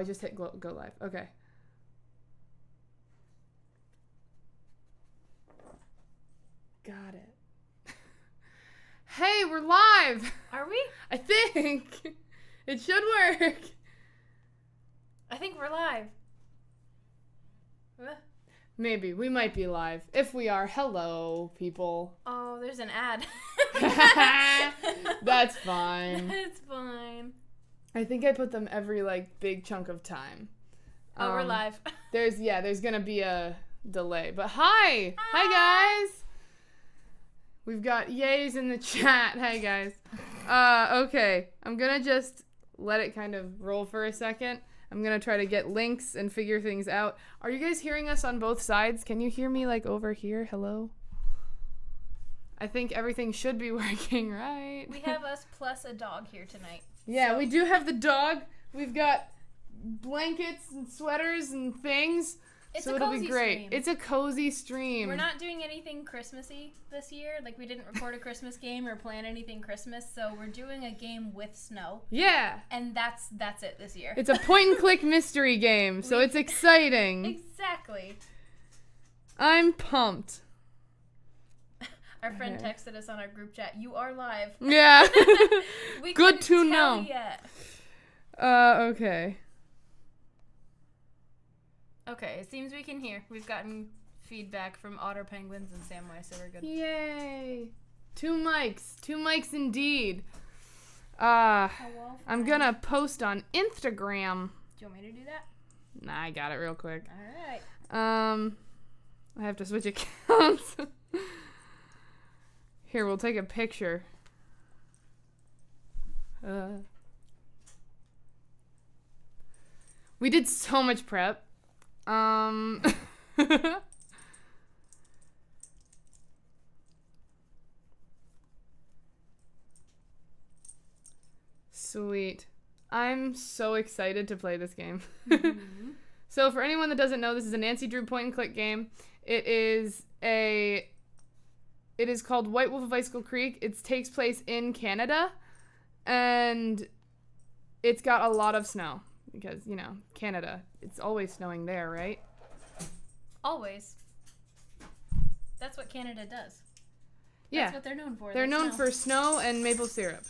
I just hit go live. Okay. Got it. Hey, we're live! Are we? I think. It should work. I think we're live. Maybe. We might be live. If we are, hello, people. Oh, there's an ad. That's fine. That's fine. I think I put them every, big chunk of time. Oh, we're live. There's gonna be a delay. But hi! Hi, guys! We've got yays in the chat. Hi, guys. Okay. I'm gonna just let it kind of roll for a second. I'm gonna try to get links and figure things out. Are you guys hearing us on both sides? Can you hear me, over here? Hello? I think everything should be working, right? We have us plus a dog here tonight. Yeah, so. We do have the dog. We've got blankets and sweaters and things. So it'll be great. Stream. It's a cozy stream. We're not doing anything Christmassy this year. We didn't record a Christmas game or plan anything Christmas, so we're doing a game with snow. Yeah. And that's it this year. It's a point-and-click mystery game, so it's exciting. Exactly. I'm pumped. Our friend texted us on our group chat, "You are live." Yeah. We Good to tell know. Yet. Okay. Okay, it seems we can hear. We've gotten feedback from otter penguins and Samway, so we're good. Yay. 2 mics. 2 mics indeed. I'm gonna post on Instagram. Do you want me to do that? Nah, I got it real quick. Alright. I have to switch accounts. Here, we'll take a picture. We did so much prep. Sweet. I'm so excited to play this game. Mm-hmm. So for anyone that doesn't know, this is a Nancy Drew point-and-click game. It is called White Wolf of Icicle Creek. It takes place in Canada, and it's got a lot of snow. Because, Canada, it's always snowing there, right? Always. That's what Canada does. Yeah. That's what they're known for. They're known for snow and maple syrup.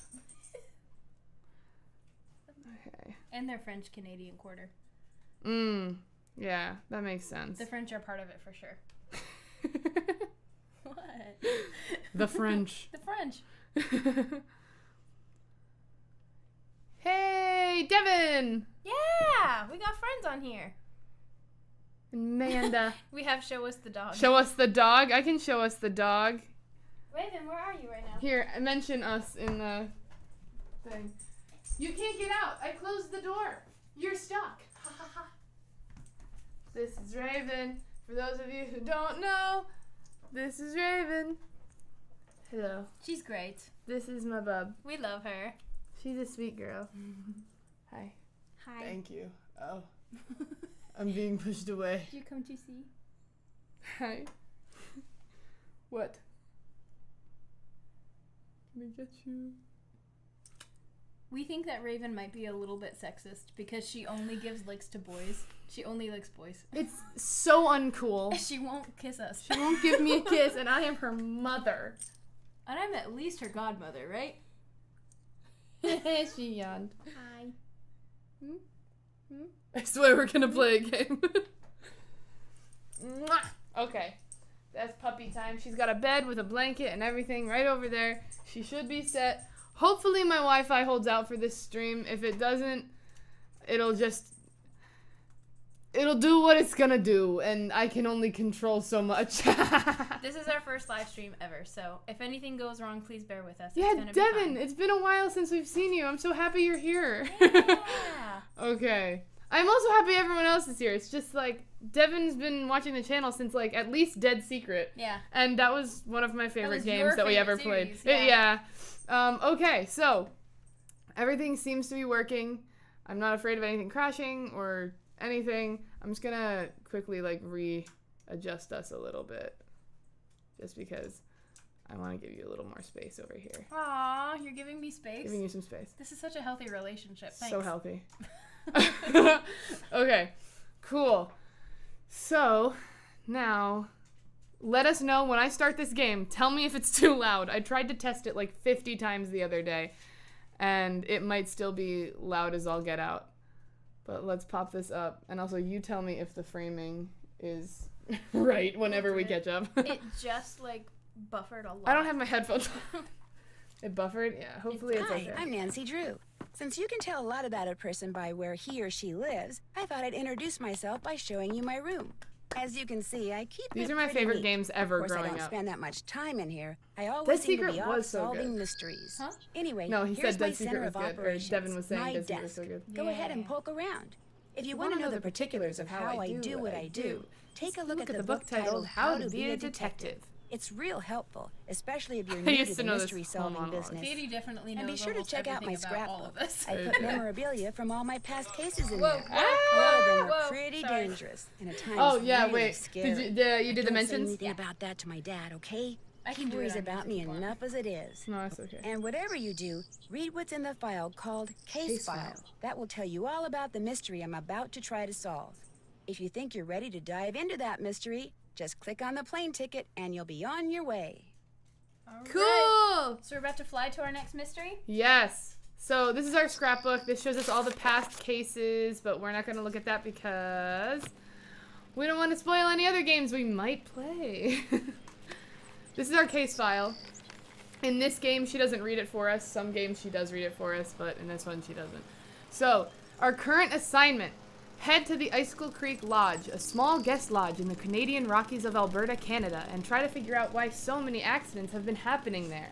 Okay. And their French-Canadian quarter. Yeah, that makes sense. The French are part of it for sure. What? The French. The French. Hey, Devin! Yeah! We got friends on here. Amanda. We have Show Us the Dog. Show us the dog? I can show us the dog. Raven, where are you right now? Here, mention us in the thing. You can't get out. I closed the door. You're stuck. Ha ha ha. This is Raven. For those of you who don't know, this is Raven. Hello. She's great. This is my bub. We love her. She's a sweet girl. Hi. Hi. Thank you. Oh. I'm being pushed away. Did you come to see? Hi. What? Let me get you. We think that Raven might be a little bit sexist because she only gives licks to boys. She only licks boys. It's so uncool. She won't kiss us. She won't give me a kiss, and I am her mother. And I'm at least her godmother, right? She yawned. Hi. I swear we're gonna play a game. Mwah! Okay. That's puppy time. She's got a bed with a blanket and everything right over there. She should be set. Hopefully my Wi-Fi holds out for this stream. If it doesn't, it'll do what it's gonna do, and I can only control so much. This is our first live stream ever, so if anything goes wrong, please bear with us. Yeah, Devin, it's been a while since we've seen you. I'm so happy you're here. Yeah. Okay. I'm also happy everyone else is here. It's just Devin's been watching the channel since at least Dead Secret. Yeah. And that was one of my favorite games that we ever played. Series, Yeah. Okay, so everything seems to be working. I'm not afraid of anything crashing or anything. I'm just gonna quickly readjust us a little bit, just because I want to give you a little more space over here. Aw, you're giving me space? Giving you some space. This is such a healthy relationship. Thanks. So healthy. Okay, cool. So, now, let us know when I start this game. Tell me if it's too loud. I tried to test it like 50 times the other day, and it might still be loud as all get out. But let's pop this up. And also, you tell me if the framing is right whenever we catch up. It just, like, buffered a lot. I don't have my headphones on. It buffered? Yeah, hopefully it's okay. Hi, I'm Nancy Drew. Since you can tell a lot about a person by where he or she lives, I thought I'd introduce myself by showing you my room. As you can see, I keep These it are my pretty favorite neat. games ever Of course, growing I don't up. spend that much time in here. I Dead always seem to Secret be was off so solving good. mysteries. Huh? Anyway, No, he here's said my Dead Secret center was of good. Or operations, Devin was saying my Dead Secret was desk. so good. Go ahead and Yeah. poke around. If you want to know the particulars of how I do what I do, take a look at the book titled How to Be a Detective. It's real helpful, especially if you're I new used to to the know this mystery whole solving monologue. business. Katie definitely knows And be sure to almost check out my everything about all of scrapbook. this. I put memorabilia from all my past cases in Whoa, there. whoa, A lot of them are whoa, pretty sorry. dangerous, and at times Oh, yeah, really wait. scary. Did you did the Don't say mentions? anything about that to my dad, okay? I He can do worries it on about music me if you want. enough as it is. No, it's okay. And whatever you do, read what's in the file called Case File. That will tell you all about the mystery I'm about to try to solve. If you think you're ready to dive into that mystery, just click on the plane ticket and you'll be on your way. All right. Cool! So we're about to fly to our next mystery? Yes. So this is our scrapbook. This shows us all the past cases, but we're not going to look at that because we don't want to spoil any other games we might play. This is our case file. In this game, she doesn't read it for us. Some games she does read it for us, but in this one she doesn't. So, our current assignment. Head to the Icicle Creek Lodge, a small guest lodge in the Canadian Rockies of Alberta, Canada, and try to figure out why so many accidents have been happening there.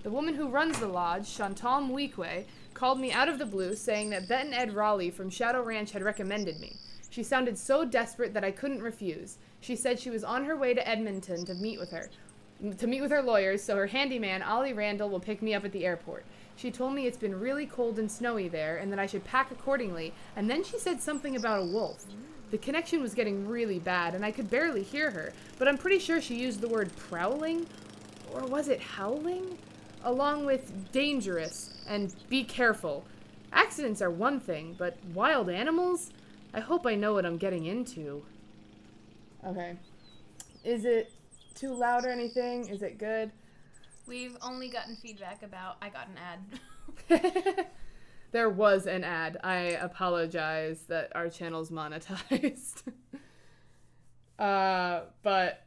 The woman who runs the lodge, Shantal called me out of the blue saying that Bet and Ed Raleigh from Shadow Ranch had recommended me. She sounded so desperate that I couldn't refuse. She said she was on her way to Edmonton to meet with her lawyers, so her handyman, Ollie Randall, will pick me up at the airport. She told me it's been really cold and snowy there, and that I should pack accordingly, and then she said something about a wolf. The connection was getting really bad, and I could barely hear her, but I'm pretty sure she used the word prowling, or was it howling? Along with dangerous and be careful. Accidents are one thing, but wild animals? I hope I know what I'm getting into. Okay. Is it too loud or anything? Is it good? We've only gotten feedback about I got an ad. There was an ad. I apologize that our channel's monetized. But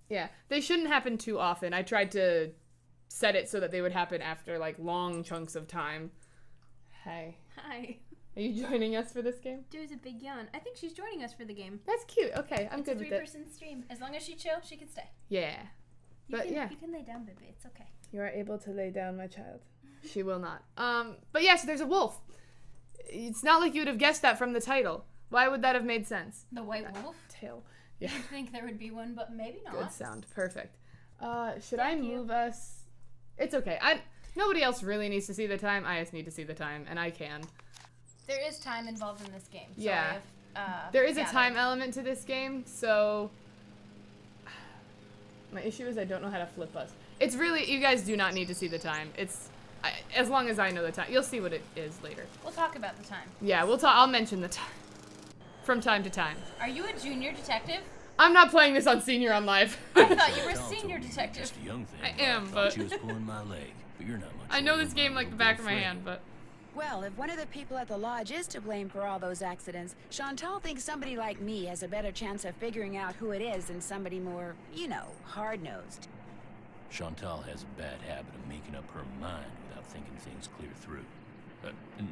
yeah, they shouldn't happen too often. I tried to set it so that they would happen after like long chunks of time. Hey, Hi. are you joining us for this game? There's a big yawn. I think she's joining us for the game. That's cute. Okay, I'm It's good a with it. 3-person stream. As long as she chill, she can stay. Yeah. But yeah. You can lay down, baby. It's okay. You are able to lay down, my child. She will not. But yeah, so there's a wolf. It's not like you would have guessed that from the title. Why would that have made sense? The white wolf? Tail. Yeah. You'd think there would be one, but maybe not. Good sound. Perfect. Should I Thank you. move us? It's okay. Nobody else really needs to see the time. I just need to see the time, and I can. There is time involved in this game. So Yeah. I have, There is a gathered. time element to this game, so my issue is I don't know how to flip us. It's really, you guys do not need to see the time. As long as I know the time. You'll see what it is later. We'll talk about the time. Yeah, I'll mention the time. From time to time. Are you a junior detective? I'm not playing this on Senior on Live. I thought you were a Shantal senior told me you were detective. Just a young thing. I am, thought but- she was pulling my leg, but you're not much. I know older this than game my like the little back of my Freddy. hand, but Well, if one of the people at the lodge is to blame for all those accidents, Shantal thinks somebody like me has a better chance of figuring out who it is than somebody more, hard-nosed. Shantal has a bad habit of making up her mind without thinking things clear through.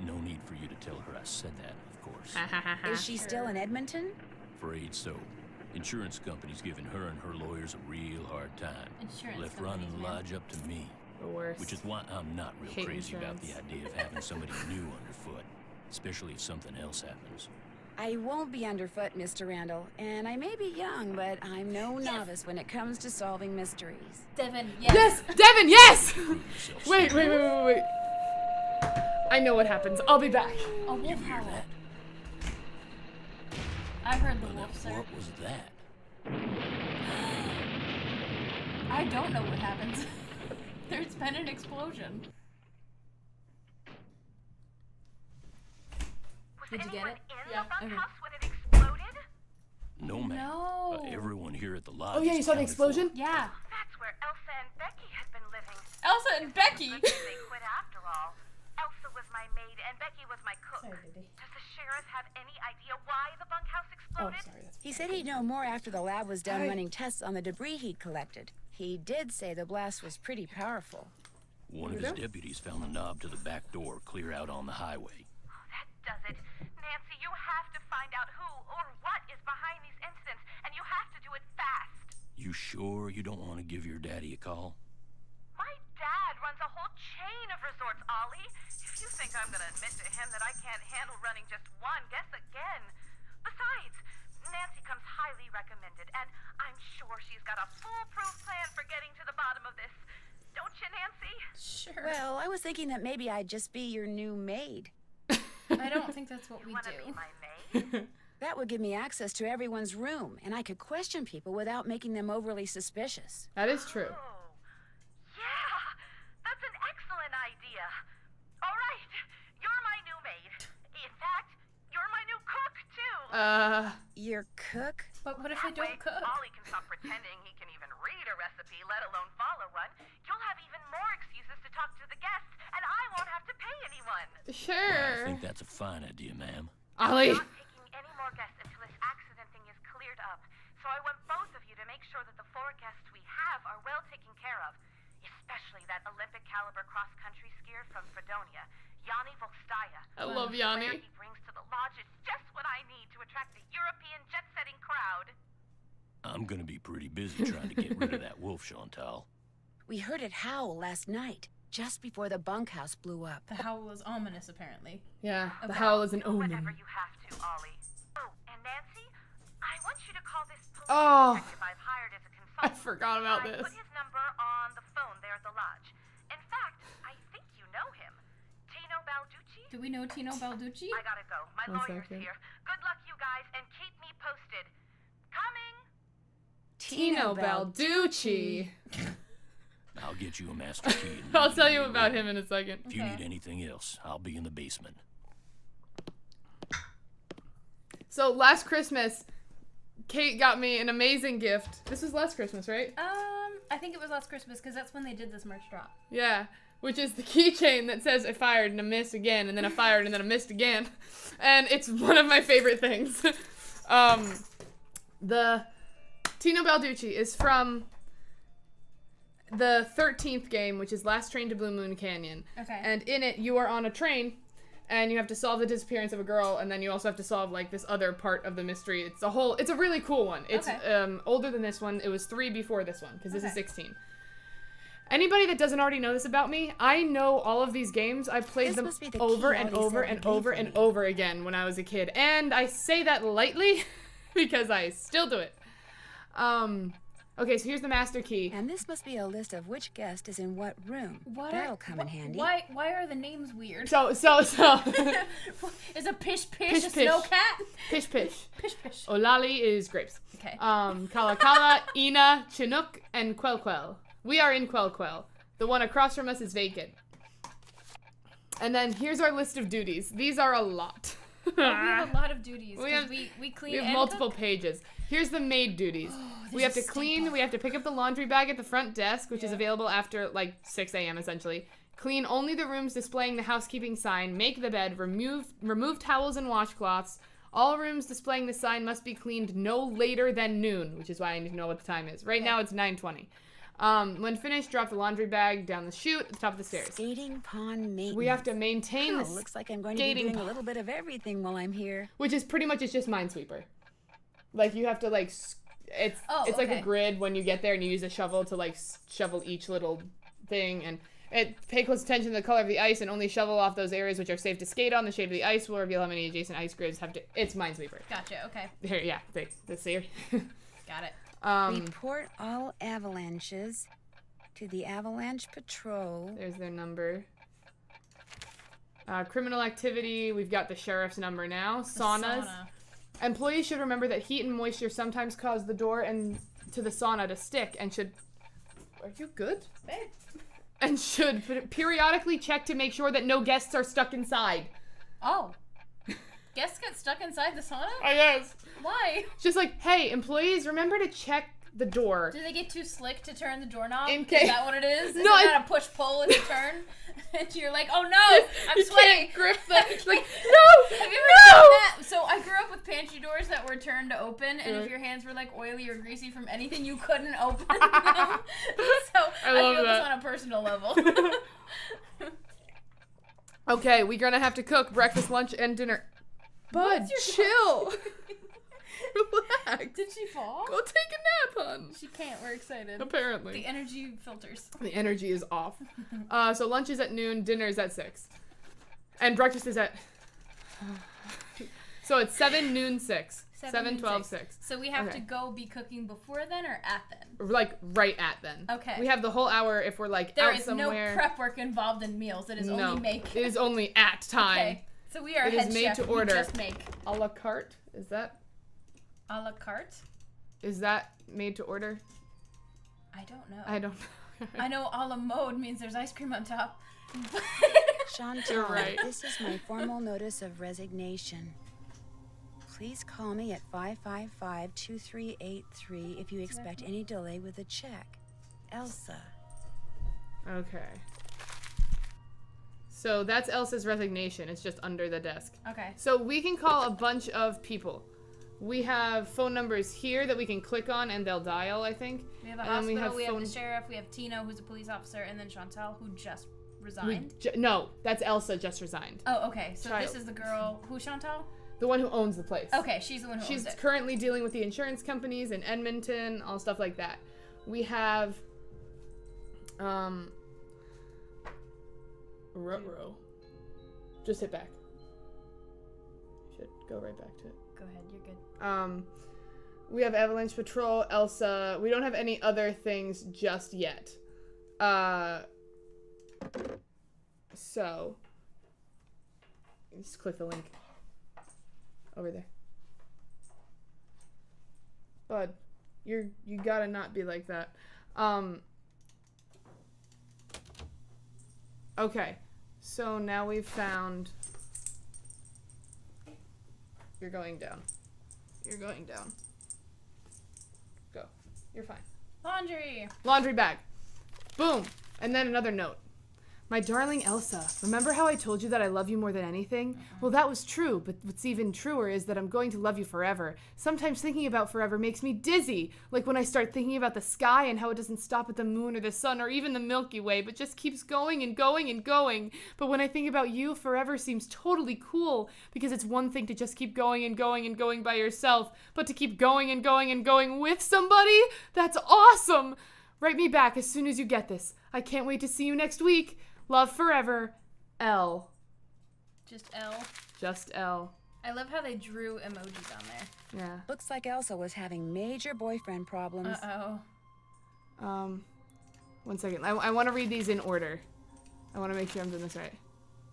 No need for you to tell her I said that, of course. Is she still in Edmonton? Afraid so. Insurance company's giving her and her lawyers a real hard time. Insurance Left companies, running the man. lodge up to me. the worst. Which is why I'm not real Hate crazy about the insurance. idea of having somebody new underfoot. Especially if something else happens. I won't be underfoot, Mr. Randall, and I may be young, but I'm no novice when it comes to solving mysteries. Devin, yes. Yes! Devin, yes! Prove yourself, Wait. son. I know what happens. I'll be back. A wolf You hear howl. that? I heard the Well, wolf, then sir. what was that? I don't know what happens. There's been an explosion. Did you get it? Yeah. Okay. When it exploded? No, ma'am. No. Everyone here at the lodge. Oh yeah, is you saw the accounted explosion? for. Yeah. That's where Elsa and Becky had been living. Elsa and Becky. Good thing they quit after all. Elsa was my maid and Becky was my cook. Sorry, baby. Does the sheriff have any idea why the bunkhouse Oh, exploded? sorry. That's... He said he'd know more after the lab was done running tests on the debris he'd collected. He did say the blast was pretty powerful. One of his deputies found the knob to the back door clear out on the highway. Oh, that does it. Nancy, you have to find out who or what is behind these incidents, and you have to do it fast. You sure you don't want to give your daddy a call? My dad runs a whole chain of resorts, Ollie. If you think I'm going to admit to him that I can't handle running just one, guess again. Besides, Nancy comes highly recommended, and I'm sure she's got a foolproof plan for getting to the bottom of this. Don't you, Nancy? Sure. Well, I was thinking that maybe I'd just be your new maid. I don't think that's what we Want to do. be my maid? That would give me access to everyone's room, and I could question people without making them overly suspicious. That is true. Oh, yeah, that's an excellent idea. All right, you're my new maid. In fact, you're my new cook, too. Your cook? But what if I don't cook? Ollie can stop pretending he can even read a recipe, let alone follow one. You'll have even more excuses to talk to the guests, and I won't have to pay anyone. I Sure. think that's a fine idea, ma'am. Ollie. Not taking any more guests until this accident thing is cleared up. So I want both of you to make sure that the 4 guests we have are well taken care of. Especially that Olympic caliber cross-country skier from Fredonia, Yanni Volstaya. I love Where Yanni. he brings to the lodge is just what I need to attract the European jet-setting crowd. I'm gonna be pretty busy trying to get rid of that wolf, Shantal. We heard it howl last night, just before the bunkhouse blew up. The howl was ominous, apparently. Yeah, the Okay. howl is an Whenever omen. you have to, Ollie. Oh, and Nancy, I want you to call this police Oh. detective I've hired as a I consultant. forgot about I this. put his number on the phone there at the lodge. In fact, I think you know him. Tino Balducci? Do we know Tino Balducci? I gotta go. My One lawyer's second. here. Good luck, you guys, and keep me posted. Coming! Tino Balducci. I'll get you a master key. and I'll leave tell in you your about room. him in a second. If you Okay. need anything else, I'll be in the basement. So last Christmas, Kate got me an amazing gift. This was last Christmas, right? I think it was last Christmas because that's when they did this merch drop. Yeah. Which is the keychain that says I fired and I missed again, and then I fired and then I missed again. And it's one of my favorite things. The Tino Balducci is from the 13th game, which is Last Train to Blue Moon Canyon. Okay. And in it, you are on a train, and you have to solve the disappearance of a girl, and then you also have to solve, like, this other part of the mystery. It's a really cool one. It's Okay. older than this one. It was 3 before this one, because this is Okay. 16. Anybody that doesn't already know this about me, I know all of these games. I played This them must be the over key and Ollie over said and he'd leave over for and me. over again when I was a kid. And I say that lightly because I still do it. Okay, so here's the master key. And this must be a list of which guest is in what room. That'll come in handy. Why are the names weird? So Is a pish Pish a pish. snow cat? pish pish. Pish pish. Olali is grapes. Okay. Kala Kala, Ina, Chinook, and Quel Quel. We are in Quel Quel. The one across from us is vacant. And then here's our list of duties. These are a lot. We have a lot of duties. We 'cause have- we clean We have and multiple cook. pages. Here's the maid duties. We have to is clean, stupid. we have to pick up the laundry bag at the front desk, which is Yeah. available after like 6 a.m. essentially. Clean only the rooms displaying the housekeeping sign, make the bed, remove towels and washcloths. All rooms displaying the sign must be cleaned no later than noon, which is why I need to know what the time is. Right now it's 9:20. When finished, drop the laundry bag down the chute at the top of the stairs. Skating pond maintenance. We have to maintain Oh, this, looks like I'm going to be skating doing a pond. little bit of everything while I'm here. which is pretty much it's just Minesweeper. Like you have to like it's like a okay. grid when you get there and you use a shovel to like shovel each little thing, and pay close attention to the color of the ice and only shovel off those areas which are safe to skate on. The shade of the ice will reveal how many adjacent ice grids have to. It's Minesweeper. Gotcha. Okay. Here, yeah, the see. Got it. Report all avalanches to the Avalanche Patrol. There's their number. Criminal activity. We've got the sheriff's number now. Saunas. Sauna. Employees should remember that heat and moisture sometimes cause the door and to the sauna to stick and should. Are you good? Babe. And should periodically check to make sure that no guests are stuck inside. Oh. Guests get stuck inside the sauna? I guess. Why? Just like, hey, employees, remember to check the door. Do they get too slick to turn the doorknob? In case- Is that what it is? No, Is it not a push-pull if you turn? And you're like, oh no, I'm You sweating. can't grip the, like, no, Have you ever done that? So I grew up with pantry doors that were turned to open, and if your hands were like oily or greasy from anything, you couldn't open them. So I love feel that. this on a personal level. Okay, we're gonna have to cook breakfast, lunch, and dinner. Bud, chill. Relax. Did she fall? Go take a nap, hun. She can't. We're excited. Apparently. The energy filters. The energy is off. So lunch is at noon, dinner is at 6. And breakfast is at... So it's 7, noon, 6. 7, 12, 6. So we have Okay. to go be cooking before then or at then? Like, right at then. Okay. We have the whole hour if we're, like, There out is somewhere. no prep work involved in meals. It is only make. It is only at time. Okay. So we are It head is made chef. to order. We just make. A la carte? Is that A la carte? made to order? I don't know. I don't know. I know a la mode means there's ice cream on top. Shantal, You're right. this is my formal notice of resignation. Please call me at 555-2383 if you expect any delay with a check. Elsa. Okay. So that's Elsa's resignation. It's just under the desk. Okay. So we can call a bunch of people. We have phone numbers here that we can click on and they'll dial, I think. We have a And hospital, we have phone- the sheriff, we have Tino, who's a police officer, and then Shantal, who just resigned. No, that's Elsa just resigned. Oh, okay. So Child. this is the girl. Who's Shantal? The one who owns the place. Okay, she's the one who She's owns it. currently dealing with the insurance companies in Edmonton, all stuff like that. We have, Ruh-roh. Just hit back. Should go right back to it. Go ahead, you're good. We have Avalanche Patrol, Elsa. We don't have any other things just yet. So just click the link over there. Bud, you gotta not be like that. Okay, so now we've found. You're going down. You're going down. Go. You're fine. Laundry! Laundry bag. Boom. And then another note. My darling Elsa, remember how I told you that I love you more than anything? Well, that was true, but what's even truer is that I'm going to love you forever. Sometimes thinking about forever makes me dizzy, like when I start thinking about the sky and how it doesn't stop at the moon or the sun or even the Milky Way, but just keeps going and going and going. But when I think about you, forever seems totally cool, because it's one thing to just keep going and going and going by yourself, but to keep going and going and going with somebody? That's awesome! Write me back as soon as you get this. I can't wait to see you next week. Love forever, L. Just L. Just L. I love how they drew emojis on there. Yeah. Looks like Elsa was having major boyfriend problems. Uh-oh. One second. I want to read these in order. I want to make sure I'm doing this right.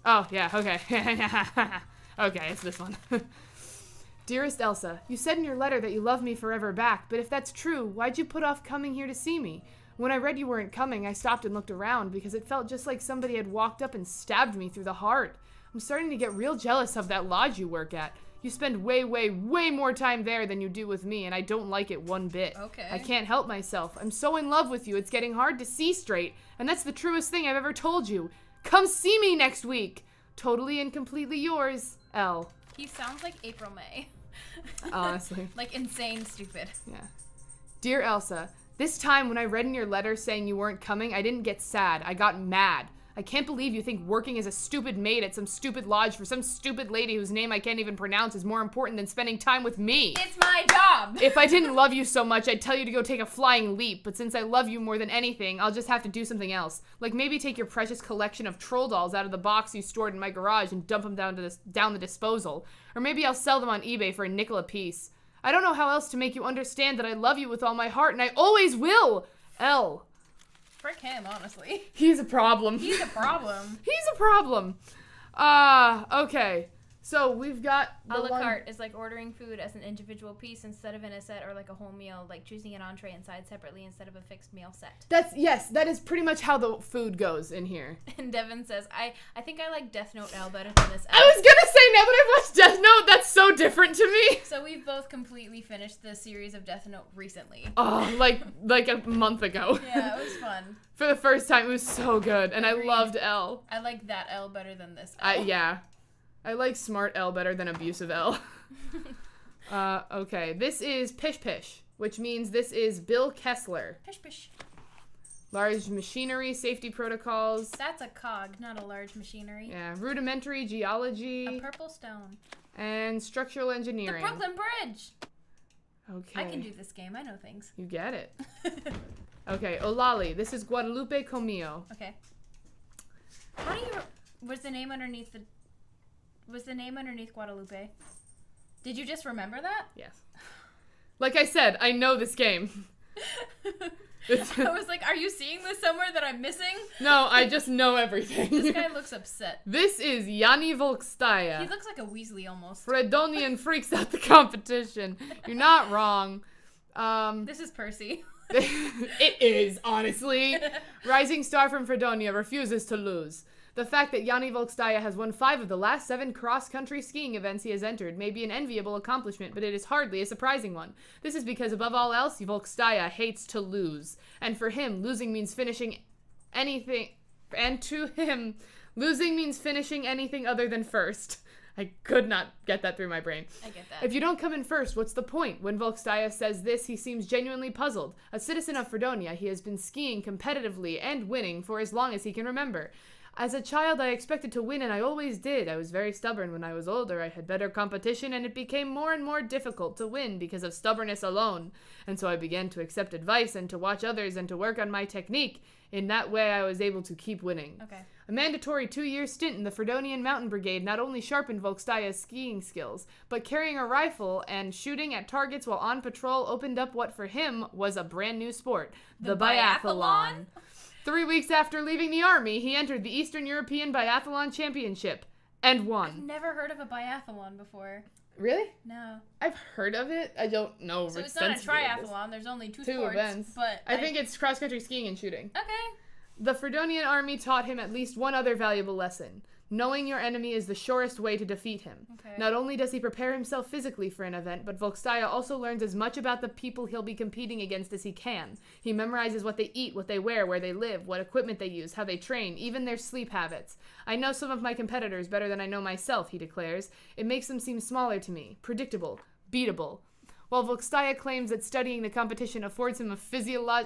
Oh, yeah, okay. Okay, it's this one. Dearest Elsa, you said in your letter that you love me forever back, but if that's true, why'd you put off coming here to see me? When I read you weren't coming, I stopped and looked around because it felt just like somebody had walked up and stabbed me through the heart. I'm starting to get real jealous of that lodge you work at. You spend way, way, way more time there than you do with me, and I don't like it one bit. Okay. I can't help myself. I'm so in love with you, it's getting hard to see straight, and that's the truest thing I've ever told you. Come see me next week. Totally and completely yours, L. He sounds like April May. Honestly. Like insane stupid. Yeah. Dear Elsa, this time when I read in your letter saying you weren't coming, I didn't get sad. I got mad. I can't believe you think working as a stupid maid at some stupid lodge for some stupid lady whose name I can't even pronounce is more important than spending time with me. It's my job! If I didn't love you so much, I'd tell you to go take a flying leap, but since I love you more than anything, I'll just have to do something else. Like maybe take your precious collection of troll dolls out of the box you stored in my garage and dump them down the disposal. Or maybe I'll sell them on eBay for $0.05 a piece. I don't know how else to make you understand that I love you with all my heart, and I always will! L. Frick him, honestly. He's a problem. He's a problem. He's a problem. Okay. So we've got A la carte is like ordering food as an individual piece instead of in a set, or like a whole meal, like choosing an entree and side separately instead of a fixed meal set. That is pretty much how the food goes in here. And Devin says, I think I like Death Note L better than this L. I was gonna say, now that I've watched Death Note, that's so different to me. So we've both completely finished the series of Death Note recently. Oh, like a month ago. Yeah, it was fun. For the first time, it was so good, and Agreed. I loved L. I like that L better than this L. Yeah. I like smart L better than abusive L. Okay, this is Pish Pish, which means this is Bill Kessler. Pish pish. Large machinery, safety protocols. That's a cog, not a large machinery. Yeah, rudimentary geology. A purple stone. And structural engineering. The Brooklyn Bridge! Okay. I can do this game, I know things. You get it. Okay, Olali. This is Guadalupe Comillo. Okay. How do you... Was the name underneath Guadalupe? Did you just remember that? Yes. Like I said, I know this game. I was like, are you seeing this somewhere that I'm missing? No, I just know everything. This guy looks upset. This is Yanni Volkstaya. He looks like a Weasley almost. Fredonian freaks out the competition. You're not wrong. This is Percy. It is, honestly. Rising star from Fredonia refuses to lose. The fact that Yanni Volkstaya has won 5 of the last 7 cross-country skiing events he has entered may be an enviable accomplishment, but it is hardly a surprising one. This is because, above all else, Volkstaya hates to lose. And for him, losing means finishing anything... And to him, losing means finishing anything other than first. I could not get that through my brain. I get that. If you don't come in first, what's the point? When Volkstaya says this, he seems genuinely puzzled. A citizen of Fredonia, he has been skiing competitively and winning for as long as he can remember. As a child, I expected to win, and I always did. I was very stubborn. When I was older, I had better competition, and it became more and more difficult to win because of stubbornness alone. And so I began to accept advice and to watch others and to work on my technique. In that way, I was able to keep winning. Okay. A mandatory 2-year stint in the Fredonian Mountain Brigade not only sharpened Volkstaya's skiing skills, but carrying a rifle and shooting at targets while on patrol opened up what for him was a brand new sport, the biathlon. 3 weeks after leaving the army, he entered the Eastern European Biathlon Championship and won. I've never heard of a biathlon before. Really? No. I've heard of it. I don't know. So it's not a triathlon. There's only 2 sports. Events. But I think it's cross-country skiing and shooting. Okay. The Fredonian army taught him at least one other valuable lesson. Knowing your enemy is the surest way to defeat him. Okay. Not only does he prepare himself physically for an event, but Volkstaya also learns as much about the people he'll be competing against as he can. He memorizes what they eat, what they wear, where they live, what equipment they use, how they train, even their sleep habits. I know some of my competitors better than I know myself, he declares. It makes them seem smaller to me, predictable, beatable. While Volkstaya claims that studying the competition affords him a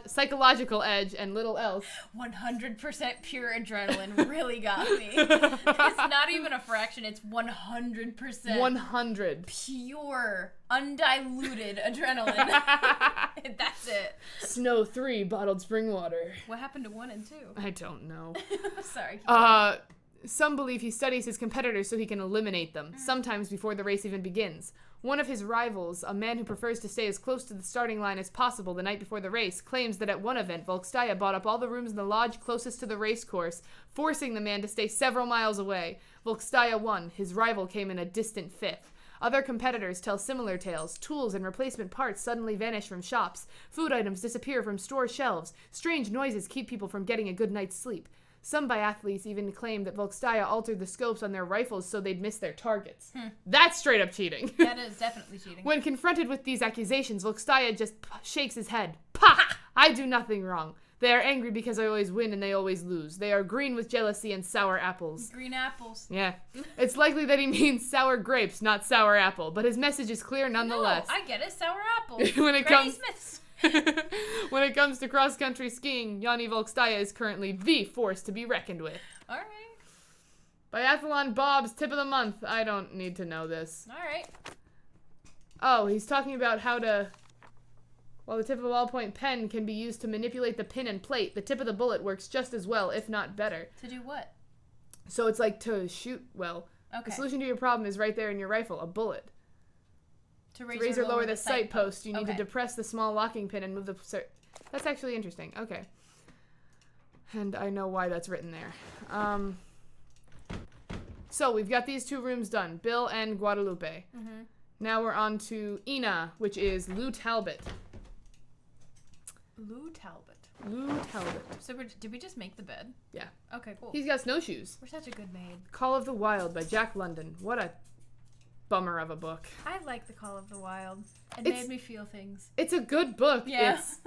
psychological edge and little else. 100% pure adrenaline really got me. It's not even a fraction, it's 100%. 100. Pure, undiluted adrenaline. That's it. Snow 3, bottled spring water. What happened to 1 and 2? I don't know. Sorry. Some believe he studies his competitors so he can eliminate them, sometimes before the race even begins. One of his rivals, a man who prefers to stay as close to the starting line as possible the night before the race, claims that at one event, Volkstaya bought up all the rooms in the lodge closest to the race course, forcing the man to stay several miles away. Volkstaya won. His rival came in a distant 5th. Other competitors tell similar tales. Tools and replacement parts suddenly vanish from shops. Food items disappear from store shelves. Strange noises keep people from getting a good night's sleep. Some biathletes even claim that Volkstaya altered the scopes on their rifles so they'd miss their targets. That's straight up cheating. That is definitely cheating. When confronted with these accusations, Volkstaya just shakes his head. Pah! I do nothing wrong. They are angry because I always win and they always lose. They are green with jealousy and sour apples. Green apples. Yeah. It's likely that he means sour grapes, not sour apple, but his message is clear nonetheless. No, I get it. Sour apples. When it Granny comes... Smith's. When it comes to cross-country skiing, Yanni Volkstaya is currently the force to be reckoned with. All right. Biathlon Bob's tip of the month. I don't need to know this. All right. Oh, he's talking about how to... While the tip of a ballpoint pen can be used to manipulate the pin and plate, the tip of the bullet works just as well, if not better. To do what? So it's like to shoot well. Okay. The solution to your problem is right there in your rifle, a bullet. To raise or lower the sight post, you need Okay. to depress the small locking pin and move the... That's actually interesting. Okay. And I know why that's written there. So we've got these 2 rooms done. Bill and Guadalupe. Mm-hmm. Now we're on to Ina, which is Lou Talbot. Lou Talbot. Lou Talbot. So did we just make the bed? Yeah. Okay, cool. He's got snowshoes. We're such a good maid. Call of the Wild by Jack London. What a bummer of a book. I like the Call of the Wild. It It's- made me feel things. It's a good book. Yeah. It's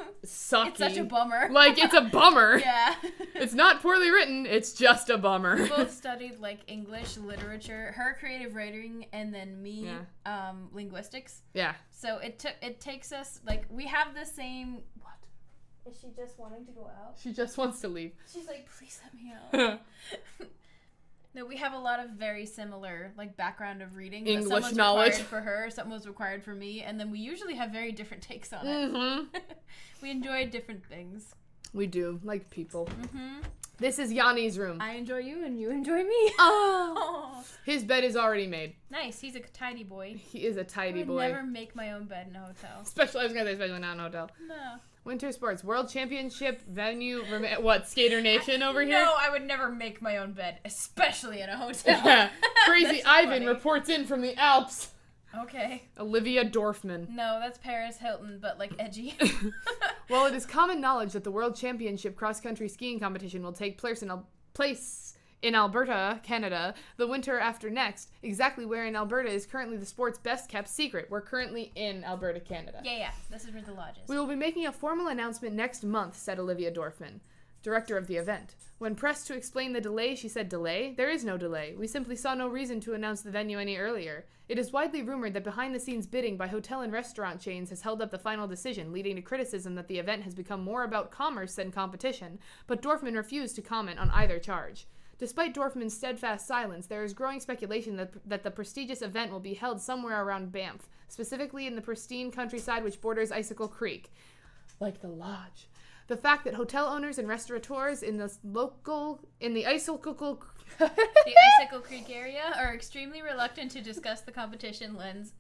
sucky. It's such a bummer. Like, it's a bummer. Yeah. It's not poorly written. It's just a bummer. We both studied like English literature, her creative writing, and then me linguistics. Yeah. So it takes us like we have the same. What? Is she just wanting to go out? She just wants to leave. She's like, please let me out. No, we have a lot of very similar like background of reading. English some was knowledge. required for her, something was required for me, and then we usually have very different takes on it. Mm-hmm. We enjoy different things. We do, like people. Mm-hmm. This is Yanni's room. I enjoy you, and you enjoy me. Oh. His bed is already made. Nice. He's a tidy boy. He is a tidy I would boy. never make my own bed in a hotel. Especially, I was gonna say, especially not in a hotel. No. Winter sports, World Championship venue. What, Skater Nation over here? No, I would never make my own bed, especially in a hotel. Yeah. Crazy That's Ivan funny. reports in from the Alps. Okay. Olivia Dorfman. No, that's Paris Hilton, but like edgy. Well, it is common knowledge that the World Championship cross-country skiing competition will take place in Alberta, Canada, the winter after next. Exactly where in Alberta is currently the sport's best-kept secret. We're currently in Alberta, Canada. Yeah. This is where the lodge is. We will be making a formal announcement next month, said Olivia Dorfman, director of the event. When pressed to explain the delay, she said, "Delay? There is no delay. We simply saw no reason to announce the venue any earlier. It is widely rumored that behind-the-scenes bidding by hotel and restaurant chains has held up the final decision, leading to criticism that the event has become more about commerce than competition, but Dorfman refused to comment on either charge. Despite Dorfman's steadfast silence, there is growing speculation that the prestigious event will be held somewhere around Banff, specifically in the pristine countryside which borders Icicle Creek. Like the lodge. The fact that hotel owners and restaurateurs in the Icicle The Icicle Creek area are extremely reluctant to discuss the competition lends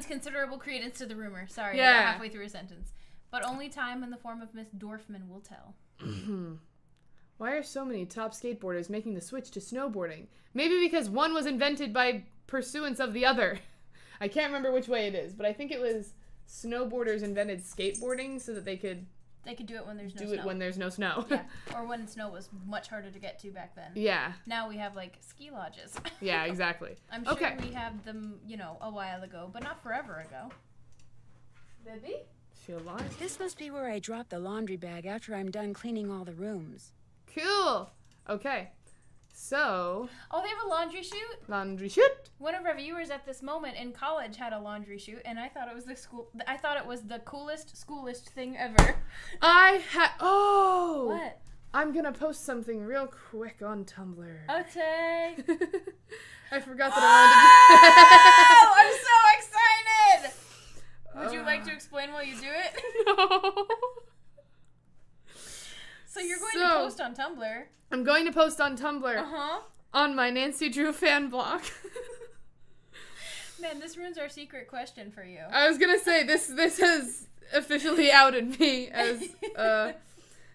considerable credence to the rumor. Sorry, I got halfway through a sentence. But only time in the form of Miss Dorfman will tell. Why are so many top skateboarders making the switch to snowboarding? Maybe because one was invented by pursuance of the other. I can't remember which way it is, but I think it was snowboarders invented skateboarding so that they could do it when there's no do snow. it when there's no snow. Yeah, or when snow was much harder to get to back then. Yeah. Now we have like ski lodges. Yeah, exactly. I'm sure Okay. we had them, a while ago, but not forever ago. Baby? Is she alive? This must be where I drop the laundry bag after I'm done cleaning all the rooms. Cool. Okay. So, Oh, they have a laundry chute? laundry chute. One of our viewers at this moment in college had a laundry chute, and I thought it was the coolest, schoolish thing ever. Oh! What? I'm gonna post something real quick on Tumblr. Okay. I forgot that Oh, I'm so excited! Would you like to explain while you do it? No. So you're going to So- post on Tumblr. I'm going to post on Tumblr Uh-huh. on my Nancy Drew fan blog. Man, this ruins our secret question for you. I was gonna say this has officially outed me as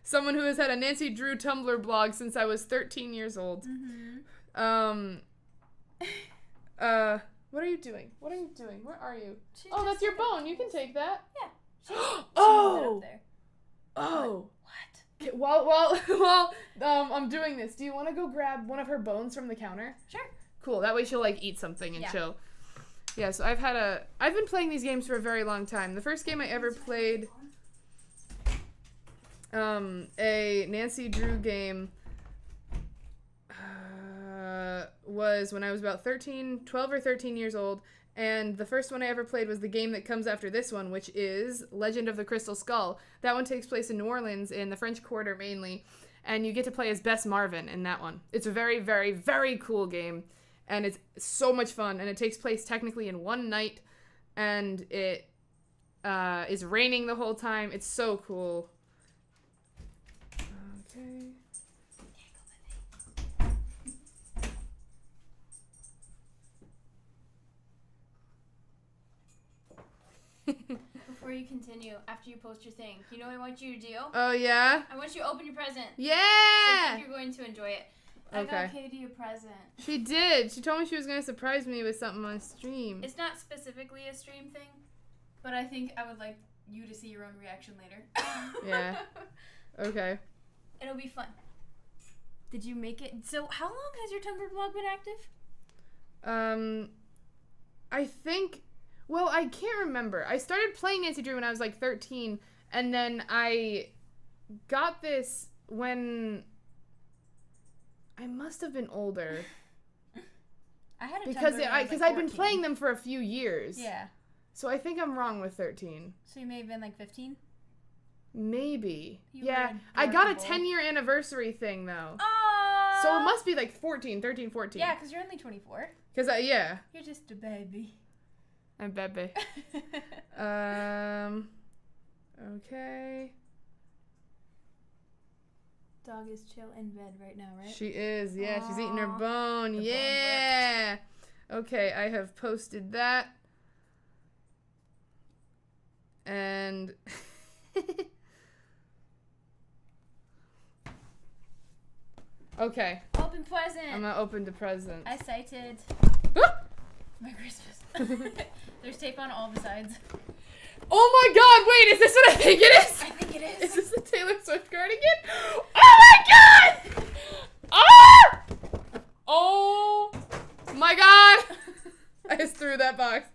someone who has had a Nancy Drew Tumblr blog since I was 13 years old. Mm-hmm. What are you doing? What are you doing? Where are you? She's Oh, just that's your sitting- bone. You can take that. Yeah. She moved it Oh! up there. Oh. What? Okay, while I'm doing this, do you want to go grab one of her bones from the counter? Sure. Cool. That way she'll like eat something and Yeah. chill. Yeah, so I've been playing these games for a very long time. The first game I ever played, a Nancy Drew game, was when I was about 12 or 13 years old. And the first one I ever played was the game that comes after this one, which is Legend of the Crystal Skull. That one takes place in New Orleans, in the French Quarter mainly, and you get to play as Bess Marvin in that one. It's a very, very, very cool game, and it's so much fun, and it takes place technically in one night, and it is raining the whole time. It's so cool. Okay. Before you continue, after you post your thing, you know what I want you to do? Oh, yeah? I want you to open your present. Yeah! I think you're going to enjoy it. I got Katie a present. She did. She told me she was going to surprise me with something on stream. It's not specifically a stream thing, but I think I would like you to see your own reaction later. Yeah. Okay. It'll be fun. Did you make it? So how long has your Tumblr blog been active? I think, well, I can't remember. I started playing Nancy Drew when I was like 13, and then I got this when I must have been older. I had a because Tumblr because like I've been playing them for a few years. Yeah. So I think I'm wrong with 13. So you may have been like 15? Maybe. You yeah. were I got a adorable. 10-year anniversary thing though. Oh. So it must be like 14, 13, 14. Yeah, because you're only 24. Because yeah. You're just a baby. I'm Bebe. Okay. Dog is chill in bed right now, right? She is, yeah. Aww. She's eating her bone. The Yeah. Okay, I have posted that. And okay. Open present. I'm gonna open the present. I cited my Christmas. There's tape on all the sides. Oh my god, wait, is this what I think it is? I think it is. Is this the Taylor Swift cardigan? Oh my god! Ah! Oh my god! I just threw that box.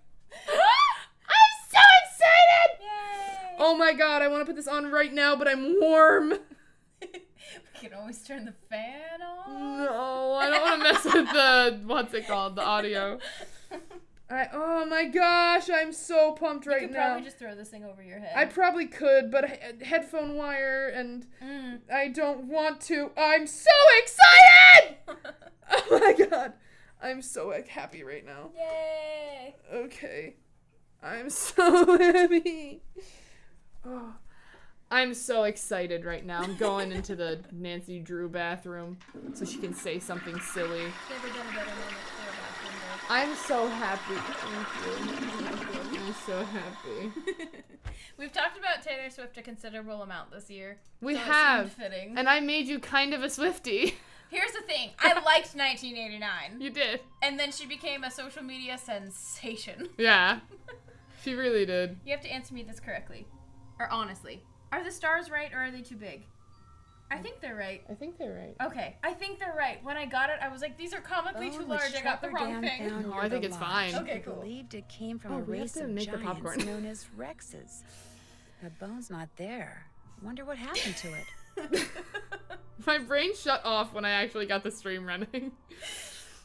I'm so excited! Yay! Oh my god, I want to put this on right now, but I'm warm. We can always turn the fan on. No, I don't want to mess with the, what's it called, the audio. Oh my gosh, I'm so pumped right now. You could probably just throw this thing over your head. I probably could, but headphone wire and I don't want to. I'm so excited! Oh my god. I'm so happy right now. Yay! Okay. I'm so happy. Oh, I'm so excited right now. I'm going into the Nancy Drew bathroom so she can say something silly. Never done a better moment for a bathroom break. I'm so happy. Thank you. I'm so happy. We've talked about Taylor Swift a considerable amount this year. We so have. It seemed fitting. And I made you kind of a Swiftie. Here's the thing. I liked 1989. You did. And then she became a social media sensation. Yeah. She really did. You have to answer me this correctly. Or honestly. Are the stars right or are they too big? I think they're right. I think they're right. Okay, I think they're right. When I got it, I was like, these are comically too large. I got the wrong thing. No, I think it's fine. Okay, cool. Believed it came from Oh, a we have race to of make the giants popcorn. known as Rexes. The bone's not there. Wonder what happened to it. My brain shut off when I actually got the stream running.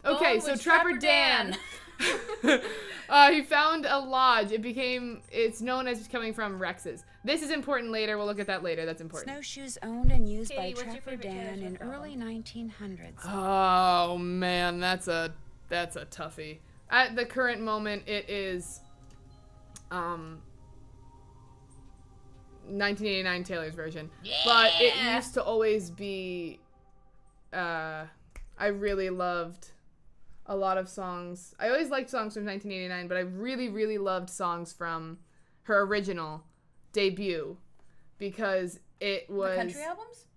Okay, Bone so was Trapper Dan. He found a lodge. It's known as coming from Rex's. This is important later. We'll look at that later. That's important. Snowshoes owned and used Katie, by what's your Trapper favorite Taylor Dan in Swift album? early 1900s. Oh man, that's a toughie. At the current moment, it is 1989 Taylor's version. Yeah! But it used to always be I really loved a lot of songs. I always liked songs from 1989, but I really, really loved songs from her original debut because it was... The country albums?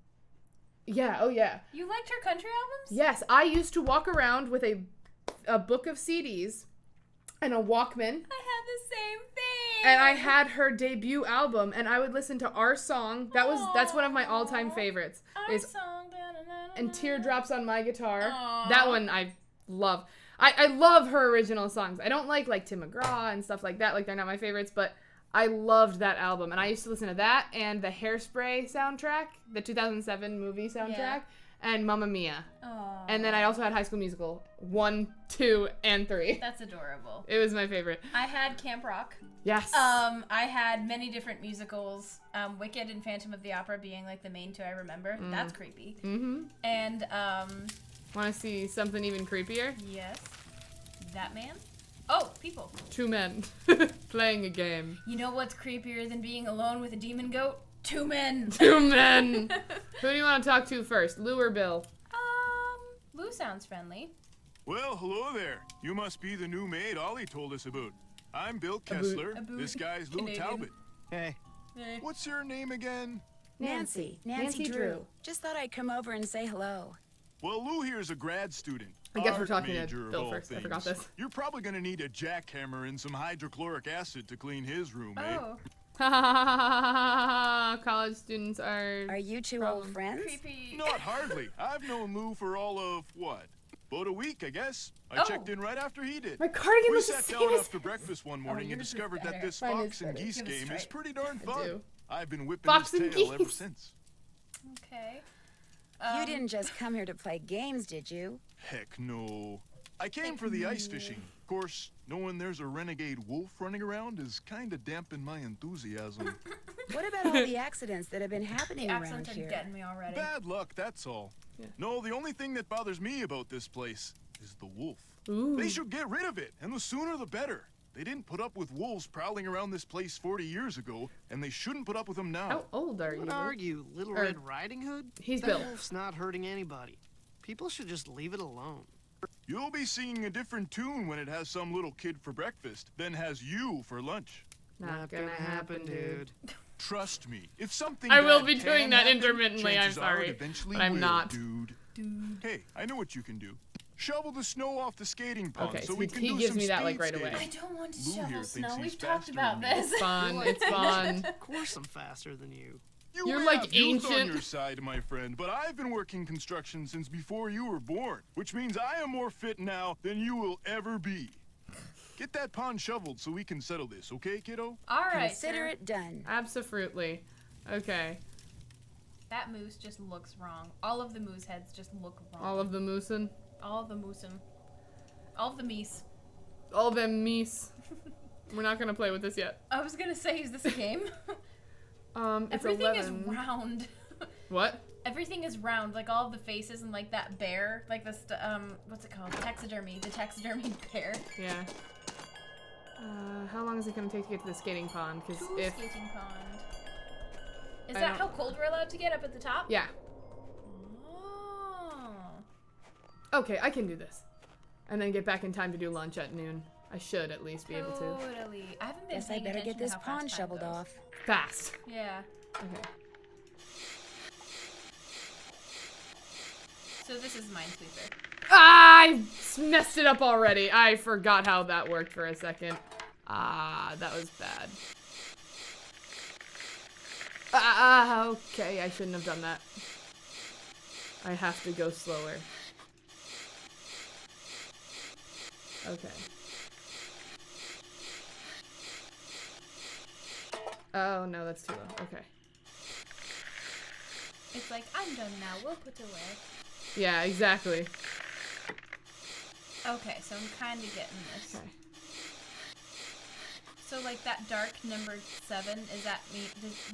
Yeah, oh yeah. You liked her country albums? Yes, I used to walk around with a book of CDs and a Walkman. I had the same thing. And I had her debut album, and I would listen to Our Song. That's one of my all-time favorites. Our song, And Teardrops on My Guitar. Aw. That one I love. I love her original songs. I don't like Tim McGraw and stuff like that. Like, they're not my favorites, but I loved that album. And I used to listen to that and the Hairspray soundtrack, the 2007 movie soundtrack, Yeah. and Mamma Mia. Aw. And then I also had High School Musical 1, 2, and 3. That's adorable. It was my favorite. I had Camp Rock. Yes. I had many different musicals. Wicked and Phantom of the Opera being like the main two I remember. That's creepy. Mm-hmm. And Want to see something even creepier? yes, that man. Oh, people. 2 men playing a game. You know what's creepier than being alone with a demon goat? 2 men. 2 men. Who do you want to talk to first, Lou or Bill? Lou sounds friendly. Well, hello there. You must be the new maid Ollie told us about. I'm Bill Kessler. Aboot. This guy's Lou Canadian. Talbot. Hey. What's your name again? Nancy Drew. Just thought I'd come over and say hello. Well, Lou here's a grad student. I guess we're Art talking major to of Bill all first. I forgot things. this. You're probably gonna need a jackhammer and some hydrochloric acid to clean his room, eh? Oh, College students are. Are you two Problem. old friends? creepy. Not hardly. I've known Lou for all of, what? About a week, I guess. I Oh. checked in right after he did. My cardigan We looks the sat same down as. after breakfast one morning and yours is discovered that better. this Mine is fox and better. geese Give it game is straight. pretty darn I fun. do. I've been whipping Fox his and tail ever geese. since. Okay. You didn't just come here to play games, did you? Heck no. I came for the ice fishing. Of course, knowing there's a renegade wolf running around is kind of dampened my enthusiasm. What about all the accidents that have been happening The around accent is here? getting me already. Bad luck, that's all. Yeah. No, the only thing that bothers me about this place is the wolf. Ooh. They should get rid of it, and the sooner the better. They didn't put up with wolves prowling around this place 40 years ago, and they shouldn't put up with them now. How old are you? What are you, Little Or- Red Riding Hood? He's The Bill. wolf's not hurting anybody. People should just leave it alone. You'll be singing a different tune when it has some little kid for breakfast, then has you for lunch. Not gonna happen, dude. Trust me, if something I will bad be can doing that happen, intermittently, I'm chances are it sorry, eventually but I'm will, not. dude. Hey, I know what you can do. Shovel the snow off the skating pond Okay, so so we can he do gives some me that, speed like, right away. skating. I don't want to Lou here shovel thinks snow. he's We've talked faster about than me. this. It's fun. It's fun. Of course I'm faster than you. You're have like youth on ancient. your side, my friend, but I've been working construction since before you were born, which means I am more fit now than you will ever be. Get that pond shoveled so we can settle this, okay, kiddo? All right, Consider sir. it done. Absolutely. Okay. That moose just looks wrong. All of the moose heads just look wrong. All of the moosin'. All of the moosin'. All of the meese. All them meese. We're not gonna play with this yet. I was gonna say, is this a game? It's Everything 11. is round. What? Everything is round, like all of the faces and like that bear, like the what's it called? Taxidermy. The taxidermy bear. Yeah. How long is it gonna take to get to the skating pond? Because Two if skating pond. Is I that don't- how cold we're allowed to get up at the top? yeah. Oh. Okay, I can do this, and then get back in time to do lunch at noon. I should at least be able to. Totally. I haven't been Guess I paying better attention get to this how fast pond time shoveled goes. off. Fast. Yeah. Okay. So this is Minesweeper. I messed it up already. I forgot how that worked for a second. That was bad. Okay, I shouldn't have done that. I have to go slower. Okay. Oh, no, that's too low. Okay. It's like, I'm done now. We'll put away. Yeah, exactly. Okay, so I'm kind of getting this. Okay. So like that dark number 7, is that me?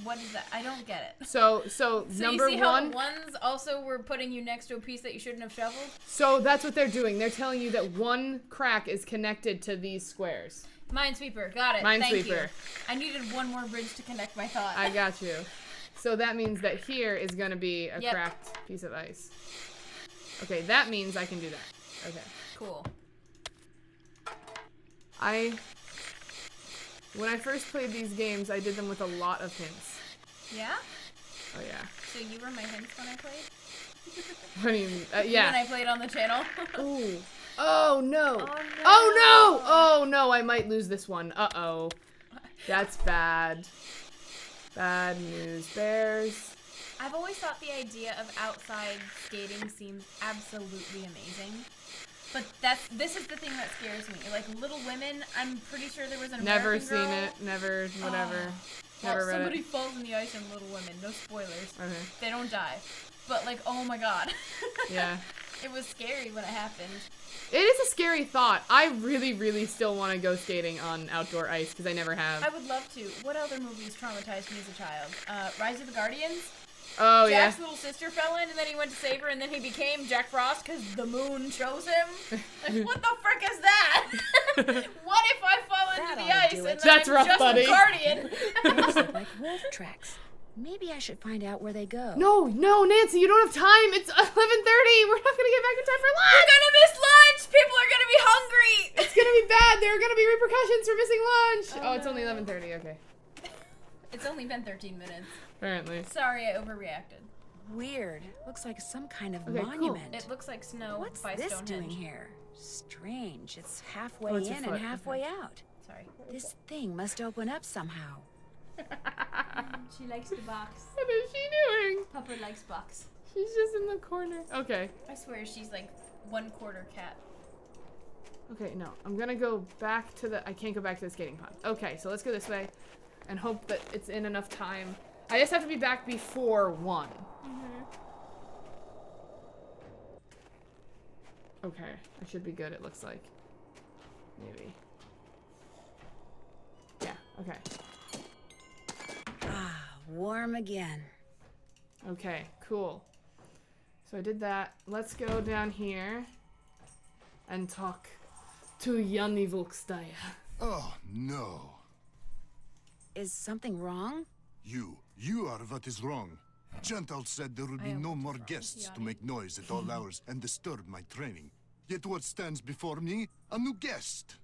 What is that? I don't get it. So So number you see how one. the ones also were putting you next to a piece that you shouldn't have shoveled? So that's what they're doing. They're telling you that one crack is connected to these squares. Minesweeper, got it. Thank you. Minesweeper. I needed one more bridge to connect my thought. I got you. So that means that here is going to be a Yep. cracked piece of ice. Okay, that means I can do that. Okay. Cool. When I first played these games, I did them with a lot of hints. Yeah? Oh, yeah. So you were my hints when I played? What do you mean? When Yeah. I played on the channel? Ooh. Oh, no. Oh, no. Oh, no. Oh, no. I might lose this one. Uh-oh. That's bad. Bad news bears. I've always thought the idea of outside skating seems absolutely amazing. But this is the thing that scares me. Like Little Women, I'm pretty sure there was an Never American seen Girl. it. Never, whatever. Well, Never read somebody it. falls in the ice in Little Women. No spoilers. Okay. They don't die. But like, oh my god. Yeah. It was scary when it happened. It is a scary thought. I really, really still want to go skating on outdoor ice because I never have. I would love to. What other movies traumatized me as a child? Rise of the Guardians? Oh, Jack's yeah. little sister fell in and then he went to save her and then he became Jack Frost because the moon chose him? Like, what the frick is that? What if I fall into That the ought to ice do and it. then That's I'm rough, just buddy. a guardian? These look like wolf tracks. Maybe I should find out where they go. No, Nancy, you don't have time. It's 11:30. We're not gonna get back in time for We're lunch. gonna miss lunch! People are gonna be hungry! It's gonna be bad. There are gonna be repercussions for missing lunch. Oh, it's no. only 11:30. Okay. It's only been 13 minutes. Apparently. Sorry, I overreacted. Weird. Looks like some kind of Okay, cool. monument. It looks like snow What's by this Stonehenge. doing here? Strange. It's halfway Oh, it's a in foot. and halfway out. Sorry. This thing must open up somehow. She likes the box. What is she doing? Pupper likes box. She's just in the corner. Okay. I swear she's like 1/4 cat. Okay, no. I'm gonna go back to the... I can't go back to the skating pond. Okay, so let's go this way and hope that it's in enough time. I just have to be back before 1. Okay, I should be good, it looks like. Maybe. Yeah, okay. Ah, warm again. Okay, cool. So I did that. Let's go down here and talk to Yanni Volkstaya. Oh, no. Is something wrong? You are what is wrong. Shantal said there would be no more guests to make noise at all hours and disturb my training. Yet what stands before me? A new guest.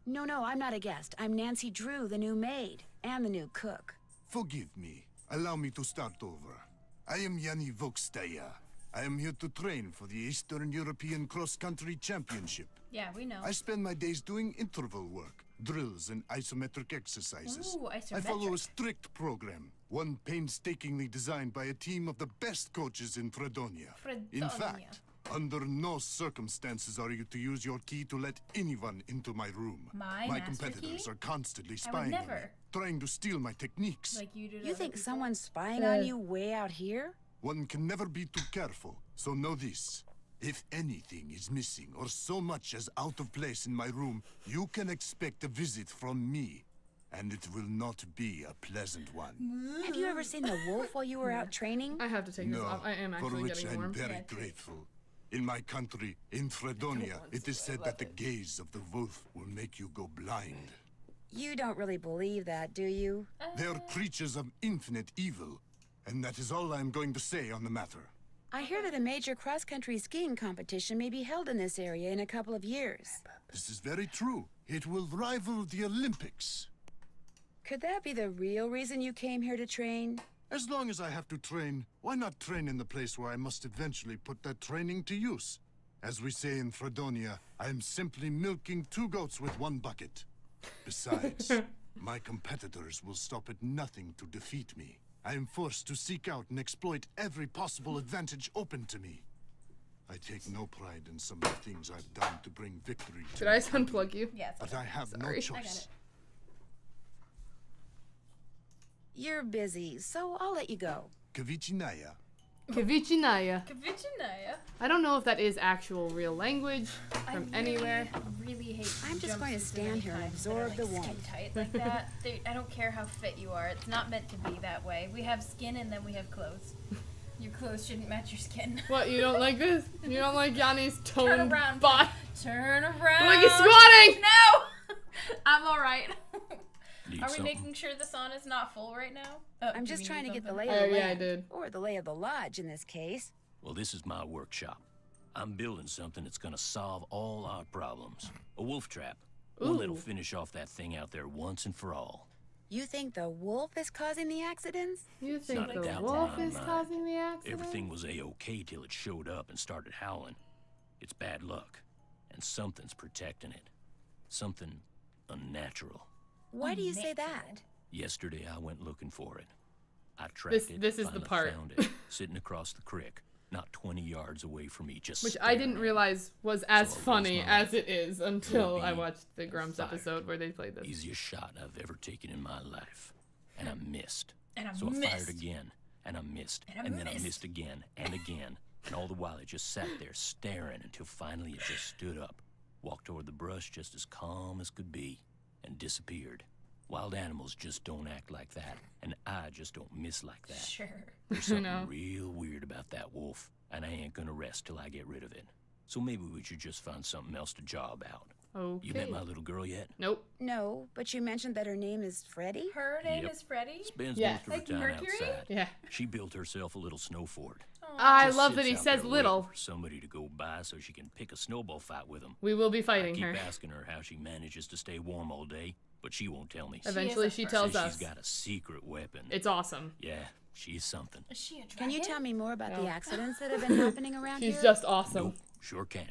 No, I'm not a guest. I'm Nancy Drew, the new maid, and the new cook. Forgive me. Allow me to start over. I am Yanni Volkstaya. I am here to train for the Eastern European Cross Country Championship. Yeah, we know. I spend my days doing interval work, drills, and isometric exercises. Ooh, I follow a isometric. strict program, one painstakingly designed by a team of the best coaches in Fredonia. In fact, under no circumstances are you to use your key to let anyone into my room. My master competitors key? are constantly I would spying on me, never. trying to steal my techniques. Like you do to You other think people? someone's spying on you way out here? One can never be too careful, so know this. If anything is missing or so much as out of place in my room, you can expect a visit from me. And it will not be a pleasant one. Have you ever seen the wolf while you were out training? I have to take this No, off. I am for actually which getting I'm warm. very Yeah, grateful. In my country, in Fredonia, it is said that the gaze of the wolf will make you go blind. You don't really believe that, do you? They are creatures of infinite evil, and that is all I am going to say on the matter. I hear that a major cross-country skiing competition may be held in this area in a couple of years. This is very true. It will rival the Olympics. Could that be the real reason you came here to train? As long as I have to train, why not train in the place where I must eventually put that training to use? As we say in Fredonia, I am simply milking 2 goats with 1 bucket. Besides, my competitors will stop at nothing to defeat me. I am forced to seek out and exploit every possible advantage open to me. I take no pride in some of the things I've done to bring victory to Did I unplug you? Yeah, it's but okay. I have no Sorry. choice. I got it. You're busy, so I'll let you go. Kavichinaya. Kavichinaya. Kavichinaya. I don't know if that is actual real language from anywhere. I really hate. I'm just going to jumpsuits of stand any here and kind that absorb are, the like, warmth. skin tight like that. I don't care how fit you are. It's not meant to be that way. We have skin and then we have clothes. Your clothes shouldn't match your skin. What, you don't like this? You don't like Yanni's Turn toned around. body? Turn around. Look, he's squatting! No! I'm alright. Need Are we something? making sure the sauna's not full right now? Oh, I'm do just we trying need to get the something? lay of the Oh, yeah, I land. did. Or the lay of the lodge in this case. Well, this is my workshop. I'm building something that's gonna solve all our problems. A wolf trap. One that'll Ooh. finish off that thing out there once and for all. You think the wolf is causing the accidents? You think not a the doubt in wolf my is mind. causing the accident? Everything was a-okay till it showed up and started howling. It's bad luck. And something's protecting it. Something unnatural. Why do you say that? Yesterday I went looking for it. I tracked it. This is the finally part. Found it, sitting across the creek, not 20 yards away from me, just Which I didn't staring. realize was as So I funny raised my as it is until Ruby I watched the and Grumps fired. episode where they played this. Easiest shot I've ever taken in my life. And I missed. And I So I fired missed. again. And I missed. And I then I missed. missed again and again. And all the while it just sat there staring until finally it just stood up, walked toward the brush just as calm as could be, and disappeared. Wild animals just don't act like that, and I just don't miss like that. Sure. There's I something know. real weird about that wolf, and I ain't gonna rest till I get rid of it. So maybe we should just find something else to job out. Okay. You met my little girl yet? Nope. No, but you mentioned that her name is Freddy? Her name Yep. is Freddy. Spends Yeah. most of Like her time Mercury? outside. Yeah. She built herself a little snow fort. I Just love that sits he out says there little. waiting for somebody to go by so she can pick a snowball fight with him. We will be I fighting keep her. asking her how she manages to stay warm all day, but she won't tell me. Eventually she tells us. She's got a secret weapon. It's awesome. Yeah, she's something. Is she a dragon? Can you tell me more about the accidents that have been happening around here? She's just awesome. Nope, sure can.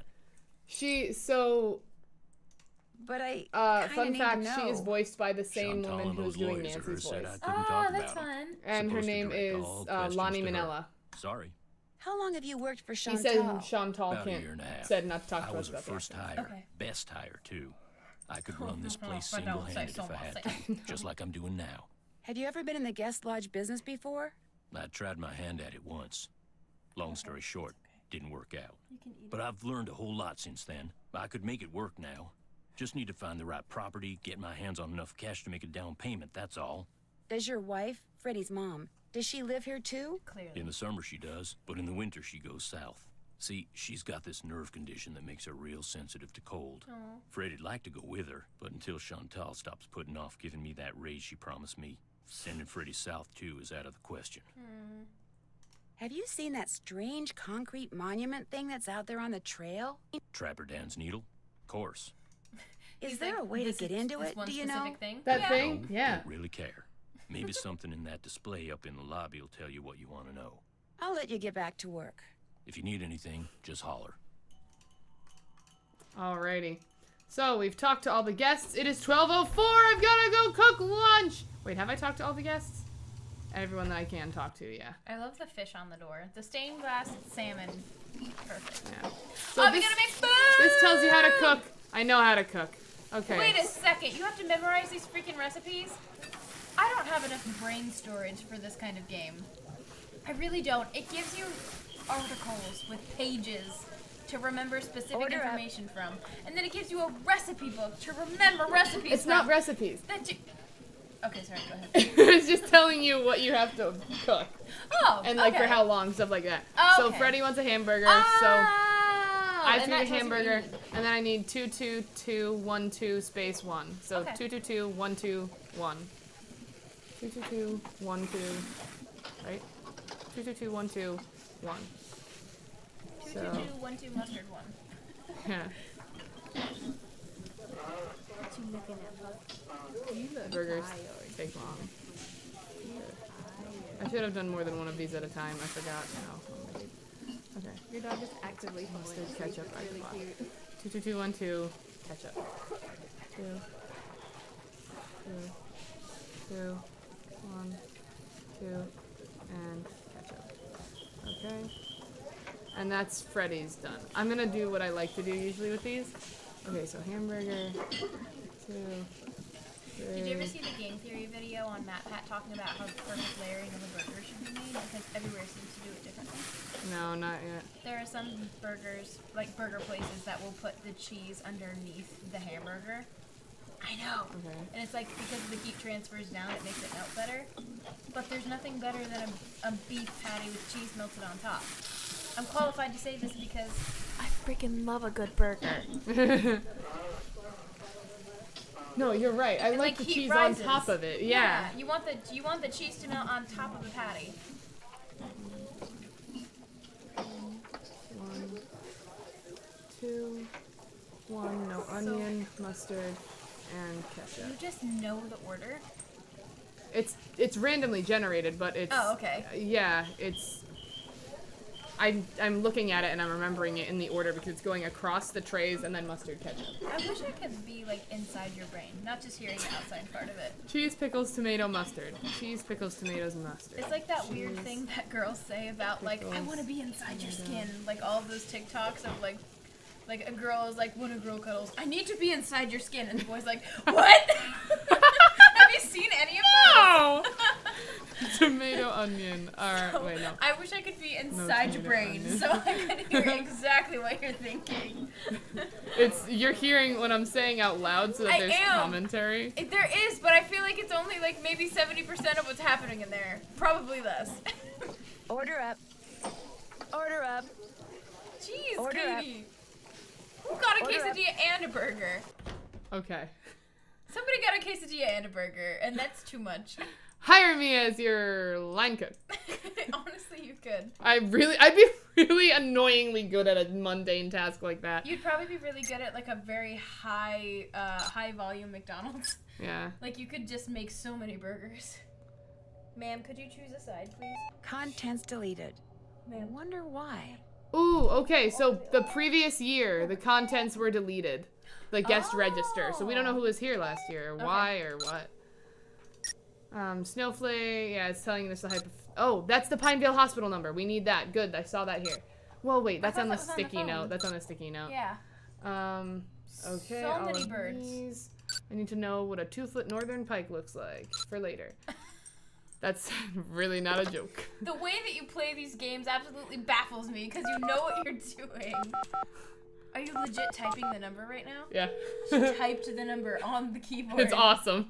But I fun need fact, to know. she is voiced by the same Chantal woman and who was those doing lawyers of Nancy's hers said voice. I couldn't talk that's about 'em. fun. And her Supposed to name direct is all questions Lonnie to her. Manella. Sorry. How long have you worked for Shantal? He said Shantal About a year and a half. said not to talk I to us was her about first that. hire. Okay. Best hire, too. I could run this place But don't say single-handed so if I much. had to, just like I'm doing now. Have you ever been in the guest lodge business before? I tried my hand at it once. Long story short, didn't work out. But I've learned a whole lot since then. I could make it work now. Just need to find the right property, get my hands on enough cash to make a down payment, that's all. Does your wife, Freddy's mom, does she live here too? Clearly. In the summer she does, but in the winter she goes south. See, she's got this nerve condition that makes her real sensitive to cold. Freddy'd like to go with her, but until Shantal stops putting off giving me that raise she promised me, sending Freddy south too is out of the question. Have you seen that strange concrete monument thing that's out there on the trail? Trapper Dan's needle? Course. Is there a way to get into it, do you know? Thing? That thing? No, Yeah. Don't really care. Maybe something in that display up in the lobby will tell you what you want to know. I'll let you get back to work. If you need anything, just holler. Alrighty. So, we've talked to all the guests. It is 12:04. I've gotta go cook lunch. Wait, have I talked to all the guests? Everyone that I can talk to, yeah. I love the fish on the door. The stained glass salmon. Perfect. Yeah. So We gotta make food! this tells you how to cook. I know how to cook. Okay. Wait a second. You have to memorize these freaking recipes? I don't have enough brain storage for this kind of game. I really don't. It gives you articles with pages to remember specific information from. And then it gives you a recipe book to remember recipes It's from. not recipes. Okay, sorry, go ahead. It's just telling you what you have to cook. Oh, And like okay. for how long, stuff like that. Oh, So okay. Freddy wants a hamburger, Oh, so I and feed that a tells you what you hamburger, need. and then I need 22212 space 1. So Okay. 222121. 22212, right? 222121. 22212 mustard one. Yeah. What you looking at, Puck? Burgers take long. I should have done more than one of these at a time. I forgot. No. Okay. Your dog is actively Mustard, following. ketchup, It's really I cute. 22212 ketchup. 2 1 2 and ketchup. Okay. And that's Freddy's done. I'm gonna do what I like to do usually with these. Okay, so hamburger. 2 3 Did you ever see the game theory video on Matt Pat talking about how the perfect layering of a burger should be made? Because everywhere seems to do it differently. No, not yet. There are some burgers, like burger places, that will put the cheese underneath the hamburger. I know. Okay. And it's like because the heat transfers down, it makes it melt better. But there's nothing better than a beef patty with cheese melted on top. I'm qualified to say this because I freaking love a good burger. No, you're right. I And, like the heat cheese rises. on top of it. Yeah. You want the cheese to melt on top of the patty. 1 2 1 no onion, mustard, and You ketchup. just know the order. It's randomly generated, but it's Oh, okay. Yeah, it's I'm looking at it and I'm remembering it in the order because it's going across the trays and then mustard, ketchup. I wish I could be like inside your brain, not just hearing the outside part of it. Cheese, pickles, tomato, mustard. Cheese, pickles, tomatoes, mustard. It's like that weird thing that girls say about like, I want to be inside your skin. Like all of those TikToks of like a girl is like, when a girl cuddles, I need to be inside your skin. And the boy's like, what? Have you seen any of those? No! Tomato, onion. Wait, no. I wish I could be inside your tomato, brain onion. so I could hear exactly what you're thinking. You're hearing what I'm saying out loud so that I there's am. commentary. There is, but I feel like it's only like maybe 70% of what's happening in there. Probably less. Order up. Order up. Jeez, Order up. Katie. Who got a Order up. quesadilla and a burger? Okay. Somebody got a quesadilla and a burger, and that's too much. Hire me as your line cook. Honestly, you could. I'd be really annoyingly good at a mundane task like that. You'd probably be really good at like a very high volume McDonald's. Yeah. Like you could just make so many burgers. Ma'am, could you choose a side, please? Contents deleted. I wonder why. Ooh, okay, so the previous year, the contents were deleted. The guest register. So we don't know who was here last year, or why, or what. Snowflake, yeah, it's telling us the oh, that's the Pinevale Hospital number. We need that. Good, I saw that here. Well, wait, that's on the sticky note. That's on the sticky note. Yeah. Okay, So all many of birds. these. I need to know what a 2-foot northern pike looks like for later. That's really not a joke. The way that you play these games absolutely baffles me because you know what you're doing. Are you legit typing the number right now? Yeah. She typed the number on the keyboard. It's awesome.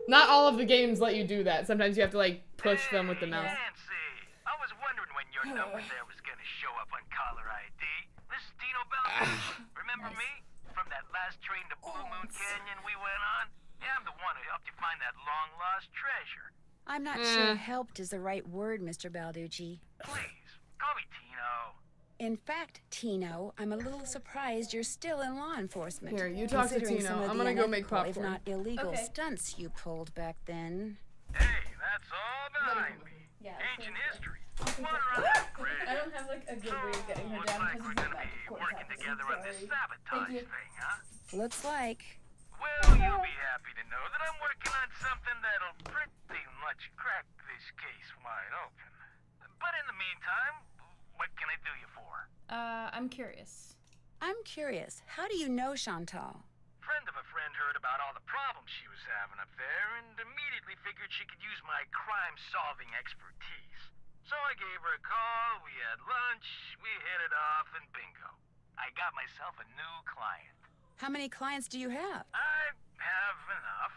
Not all of the games let you do that. Sometimes you have to like push them with the mouse. Nancy, I was wondering when your number there was gonna show up on caller ID. This is Tino Balducci. Remember me? From that last train to Blue Moon Canyon we went on? Yeah, I'm the one who helped you find that long-lost treasure. I'm not sure helped is the right word, Mr. Balducci. Please, call me Tino. In fact, Tino, I'm a little surprised you're still in law enforcement. Here, you talk to considering Tino. some of I'm the gonna go make unethical, if popcorn. not illegal Okay. stunts you pulled back then. Hey, that's all behind me. Yeah, Ancient history. Water on that bridge. I don't have like a good way of getting her Looks down like because we're it's gonna back be to court working happening. together on this Sorry. sabotage you. thing, huh? Looks like. Well, you'll be happy to know that I'm working on something that'll pretty much crack this case wide open. But in the meantime, what can I do you for? I'm curious. I'm curious, how do you know Shantal? Friend of a friend heard about all the problems she was having up there and immediately figured she could use my crime-solving expertise. So I gave her a call, we had lunch, we hit it off, and bingo. I got myself a new client. How many clients do you have? I have enough.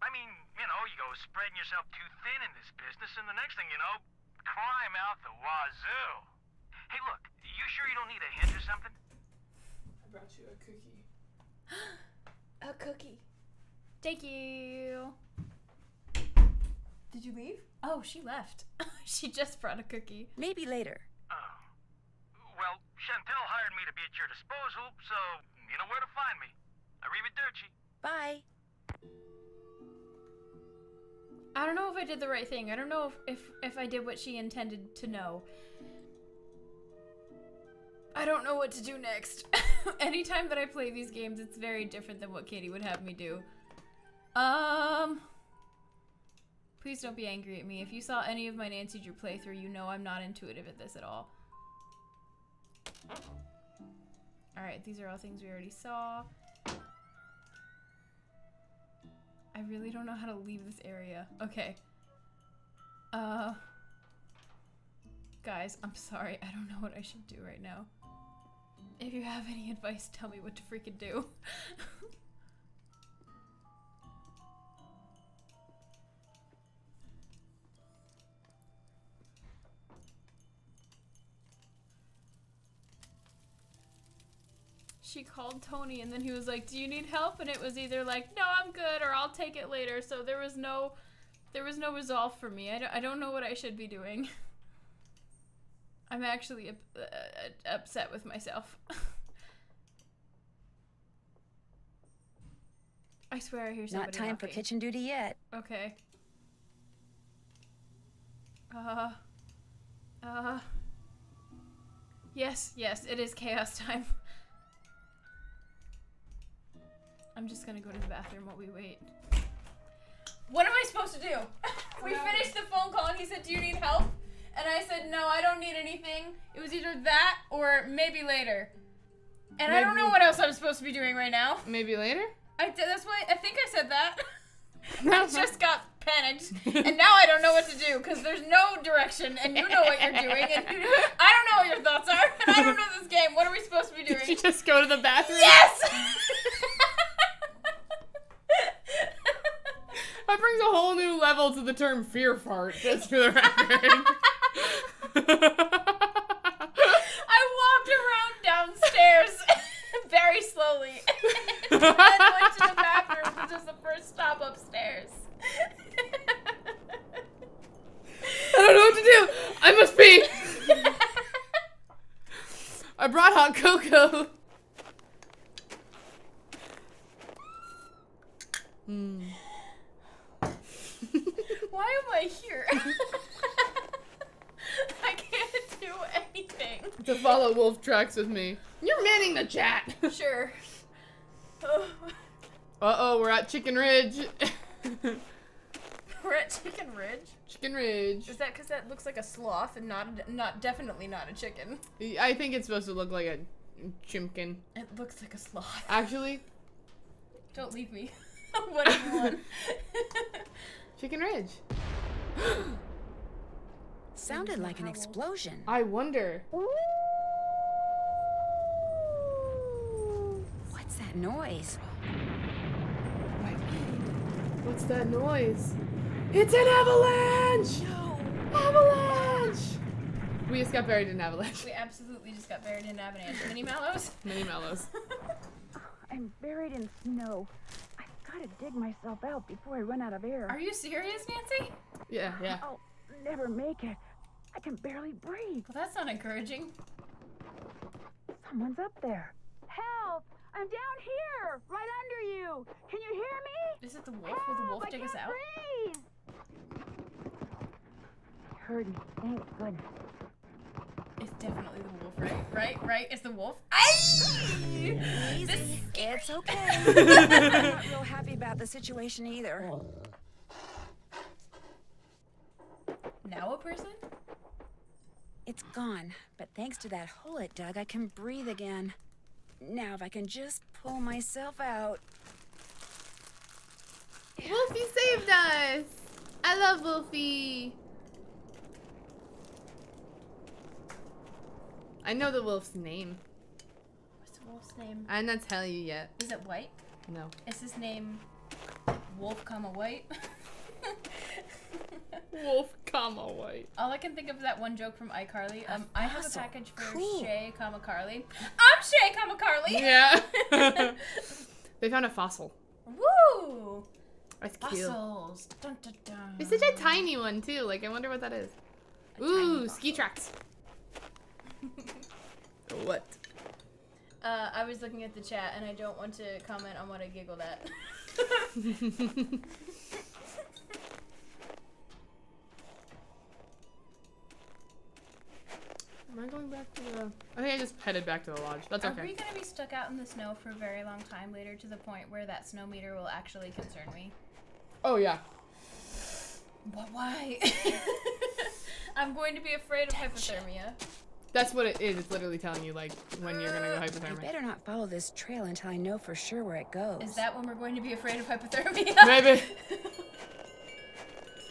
I mean, you know, you go spreading yourself too thin in this business, and the next thing you know, crime out the wazoo. Hey, look, you sure you don't need a hint or something? I brought you a cookie. A cookie. Thank you. Did you leave? Oh, she left. She just brought a cookie. Maybe later. Oh. Well, Shantal hired me to be at your disposal, so you know where to find me. Arrivederci. Bye. I don't know if I did the right thing. I don't know if I did what she intended to know. I don't know what to do next. Anytime that I play these games, it's very different than what Katie would have me do. Please don't be angry at me. If you saw any of my Nancy Drew playthrough, you know I'm not intuitive at this at all. Alright, these are all things we already saw. I really don't know how to leave this area. Okay. Guys, I'm sorry. I don't know what I should do right now. If you have any advice, tell me what to freaking do. She called Tony and then he was like, do you need help? And it was either like, no, I'm good, or I'll take it later. So there was no resolve for me. I don't know what I should be doing. I'm actually upset with myself. I swear I hear somebody Not time for knocking. kitchen duty yet. Okay. Yes, it is chaos time. I'm just gonna go to the bathroom while we wait. What am I supposed to do? We finished the phone call and he said, do you need help? And I said, no, I don't need anything. It was either that or maybe later. And I don't know what else I'm supposed to be doing right now. Maybe later? That's why I think I said that. I just got panicked, and now I don't know what to do because there's no direction, and you know what you're doing, and I don't know what your thoughts are, and I don't know this game. What are we supposed to be doing? Did you just go to the bathroom? Yes! That brings a whole new level to the term fear fart, just for the record. I walked around downstairs very slowly, and then went to the bathroom, which is the first stop upstairs. Hmm. Why am I here? I can't do anything. To follow wolf tracks with me. You're manning the chat. Sure. Uh-oh, we're at Chicken Ridge. We're at Chicken Ridge? Chicken Ridge. Is that because that looks like a sloth and definitely not a chicken? I think it's supposed to look like a chimkin. It looks like a sloth. Actually, Don't leave me. What do you want? Chicken Ridge. Sounded like an explosion. I wonder. What's that noise? What's that noise? It's an avalanche! No. Avalanche! We just got buried in an avalanche. We absolutely just got buried in an avalanche. Mini mallows? Mini mellows. I'm buried in snow. I've got to dig myself out before I run out of air. Are you serious, Nancy? Yeah. I'll never make it. I can barely breathe. Well, that's not encouraging. Someone's up there. Help! I'm down here, right under you. Can you hear me? Is it the wolf? Will the wolf dig us out? Breathe. You heard me. Thank goodness. It's definitely the wolf, right? It's the wolf. Aye! Easy. It's okay. I'm not real happy about the situation either. Now a person? It's gone, but thanks to that hole it dug, I can breathe again. Now if I can just pull myself out. Wolfie saved us! I love Wolfie! I know the wolf's name. What's the wolf's name? I'm not telling you yet. Is it White? No. Is his name Wolf, White? Wolf, White. All I can think of is that one joke from iCarly. I have a package for Cool. Shay, Carly. I'm Shay, Carly. Yeah. They found a fossil. Woo! That's cute. Fossils. Dun, dun, dun. It's such a tiny one too. Like I wonder what that is. Ooh, ski tracks. What? I was looking at the chat and I don't want to comment on what I giggled at. Am I going back to the... I think I just headed back to the lodge. That's okay. Are we going to be stuck out in the snow for a very long time later to the point where that snow meter will actually concern me? Oh, yeah. But why? I'm going to be afraid of hypothermia. That's what it is. It's literally telling you, like, when you're gonna go I hypothermic. better not follow this trail until I know for sure where it goes. Is that when we're going to be afraid of hypothermia? Maybe.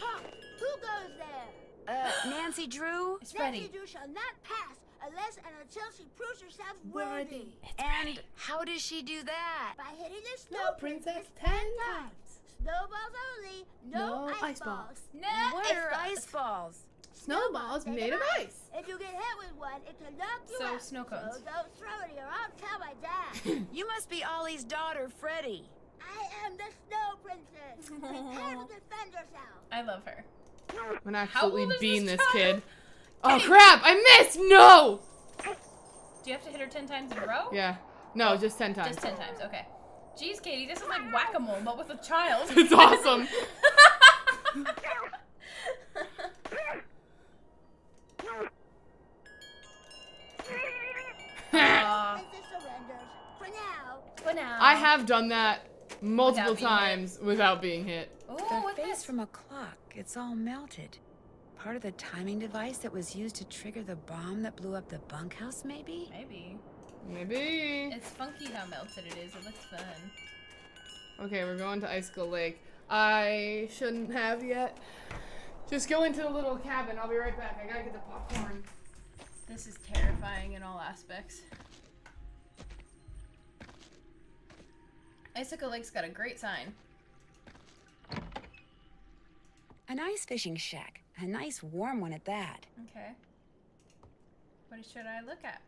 Ha! Who goes there? Nancy Drew? It's Freddy. Nancy Drew shall not pass unless and until she proves herself worthy. And how does she do that? By hitting the snow princess 10 times. Snowballs only, no ice balls. No, What are ice balls? Snowballs made of ice. If you get hit with one, it can knock you So, out. snow cones. So don't throw it or I'll tell my dad. You must be Ollie's daughter, Freddy. I am the snow princess. Prepare to defend yourself. I love her. I'm gonna old absolutely is bean this this child? kid. Oh crap! I missed! No! Do you have to hit her 10 times in a row? Yeah. No, just 10 times. Just 10 times, okay. Jeez, Katie, this is like whack-a-mole, but with a child. It's awesome. Princess surrenders. For now. I have done that multiple Without being times without being hit. Ooh, The what's face this? from a clock. It's all melted. Part of the timing device that was used to trigger the bomb that blew up the bunkhouse, maybe? Maybe. Maybe. It's funky how melted it is. It looks fun. Okay, we're going to Icicle Lake. I shouldn't have yet. Just go into the little cabin. I'll be right back. I gotta get the popcorn. This is terrifying in all aspects. Icicle Lake's got a great sign. An ice fishing shack. A nice warm one at that. Okay. What should I look at?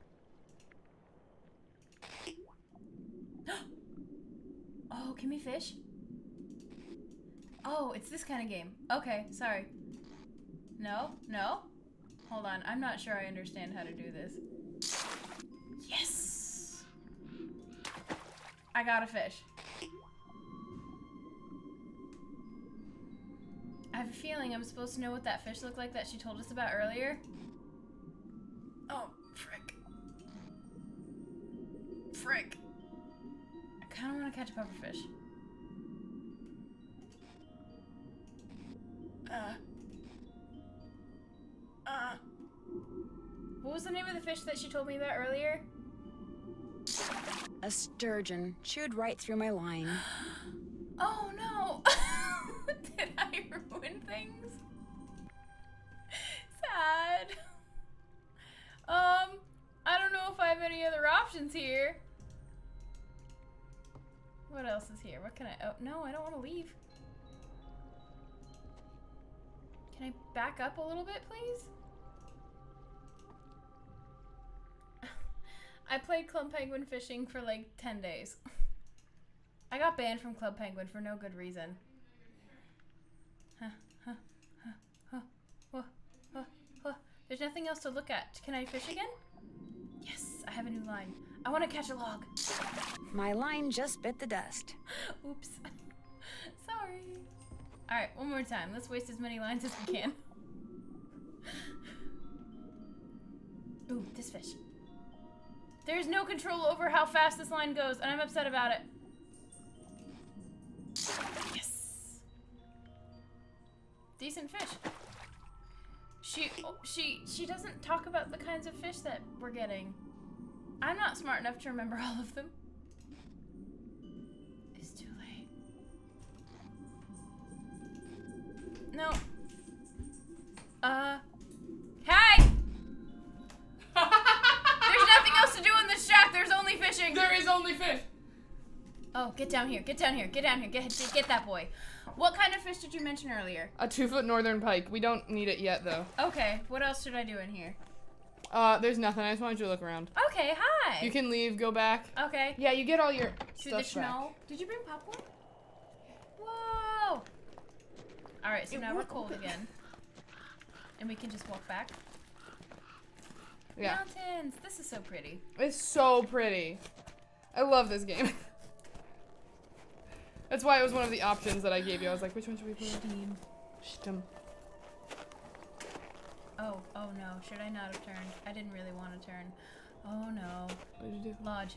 Oh, can we fish? Oh, it's this kind of game. Okay, sorry. No? No? Hold on, I'm not sure I understand how to do this. Yes! I got a fish. I have a feeling I'm supposed to know what that fish looked like that she told us about earlier. Oh, frick. Frick. I kind of want to catch a pufferfish. What was the name of the fish that she told me about earlier? A sturgeon chewed right through my line. Oh no! Did I ruin things? Sad. I don't know if I have any other options here. What else is here? What can I... Oh, no, I don't want to leave. Can I back up a little bit, please? I played Club Penguin fishing for like 10 days. I got banned from Club Penguin for no good reason. There's nothing else to look at. Can I fish again? Yes, I have a new line. I want to catch a log. My line just bit the dust. Oops. Sorry. Alright, one more time. Let's waste as many lines as we can. Ooh, this fish. There's no control over how fast this line goes, and I'm upset about it. Yes. Decent fish. She doesn't talk about the kinds of fish that we're getting. I'm not smart enough to remember all of them. It's too late. No. Hey! There's nothing else to do in this shack. There's only fishing. There is only fish. Oh, get down here. Get down here. Get down here. Get that boy. What kind of fish did you mention earlier? A 2-foot northern pike. We don't need it yet, though. Okay. What else should I do in here? There's nothing. I just wanted you to look around. Okay, hi. You can leave, go back. Okay. Yeah, you get all your Through the stuff snow. back. Did you bring popcorn? Whoa. All right, so now we're cold again. And we can just walk back. Yeah. Mountains. This is so pretty. It's so pretty. I love this game. That's why it was one of the options that I gave you. I was like, which one should we play? Steam. Oh no. Should I not have turned? I didn't really want to turn. Oh no. What did you do? Lodge.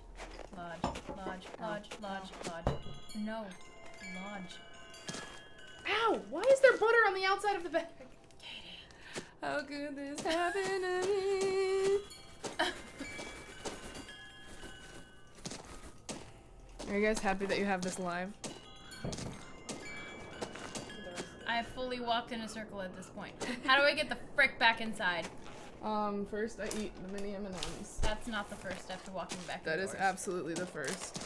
No. Lodge. Ow! Why is there butter on the outside of the bag? Katie. How could this happen to me? Are you guys happy that you have this live? I have fully walked in a circle at this point. How do I get the frick back inside? First I eat the mini M&Ms. That's not the first step to walking back That is indoors. absolutely the first.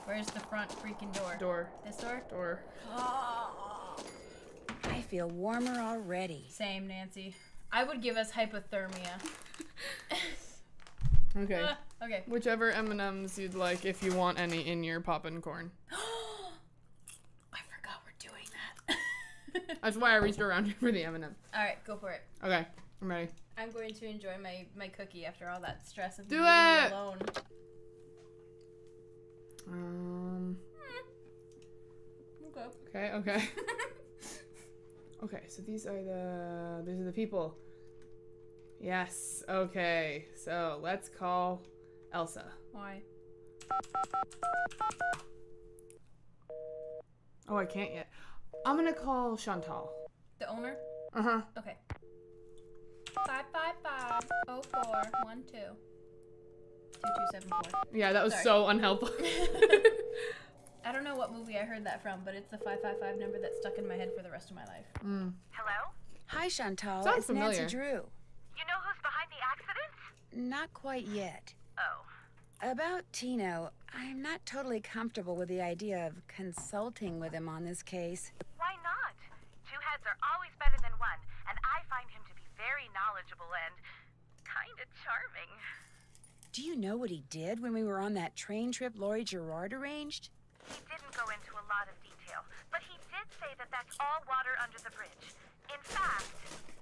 Where's the front freaking door? Door. This door? Door. Oh. I feel warmer already. Same, Nancy. I would give us hypothermia. Okay. Okay. Whichever M&Ms you'd like, if you want any in your poppin' corn. I forgot we're doing that. That's why I reached around you for the M&M. Alright, go for it. Okay, I'm ready. I'm going to enjoy my cookie after all that stress of Do being it! alone. Okay. Okay, so these are the people. Yes, okay. So let's call Elsa. Why? Oh, I can't yet. I'm gonna call Shantal. The owner? Uh-huh. Okay. 555-0412. 2274. Yeah, that was Sorry. so unhelpful. I don't know what movie I heard that from, but it's the 555 number that's stuck in my head for the rest of my life. Hello? Hi, Shantal. Sounds It's familiar. Nancy Drew. You know who's behind the accident? Not quite yet. Oh. About Tino, I'm not totally comfortable with the idea of consulting with him on this case. Why not? Two heads are always better than one, and I find him to be very knowledgeable and kinda charming. Do you know what he did when we were on that train trip Laurie Gerard arranged? He didn't go into a lot of detail, but he did say that that's all water under the bridge. In fact,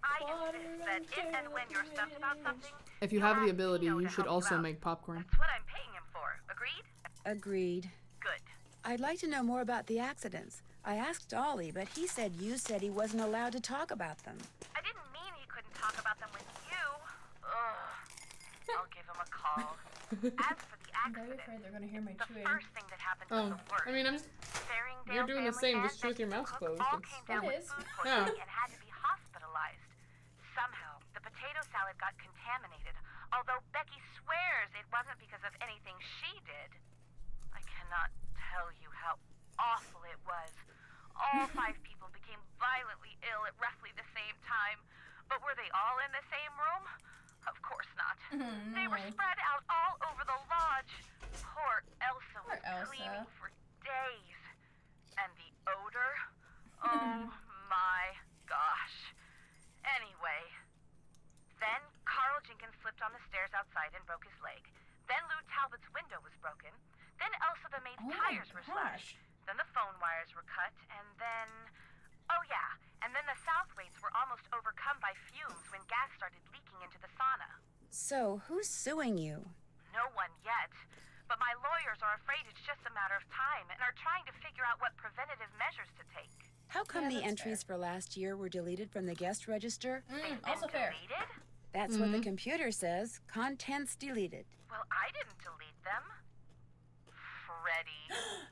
I insist that if and when you're stumped about something, If you have the ask ability, Tino you to should help also out. make popcorn. That's what I'm paying him for. Agreed? Agreed. Good. I'd like to know more about the accidents. I asked Ollie, but he said you said he wasn't allowed to talk about them. I didn't mean he couldn't talk about them with you. Ugh. I'll give him a call. As for the I'm very accident, afraid they're gonna hear my the chewing. first thing that happened was the worst. I mean, you're doing the same, just with your mouth closed. All came down It with is. food poisoning and had to be hospitalized. Somehow, the potato salad got contaminated, although Becky swears it wasn't because of anything she did. I cannot tell you how awful it was. All 5 people became violently ill at roughly the same time. But were they all in the same room? Of course not. They were spread out all over the lodge. Poor Elsa was cleaning for days. And the odor? Oh my gosh. Anyway, then Carl Jenkins slipped on the stairs outside and broke his leg. Then Lou Talbot's window was broken. Then Elsa the maid's tires were slashed. Then the phone wires were cut, and then... Oh yeah, and then the Southwaites were almost overcome by fumes when gas started leaking into the sauna. So, who's suing you? No one yet, but my lawyers are afraid it's just a matter of time and are trying to figure out what preventative measures to take. How come Yeah, the that's entries for last year were deleted from the guest register? Also fair. Deleted? That's what the computer says. Contents deleted. Well, I didn't delete them. Freddy.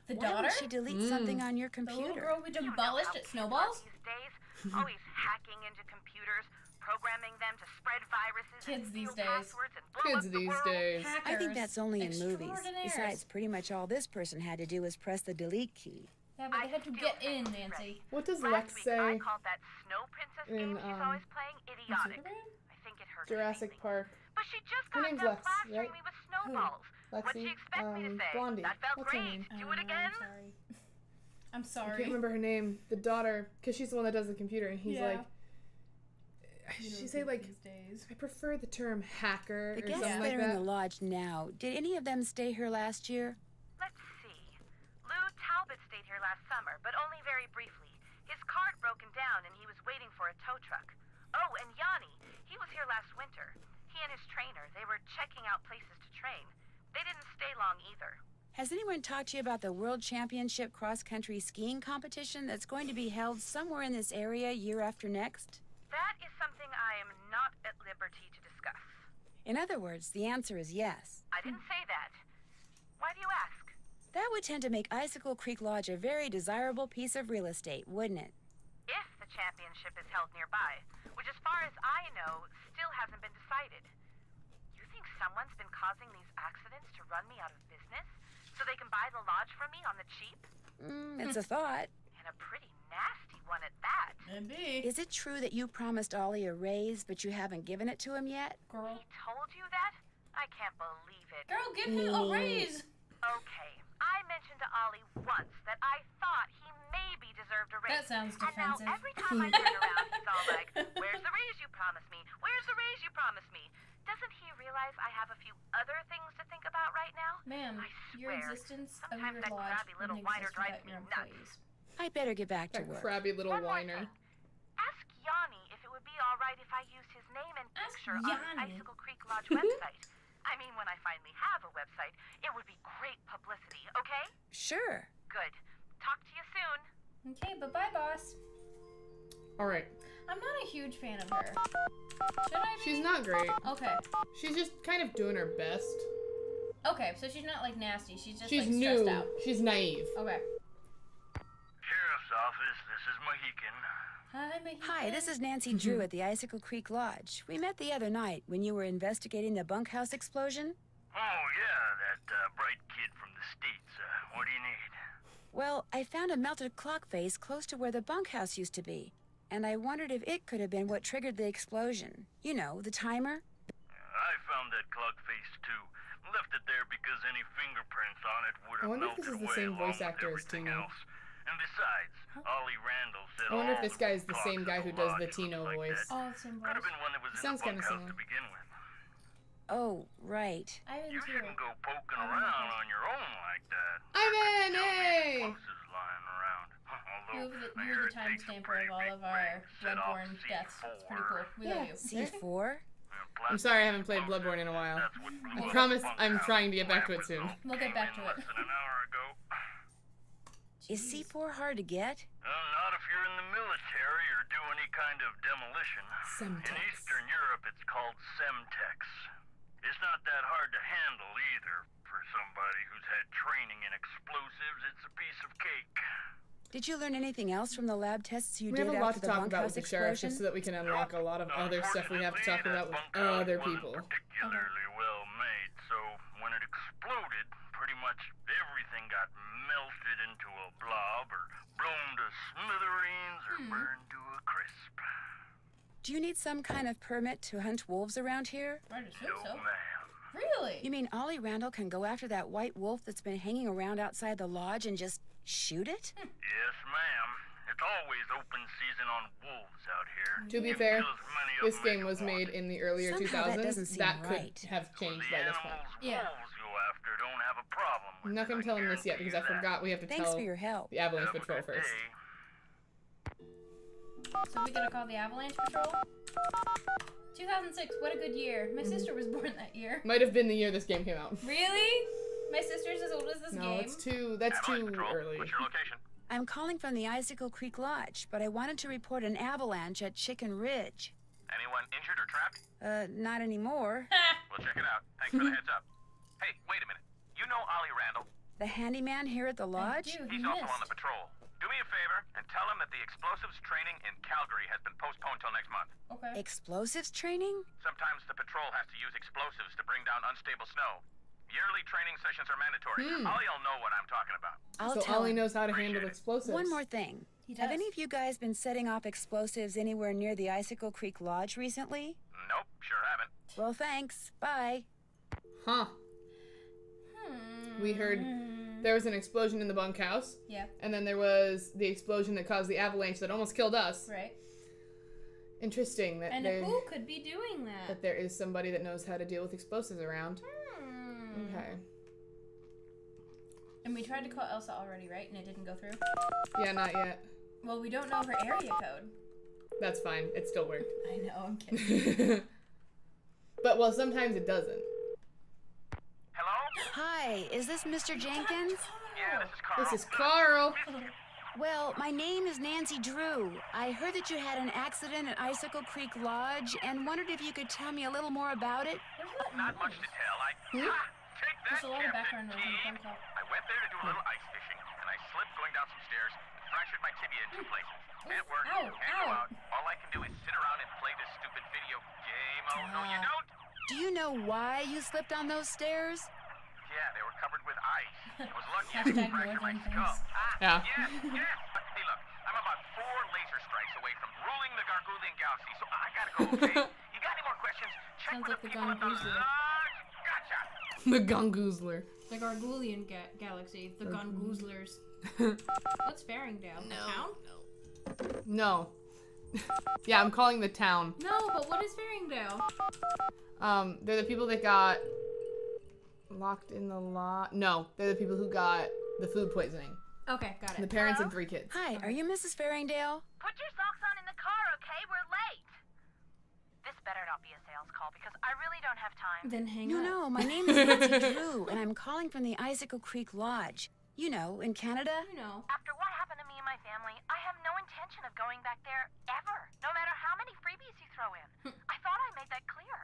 The Why daughter? would she delete something on your The little computer? girl we You know demolished how at kids are Snowball's? these days, always hacking into computers, programming them to spread viruses Kids and these steal days. passwords and blow Kids up the these world. days. I think that's only in movies. Extraordinaires. Besides, pretty much all this person had to do was press the delete key. Yeah, but they had to still get think in, Freddy. Nancy. What does Last Lex week, I say called that Snow Princess in, game she's always playing idiotic. Superman? I think it hurt Jurassic her feelings. Park? But she just Her got name's done Lex, plastering right? me with snowballs. What'd she Lexi? expect me to say? Blondie. That felt What's her great. name? Do it again? I'm I sorry. can't remember her name. The daughter, because she's the one that does the computer, and he's Yeah. like, she say like, these days. I prefer the term hacker The or guests something that like are in the that. lodge now, did any of them stay here last year? Let's see. Lou Talbot stayed here last summer, but only very briefly. His cart broken down and he was waiting for a tow truck. Oh, and Yanni. He was here last winter. He and his trainer, they were checking out places to train. They didn't stay long either. Has anyone talked to you about the World Championship cross-country skiing competition that's going to be held somewhere in this area year after next? That is something I am not at liberty to discuss. In other words, the answer is yes. I didn't say that. Why do you ask? That would tend to make Icicle Creek Lodge a very desirable piece of real estate, wouldn't it? If the championship is held nearby, which as far as I know, still hasn't been decided. You think someone's been causing these accidents to run me out of business so they can buy the lodge from me on the cheap? It's a thought. And a pretty nasty one at that. Maybe. Is it true that you promised Ollie a raise, but you haven't given it to him yet? Girl. He told you that? I can't believe it. Girl, give him a raise. Okay, I mentioned to Ollie once that I thought he maybe deserved a raise. That sounds And now defensive. every time I turn around, he's all like, where's the raise you promised me? Where's the raise you promised me? Doesn't he realize I have a few other things to think about right now? Ma'am, I your swear, existence of sometimes your that lodge crabby little wouldn't whiner exist drives without your me nuts. employees. I better get back to That work. crabby little One more whiner. thing. Ask Yanni if it would be all right if I used his name and Ask picture on the Yanni. Icicle Creek Lodge website. I mean, when I finally have a website, it would be great publicity, okay? Sure. Good. Talk to you soon. Okay, bye-bye, boss. All right. I'm not a huge fan of her. Should I be? She's not great. Okay. She's just kind of doing her best. Okay, so she's not like nasty. She's just She's like new. stressed out. She's naive. Okay. Sheriff's office, this is Mohican. Hi, this is Nancy Drew at the Icicle Creek Lodge. We met the other night when you were investigating the bunkhouse explosion. Oh, yeah, that bright kid from the States. What do you need? Well, I found a melted clock face close to where the bunkhouse used to be. And I wondered if it could have been what triggered the explosion. You know, the timer. I found that clock face, too. Left it there because any fingerprints on it would I have wonder if melted this is the away same along voice with actor as everything Tino. else. And besides, Ollie Randall said I wonder if all this guy is the clocks same at guy who does the lodge Tino looked like voice. that. Oh, same Could have been one that was in Sounds the kinda bunkhouse similar. to begin with. Oh, right. I didn't You hear shouldn't it. go poking Oh, around okay. on your own like that. I'm in, Tell me hey! explosives lying around. Although, I You're hear the it takes a timestamper pretty of all big of our rig set off Bloodborne deaths. It's pretty cool. We Yeah. love you. C4? I'm sorry I haven't played Bloodborne in a while. That's what blew I up promise the I'm bunkhouse. trying to get back to it Lab soon. result We'll get came back in to it. less than an hour ago. Is C4 hard to get? Not if you're in the military or do any kind of demolition. Semtex. In Eastern Europe, it's called Semtex. It's not that hard to handle either. For somebody who's had training in explosives, it's a piece of cake. Did you learn anything else from the lab tests you We did have a lot after to the talk about with bunkhouse the sheriff, explosion? just so that we can unlock a lot of other stuff we have to talk about with Unfortunately, that other bunkhouse people. wasn't particularly well made, so when it exploded, pretty much everything got melted into a blob or blown to smithereens or burned to a crisp. Do you need some kind of permit to hunt wolves around here? I just assume No, so. ma'am. Really? You mean Ollie Randall can go after that white wolf that's been hanging around outside the lodge and just shoot it? Yes, ma'am. It's always open season on wolves out here. To be You fair, kill as many of this them game as was you made want. in the earlier Somehow 2000s. that doesn't seem That could right. have changed The by this point. animals Yeah. wolves go after don't have a problem with I'm not it, going to tell him this yet guarantee because I you that. forgot we have to Thanks tell for your help. the Avalanche Have a Patrol good first. day. So we gotta call the Avalanche Patrol? 2006, what a good year. My sister was born that year. Might have been the year this game came out. Really? My sister's as old as this No, game? that's too Avalanche Patrol, early. what's your location? I'm calling from the Icicle Creek Lodge, but I wanted to report an avalanche at Chicken Ridge. Anyone injured or trapped? Not anymore. We'll check it out. Thanks for the heads up. Hey, wait a minute. You know Ollie Randall? The handyman here at the lodge? Dude, He's he also missed. on the patrol. Do me a favor and tell him that the explosives training in Calgary has been postponed till next month. Okay. Explosives training? Sometimes the patrol has to use explosives to bring down unstable snow. Yearly training sessions are mandatory. Ollie'll know what I'm talking about. I'll So tell Ollie him. knows how to handle explosives. One more thing. He Have does. any of you guys been setting off explosives anywhere near the Icicle Creek Lodge recently? Nope, sure haven't. Well, thanks. Bye. Huh. We heard there was an explosion in the bunkhouse, Yeah, and then there was the explosion that caused the avalanche that almost killed us. right. Interesting that And who could be doing that? that there is somebody that knows how to deal with explosives around. Okay. And we tried to call Elsa already, right? And it didn't go through? Yeah, not yet. Well, we don't know her area code. That's fine. It still worked. I know, I'm kidding. But, well, sometimes it doesn't. Hello? Hi, is this Mr. Jenkins? Yeah, this is Carl. This is Carl. Well, my name is Nancy Drew. I heard that you had an accident at Icicle Creek Lodge and wondered if you could tell me a little more about it. Not much to tell. Take that, There's a lot of Captain background noise on the Team. phone call. I went there to do a little ice fishing, and I slipped going down some stairs and fractured my tibia in two places. Can't work, Ow, can't go ow. out. All I can do is sit around and play this stupid video game. Oh, no, you don't? Do you know why you slipped on those stairs? Yeah, they were covered with ice. I was lucky I Hashtag didn't fracture my northern skull. things. Yeah. Yeah. Hey, look, I'm about 4 laser strikes away from ruling the Gargoulian galaxy, so I gotta go, okay? You got any more questions? Check Sounds with like the the people at the Gongoozler. lodge. Gotcha. The Gongoozler. The Gargoulian galaxy. The Gongoozlers. What's Faringdale? A town? No. Yeah, I'm calling the town. No, but what is Faringdale? They're the people that got locked in the lot. No, they're the people who got the food poisoning. Okay, got The it. parents and 3 kids. Hi, are you Mrs. Faringdale? Put your socks on in the car, okay? We're late. This better not be a sales call because I really don't have time. Then hang No, up. no, my name is Nancy Drew, and I'm calling from the Icicle Creek Lodge. You know, in Canada. You know. After what happened to me and my family, I have no intention of going back there ever, no matter how many freebies you throw in. I thought I made that clear.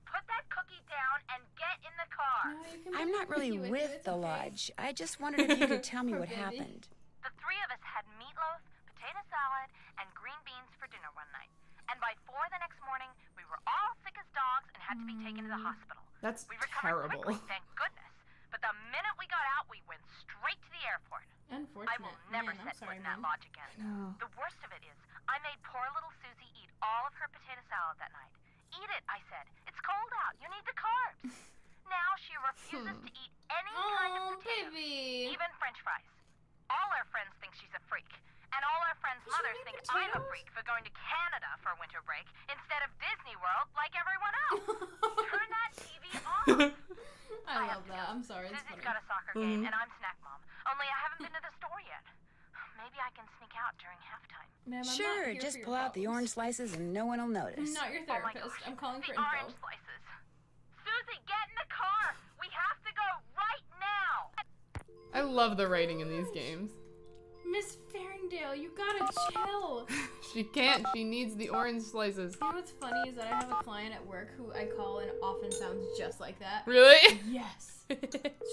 Put that cookie down and get in the car. No, you can I'm bring not it really you with you, with it's the okay. lodge. I just wondered if you could tell me Poor what baby. happened. The 3 of us had meatloaf, potato salad, and green beans for dinner one night. And by 4 the next morning, we were all sick as dogs and had to be taken to the hospital. That's We recovered terrible. quickly, thank goodness. But the minute we got out, we went straight to the airport. Unfortunate. I will never Man, I'm set sorry, foot in that Mom. lodge again. The worst of it is, I made poor little Susie eat all of her potato salad that night. Eat it, I said. It's cold out. You need the carbs. Now she refuses to eat any kind Oh, of potato, baby. even French fries. All our friends think she's a freak. And all our friends' Does she mothers eat think I'm a potatoes? freak for going to Canada for winter break instead of Disney World like everyone else. Turn that TV off. I love that. I'm sorry. It's Susie's funny. got a soccer game, and I'm snack mom. Only I haven't been to the store yet. Maybe I can sneak out during halftime. Ma'am, I'm not Sure, here just for your pull out the problems. orange slices and no one will notice. I'm not your Oh my therapist. gosh, I'm calling for the orange info. slices. Susie, get in the car. We have to go right now. I love the writing in these games. Miss Farringdale, you gotta chill. She can't. She needs the orange slices. You know what's funny is that I have a client at work who I call and often sounds just like that. Really? Yes.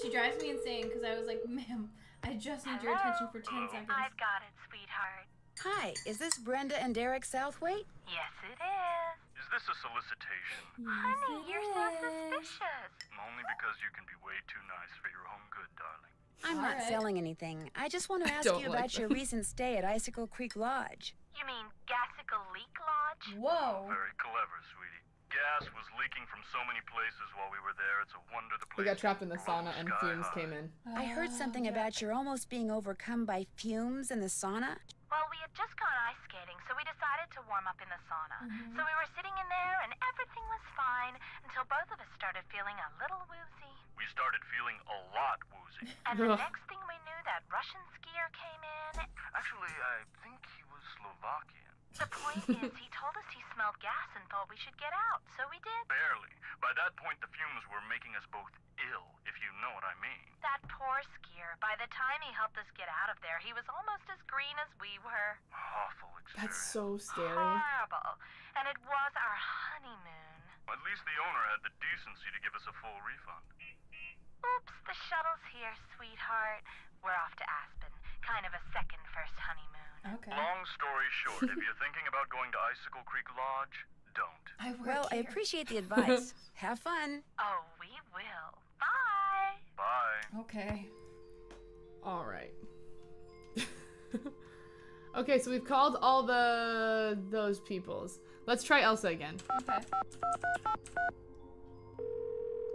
She drives me insane because I was like, ma'am, I just need your attention for 10 seconds. I've got it, sweetheart. Hi, is this Brenda and Derek Southwaite? Yes, it is. Is this a solicitation? Honey, you're so suspicious. Only because you can be way too nice for your own good, darling. I'm not Alright. selling anything. I just want to ask don't you like about your recent stay at Icicle Creek Lodge. You mean Icicle Leak Lodge? Whoa. Very clever, sweetie. Gas was leaking from so many places while we were there. It's a wonder the place. We got trapped in the blew sauna and sky fumes high. came in. I heard something yeah. about your almost being overcome by fumes in the sauna. Well, we had just gone ice skating, so we decided to warm up in the sauna. So we were sitting in there, and everything was fine until both of us started feeling a little woozy. We started feeling a lot woozy. And the next thing we knew, that Russian skier came in. Actually, I think he was Slovakian. The point is, he told us he smelled gas and thought we should get out, so we did. Barely. By that point, the fumes were making us both ill, if you know what I mean. That poor skier. By the time he helped us get out of there, he was almost as green as we were. Awful experience. That's so scary. Horrible. And it was our honeymoon. At least the owner had the decency to give us a full refund. Oops, the shuttle's here, sweetheart. We're off to Aspen. Kind of a second first honeymoon. Okay. Long story short, if you're thinking about going to Icicle Creek Lodge, don't. I work Well, I here. appreciate the advice. Have fun. Oh, we will. Bye. Bye. Okay. All right. Okay, so we've called all those peoples. Let's try Elsa again. Okay.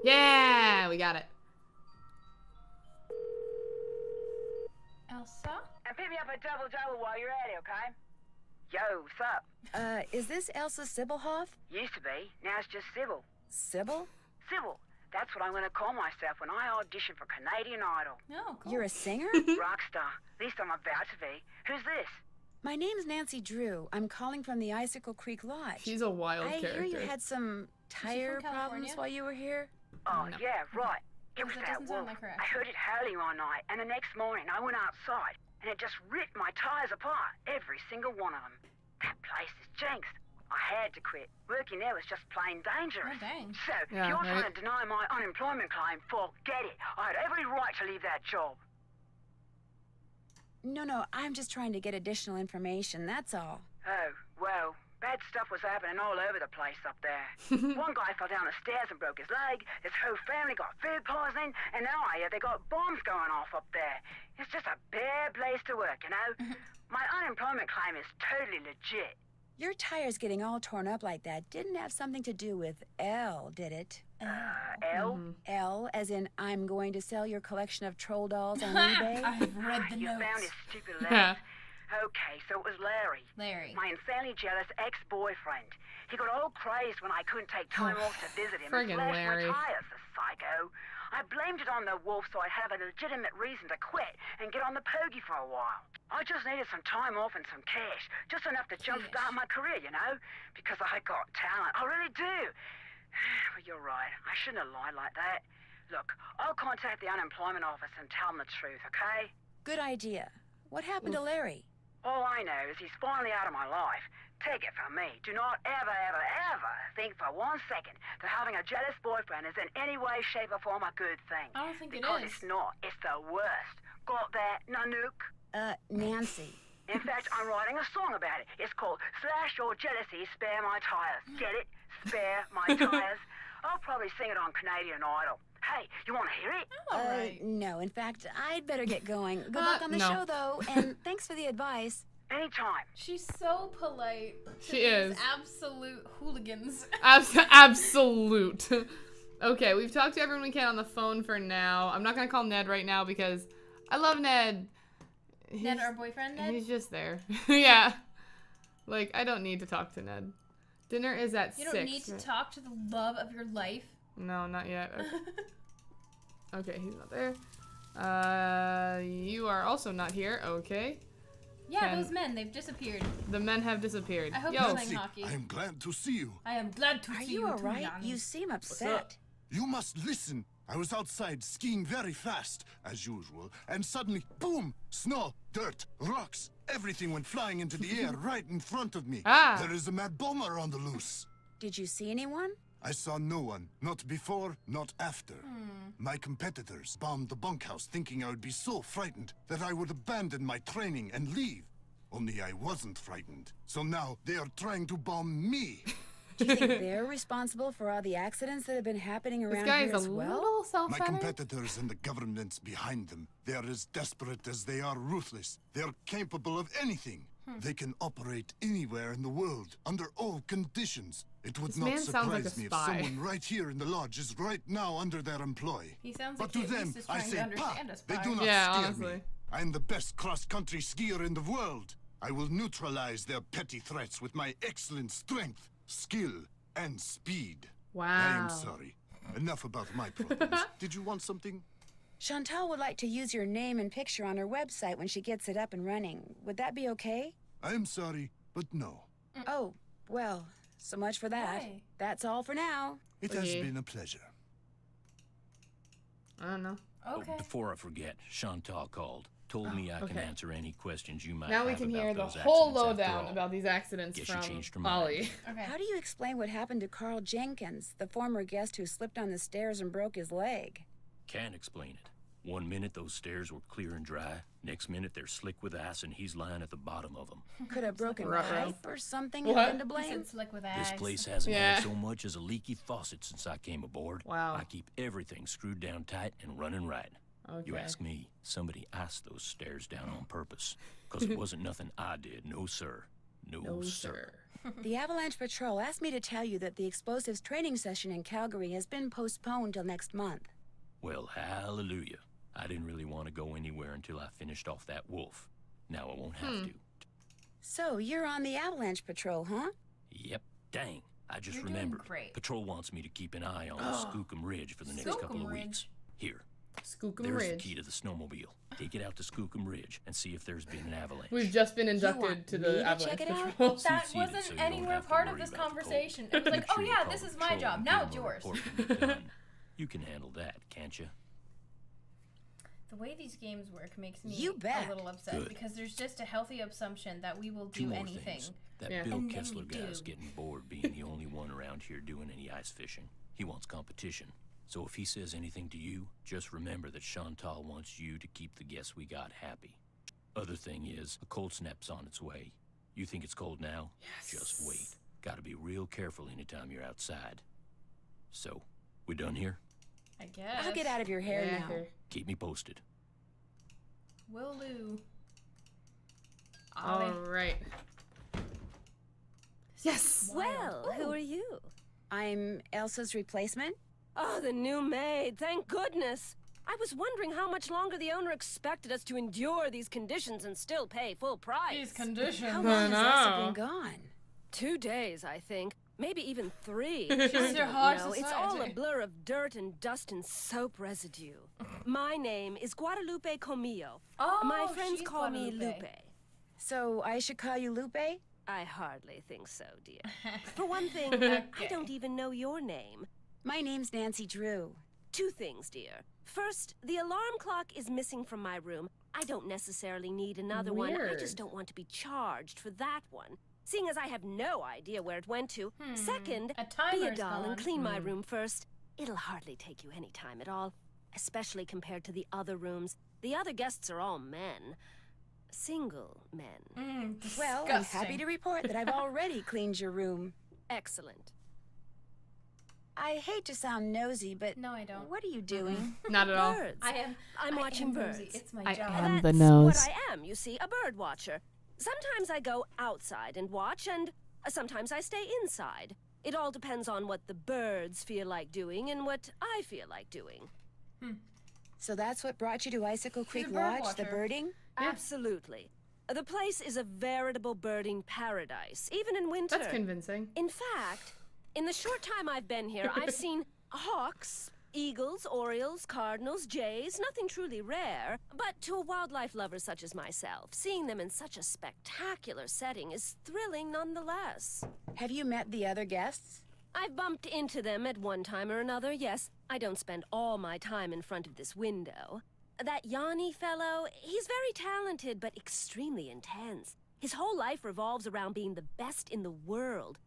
Yeah, we got it. Elsa? And pick me up a double while you're at it, okay? Yo, what's up? Is this Elsa Sybilhoff? Used to be. Now it's just Sybil. Sybil? Sybil. That's what I'm going to call myself when I audition for Canadian Idol. Oh, cool. You're a singer? Rockstar. At least I'm about to be. Who's this? My name's Nancy Drew. I'm calling from the Icicle Creek Lodge. She's a wild I character. hear you had some tire from problems California? while you were here. Oh, No. yeah, right. It was That that doesn't sound wolf. like her I heard it howling one night, and the next morning I went outside, and it just ripped my tires apart, every single one of them. That place is jinxed. I had to quit. Working there was just plain dangerous. Oh, dang. So, Yeah, if you're right. trying to deny my unemployment claim, forget it. I had every right to leave that job. No, I'm just trying to get additional information, that's all. Oh, well, bad stuff was happening all over the place up there. One guy fell down the stairs and broke his leg. His whole family got food poisoning, and now I hear they got bombs going off up there. It's just a bad place to work, you know? My unemployment claim is totally legit. Your tires getting all torn up like that didn't have something to do with L, did it? L? L, as in I'm going to sell your collection of troll dolls on eBay? I've read the You found notes. his stupid legs. Okay, so it was Larry. Larry. My insanely jealous ex-boyfriend. He got all crazed when I couldn't take time off to visit him. Friggin' and slashed Larry. my tires, the psycho. I blamed it on the wolf so I'd have a legitimate reason to quit and get on the pokey for a while. I just needed some time off and some cash. Just enough to jumpstart my career, you know? Because I got talent. I really do. But you're right. I shouldn't have lied like that. Look, I'll contact the unemployment office and tell them the truth, okay? Good idea. What happened to Larry? All I know is he's finally out of my life. Take it from me. Do not ever, ever, ever think for 1 second that having a jealous boyfriend is in any way, shape, or form a good thing. I don't think it Because is. it's not. It's the worst. Got that, Nanook? Nancy. In fact, I'm writing a song about it. It's called Slash Your Jealousy, Spare My Tires. Get it? Spare My Tires. I'll probably sing it on Canadian Idol. Hey, you want to hear it? All right. No, in fact, I'd better get going. Good luck on the no. show, though, and thanks for the advice. Anytime. She's so polite. to She these is. absolute hooligans. Absolute. Okay, we've talked to everyone we can on the phone for now. I'm not gonna call Ned right now because I love Ned. Ned, our boyfriend, Ned? He's just there. Yeah. Like, I don't need to talk to Ned. Dinner is at 6. You don't need to talk to the love of your life. No, not yet. Okay, he's not there. You are also not here. Okay. Yeah, those men, they've disappeared. The men have disappeared. I hope Yo, they're playing hockey. I am glad to see you. I am glad to Are see you you all too, right? Yanni. You seem upset. You must listen. I was outside skiing very fast, as usual, and suddenly, boom! Snow, dirt, rocks, everything went flying into the air right in front of me. Ah. There is a mad bomber on the loose. Did you see anyone? I saw no one, not before, not after. My competitors bombed the bunkhouse thinking I would be so frightened that I would abandon my training and leave. Only I wasn't frightened. So now they are trying to bomb me. Do you think they're responsible for all the accidents that have been happening This around guy here is a as well? little My self-centered. competitors and the governments behind them, they are as desperate as they are ruthless. They are capable of anything. They can operate anywhere in the world, under all conditions. It would This not man sounds like a surprise me if spy. someone right here in the lodge is right now under their employ. He sounds But like to he at them, least is I trying say, to "Pa!" understand us. They do not Yeah, scare honestly. me. I am the best cross-country skier in the world. I will neutralize their petty threats with my excellent strength, skill, and speed. I Wow. am sorry. Enough about my problems. Did you want something? Chantal would like to use your name and picture on her website when she gets it up and running. Would that be okay? I am sorry, but no. Oh, well, so much for that. Why? That's all for now. It has Okay. been a pleasure. I don't know. Okay. Oh, before I forget, Shantal called. Told me I can okay. answer any questions you might Now have we can about hear the those whole accidents after lowdown all. about these accidents Guess she from changed her mind. Ollie. Okay. How do you explain what happened to Carl Jenkins, the former guest who slipped on the stairs and broke his leg? Can't explain it. 1 minute those stairs were clear and dry. Next minute they're slick with ice and he's lying at the bottom of them. Could a broken Ruh-roh. pipe or something What? have been to He blame? said slick with This ags. place hasn't Yeah. had so much as a leaky faucet since I came aboard. Wow. I keep everything screwed down tight and running right. You Okay. ask me, somebody iced those stairs down on purpose. Because it wasn't nothing I did. No, sir. No, No, sir. sir. The Avalanche Patrol asked me to tell you that the explosives training session in Calgary has been postponed till next month. Well, hallelujah. I didn't really want to go anywhere until I finished off that wolf. Now I won't have to. So, you're on the Avalanche Patrol, huh? Yep, dang. I just You're doing remembered. great. Patrol wants me to keep an eye on the Skookum Ridge for the next couple Skookum of Ridge. weeks. Here, Skookum there's the Ridge. key to the snowmobile. Take it out to Skookum Ridge and see if there's been an avalanche. We've just been want inducted to me the to Avalanche check it out? Patrol. That Seated wasn't so you don't anywhere have to part of worry this about the cold. conversation. It was like, Make oh sure you yeah, call this the is my patrol job. and Now give it's them a yours. report when you're done. You can handle that, can't you? The way these games work makes me You bet. a little upset Good. because there's just a healthy assumption that we will Two do more anything. things. That Yeah. Bill And then Kessler we guy's do. getting bored being the only one around here doing any ice fishing. He wants competition. So if he says anything to you, just remember that Shantal wants you to keep the guests we got happy. Other thing is, a cold snap's on its way. You think it's cold now? Yes. Just wait. Gotta be real careful anytime you're outside. So, we done here? I guess. I'll get out of your hair Yeah, now. here. Keep me posted. Will do. All Ollie. right. Yes. Well, who are you? I'm Elsa's replacement. Oh, the new maid. Thank goodness. I was wondering how much longer the owner expected us to endure these conditions and still pay full price. These conditions. How long has Elsa know. been gone? 2 days, I think. Maybe even 3. She's I your don't high know. It's all a society. blur of dirt and dust and soap residue. My name is Guadalupe Comillo. Oh, My friends she's call me Guadalupe. Lupe. So, I should call you Lupe? I hardly think so, dear. For one thing, I Okay. don't even know your name. My name's Nancy Drew. 2 things, dear. First, the alarm clock is missing from my room. I don't necessarily need another one. I Weird. just don't want to be charged for that one, seeing as I have no idea where it went to. Second, A be timer's a doll and gone. clean my room first. It'll hardly take you any time at all, especially compared to the other rooms. The other guests are all men. Single men. Well, I'm happy to report that I've already cleaned your room. Excellent. I hate to sound nosy, but No, I don't. what are you doing? Not at all. Birds. I'm I'm watching birds. nosy. It's my I job. am That's the nose. what I am, you see, a bird watcher. Sometimes I go outside and watch, and sometimes I stay inside. It all depends on what the birds feel like doing and what I feel like doing. So that's what brought you to Icicle Creek bird Lodge, the watcher. birding? Absolutely. The place is a veritable birding paradise, even in winter. That's convincing. In fact, in the short time I've been here, I've seen hawks, eagles, orioles, cardinals, jays, nothing truly rare. But to a wildlife lover such as myself, seeing them in such a spectacular setting is thrilling nonetheless. Have you met the other guests? I've bumped into them at one time or another, yes. I don't spend all my time in front of this window. That Yanni fellow, he's very talented, but extremely intense. His whole life revolves around being the best in the world.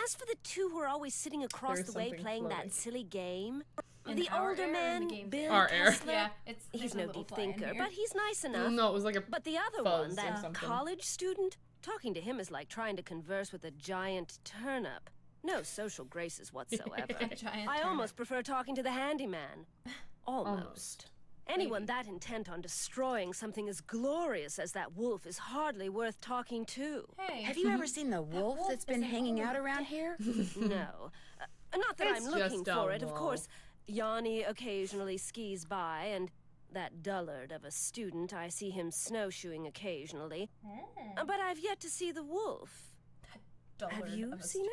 As for the two who are always sitting across the way playing that silly game, the older man, Bill Kessler, Yeah, he's no deep thinker, but he's nice enough. No, it was like a But the other fuzz one, or that something. college student, talking to him is like trying to converse with a giant turnip. No social graces whatsoever. I almost prefer talking to the handyman. Almost. Anyone that intent on destroying something as glorious as that wolf is hardly worth talking to. Hey. Have you ever seen the wolf that's been hanging out around here? No. Not that It's I'm looking just a for it. Of wolf. course, Yanni occasionally skis by, and that dullard of a student, I see him snowshoeing occasionally. But I've yet to see the wolf. Have you seen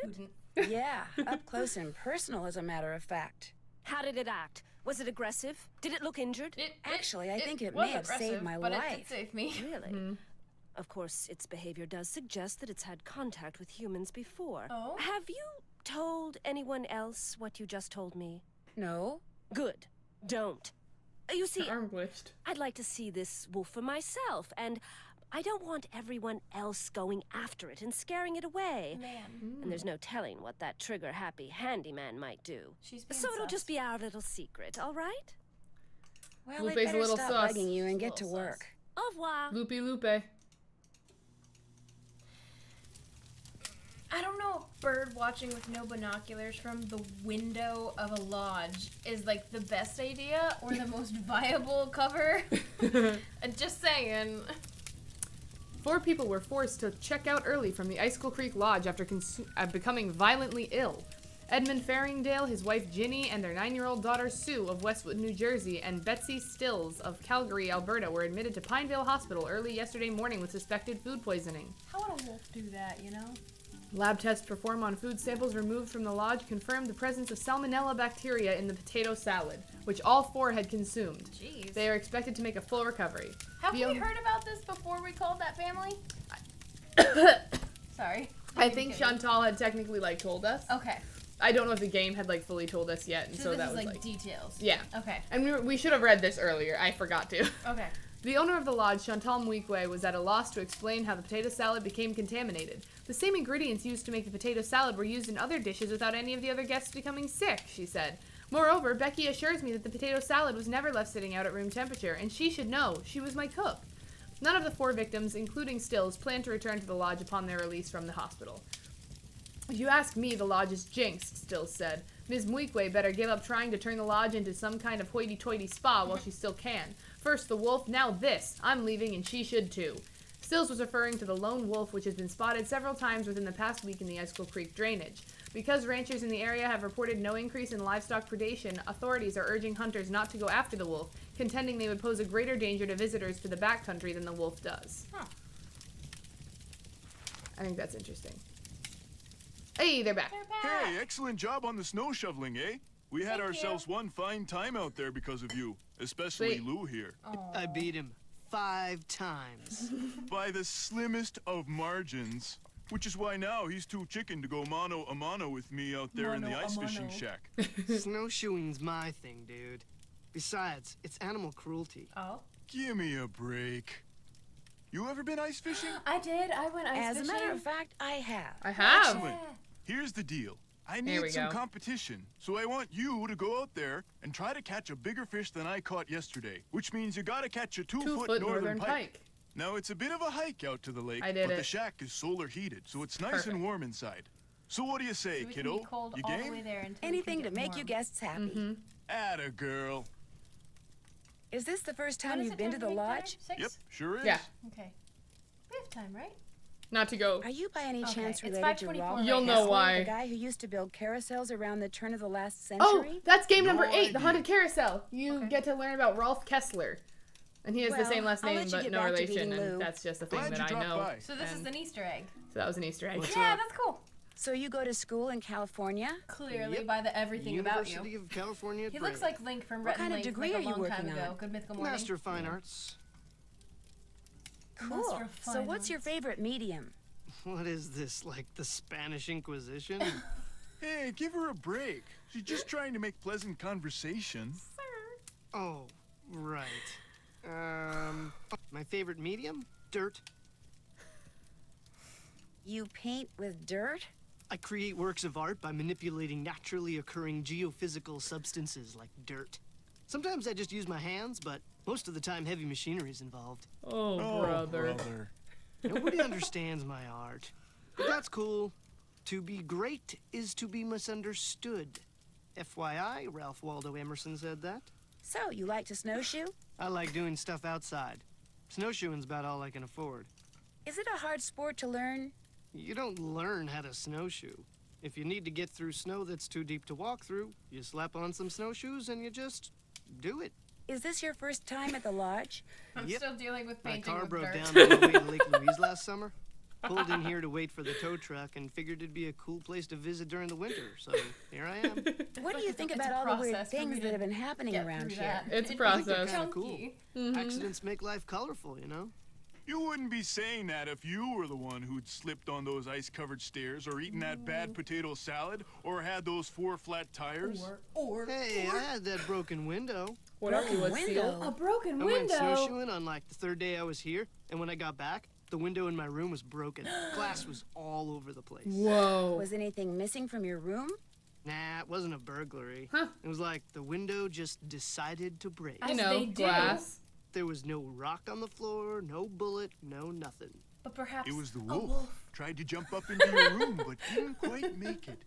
it? Yeah, up close and personal, as a matter of fact. How did it act? Was it aggressive? Did it look injured? Actually, I think it was may have saved aggressive, my but life. It did save me. Really? Of course, its behavior does suggest that it's had contact with humans before. Oh? Have you told anyone else what you just told me? No? Good. Don't. You see, Arm glitched. I'd like to see this wolf for myself, and I don't want everyone else going after it and scaring it away. Man. And there's no telling what that trigger-happy handyman might do. She's being So it'll sus. just be our little secret, all right? Well, Lupe's I a better little stop sus. bugging you and get to Little sus. work. Au revoir. Lupe. I don't know if bird watching with no binoculars from the window of a lodge is like the best idea or the most viable cover. Just saying. 4 people were forced to check out early from the Icicle Creek Lodge after becoming violently ill. Edmund Faringdale, his wife Ginny, and their 9-year-old daughter Sue of Westwood, New Jersey, and Betsy Stills of Calgary, Alberta, were admitted to Pineville Hospital early yesterday morning with suspected food poisoning. How would a wolf do that, you know? Lab tests performed on food samples removed from the lodge confirmed the presence of salmonella bacteria in the potato salad, which all 4 had consumed. Jeez. They are expected to make a full recovery. Have The we o- heard about this before we called that family? Sorry. I think Shantal had technically told us. Okay. I don't know if the game had fully told us yet, and So so this that is was details. yeah. Okay. And we should have read this earlier. I forgot to. Okay. The owner of the lodge, Shantal Mwikwe, was at a loss to explain how the potato salad became contaminated. The same ingredients used to make the potato salad were used in other dishes without any of the other guests becoming sick, she said. Moreover, Becky assures me that the potato salad was never left sitting out at room temperature, and she should know. She was my cook. None of the 4 victims, including Stills, plan to return to the lodge upon their release from the hospital. If you ask me, the lodge is jinxed, Stills said. Ms. Mwikwe better give up trying to turn the lodge into some kind of hoity-toity spa while she still can. First the wolf, now this. I'm leaving and she should too. Stills was referring to the lone wolf, which has been spotted several times within the past week in the Icicle Creek drainage. Because ranchers in the area have reported no increase in livestock predation, authorities are urging hunters not to go after the wolf, contending they would pose a greater danger to visitors to the backcountry than the wolf does. Huh. I think that's interesting. Hey, they're back. Hey, excellent job on the snow shoveling, eh? We had Thank ourselves you. one fine time out there because of you, especially Sweet. Lou here. I beat him 5 times. By the slimmest of margins. Which is why now he's too chicken to go mano a mano with me out there in the ice fishing shack. Snowshoeing's my thing, dude. Besides, it's animal cruelty. Oh. Give me a break. You ever been ice fishing? I did. I went ice As fishing. a matter of fact, I have. I have. Excellent. Here's the deal. I Here we need some go. competition, so I want you to go out there and try to catch a bigger fish than I caught yesterday, which means you gotta catch a 2-foot 2-foot northern pike. pike. Now, it's a bit of a hike out to the lake, I did but the it. shack is solar heated, so it's nice Perfect. and warm inside. So what do you say, So we can kiddo? be cold You all the way game? there until we Anything can to get make you warm. guests happy. Atta girl. Is this the first When time is you've it been to time the make dinner? lodge? 6? Yep, sure is. Yeah. Okay. We have time, right? Not to go. Are you by any Okay, chance it's related to 5:24 Ralph right You'll now. know Kessler, why. the guy who used to build carousels around the turn of the last Oh, century? that's game number No 8, the idea. Haunted Carousel. You Okay. get to learn about Rolf Kessler. And he has the Well, same last I'll name, let you but get no back to relation, beating Lou. and that's just a thing Glad that you I dropped know. by. So this is And an Easter egg. So that was an Easter egg. What's Yeah, up? that's cool. So you go to school in California? Clearly Yep. by the everything about University you. of California at He looks Brainerd. like Link from What Rhett and kind of Link degree like are a you long time working ago. on? Good Mythical Morning. Master of Fine Arts. Cool. Master of So Fine what's your Arts. favorite medium? What is this, like the Spanish Inquisition? Hey, give her a break. She's just trying to make pleasant conversation. Oh, right. My favorite medium? Dirt. You paint with dirt? I create works of art by manipulating naturally occurring geophysical substances like dirt. Sometimes I just use my hands, but most of the time heavy machinery is involved. Oh, brother. Nobody understands my art. But that's cool. To be great is to be misunderstood. FYI, Ralph Waldo Emerson said that. So, you like to snowshoe? I like doing stuff outside. Snowshoeing's about all I can afford. Is it a hard sport to learn? You don't learn how to snowshoe. If you need to get through snow that's too deep to walk through, you slap on some snowshoes and you just do it. Is this your first time at the lodge? I'm still dealing with My painting car with broke dirt. down on my way to Lake Louise last summer. Pulled in here to wait for the tow truck and figured it'd be a cool place to visit during the winter, so here I am. What do you think about all the weird things that have been happening around here? It's I process. think they're kind of cool. Accidents make life colorful, you know? You wouldn't be saying that if you were the one who'd slipped on those ice-covered stairs, or eaten that bad potato salad, or had those 4 flat tires. Hey, I had that broken window. What else was sealed? A broken I went window. snowshoeing on like the 3rd day I was here, and when I got back, the window in my room was broken. Glass was all over the place. Whoa. Was anything missing from your room? Nah, it wasn't a burglary. Huh. It was like the window just decided to break. You As know, they do. glass. There was no rock on the floor, no bullet, no nothing. But perhaps It was the a wolf. Tried to jump up into your room, but didn't quite make it.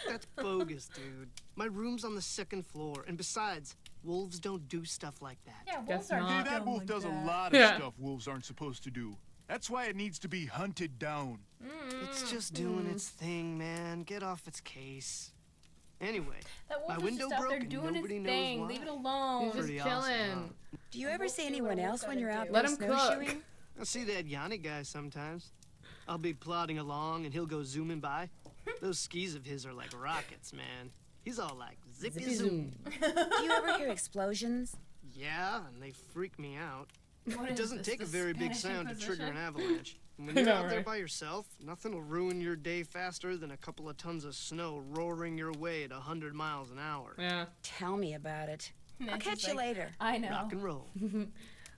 That's bogus, dude. My room's on the 2nd floor, and besides, wolves don't do stuff like that. Yeah, wolves Guess are not. Hey, not that dumb wolf like does that. a lot of Yeah. stuff wolves aren't supposed to do. That's why it needs to be hunted down. It's just doing its thing, man. Get off its case. Anyway, That wolf my is window just out there broke and doing nobody his knows thing. why. Leave it alone. He's just Pretty awesome, chilling. Do you ever see anyone else when you're out Let there him cook. snowshoeing? I see that Yanni guy sometimes. I'll be plodding along and he'll go zooming by. Those skis of his are like rockets, man. He's all like zippy zoom. Do you ever hear explosions? Yeah, and they freak me out. What It is doesn't this, take the a very big Spanish sound to trigger an Inquisition? avalanche. And when I you're know, out there right? by yourself, nothing will ruin your day faster than a couple of tons of snow roaring your way at 100 miles an hour. Yeah, Tell me about it. I'll Nancy's catch you like, later. I know. Rock and roll.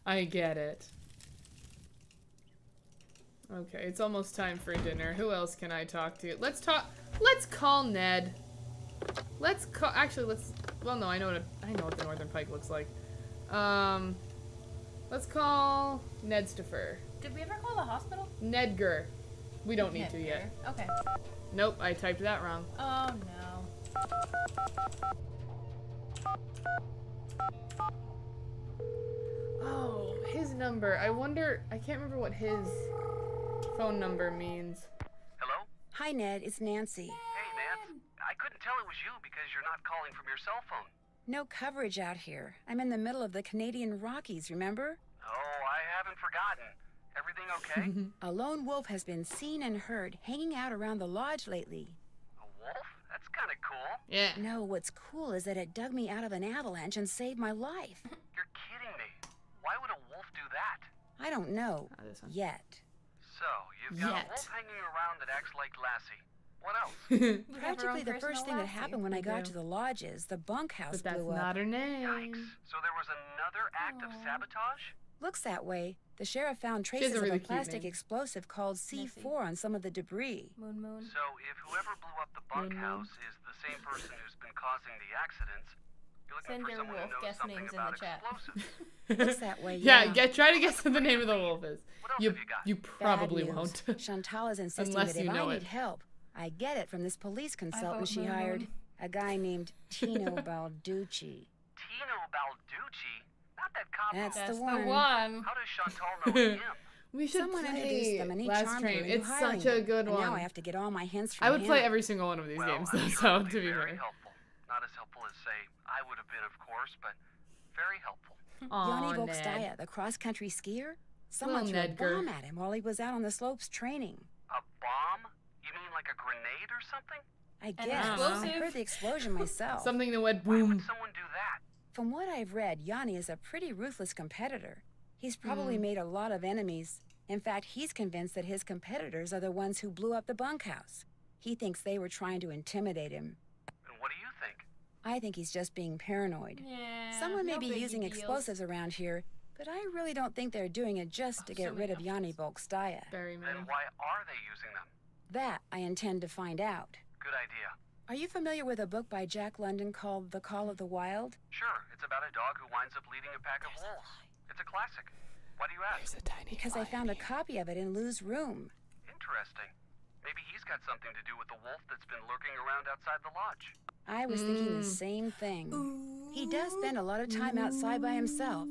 I get it. Okay, it's almost time for dinner. Who else can I talk to? Let's call Ned. Well, no, I know what the Northern Pike looks like. Let's call Nedstifer. Did we ever call the hospital? Nedger. We don't need to yet. Okay. Nope, I typed that wrong. Oh no. Oh, his number. I wonder, I can't remember what his phone number means. Hello? Hi, Ned. It's Nancy. Hey, Nance. I couldn't tell it was you because you're not calling from your cell phone. No coverage out here. I'm in the middle of the Canadian Rockies, remember? Oh, I haven't forgotten. Everything okay? A lone wolf has been seen and heard hanging out around the lodge lately. A wolf? That's kind of cool. Yeah. No, what's cool is that it dug me out of an avalanche and saved my life. You're kidding me. Why would a wolf do that? I don't know. Oh, this one. Yet. So, you've got Yet. a wolf hanging around that acts like Lassie. What else? We have our Practically own the personal first thing that Lassie. happened when I We got do. to the lodge is the bunkhouse But that's blew up. not her name. Yikes. So there was another act of sabotage? Looks that way. The sheriff found has a traces of really a cute plastic name. explosive called C4 on some of the debris. Moon. So if whoever blew up the bunkhouse is the same person who's been causing the accidents, you're looking Send for your someone who wolf knows guess something names in about the chat. explosives. Looks that way, Yeah, yeah. try to guess what the name of the wolf is. What else You have you got? you Bad probably news. won't. Chantal is insisting Unless that if you know I it. need help, I get it from this police consultant she Moon. hired, a guy named Tino Balducci. Tino Balducci? Not that cop. That's That's the one. How does Shantal know him? We should Someone play introduced them and he Last charmed her Train. into It's hiring such a them. good And one. now I have to get all my hints from I would him. play every single one of these Well, games, I'm though, sure so it'll to be very fair. helpful. Not as helpful as, say, I would have been, of course, but very helpful. Yanni Aw, Ned. Volkstaya, the cross-country skier? Someone Little threw a Nedger. bomb at him while he was out on the slopes training. A bomb? You mean like a grenade or something? I An guess. I explosive? heard the explosion myself. Something that went Why boom. would someone do that? From what I've read, Yanni is a pretty ruthless competitor. He's probably made a lot of enemies. In fact, he's convinced that his competitors are the ones who blew up the bunkhouse. He thinks they were trying to intimidate him. And what do you think? I think he's just being paranoid. Yeah. Someone may no be biggie using deals. explosives around here, but I really don't think they're doing it just to get rid of Yanni Volkstaya. Very many. Then why are they using them? That I intend to find out. Good idea. Are you familiar with a book by Jack London called The Call of the Wild? Sure, it's about a dog who winds up leading a pack of wolves. It's a classic. Why do you ask? There's a tiny Because I found a copy of it in Lou's room. Interesting. Maybe he's got something to do with the wolf that's been lurking around outside the lodge. I was thinking the same thing. He does spend a lot of time outside by himself.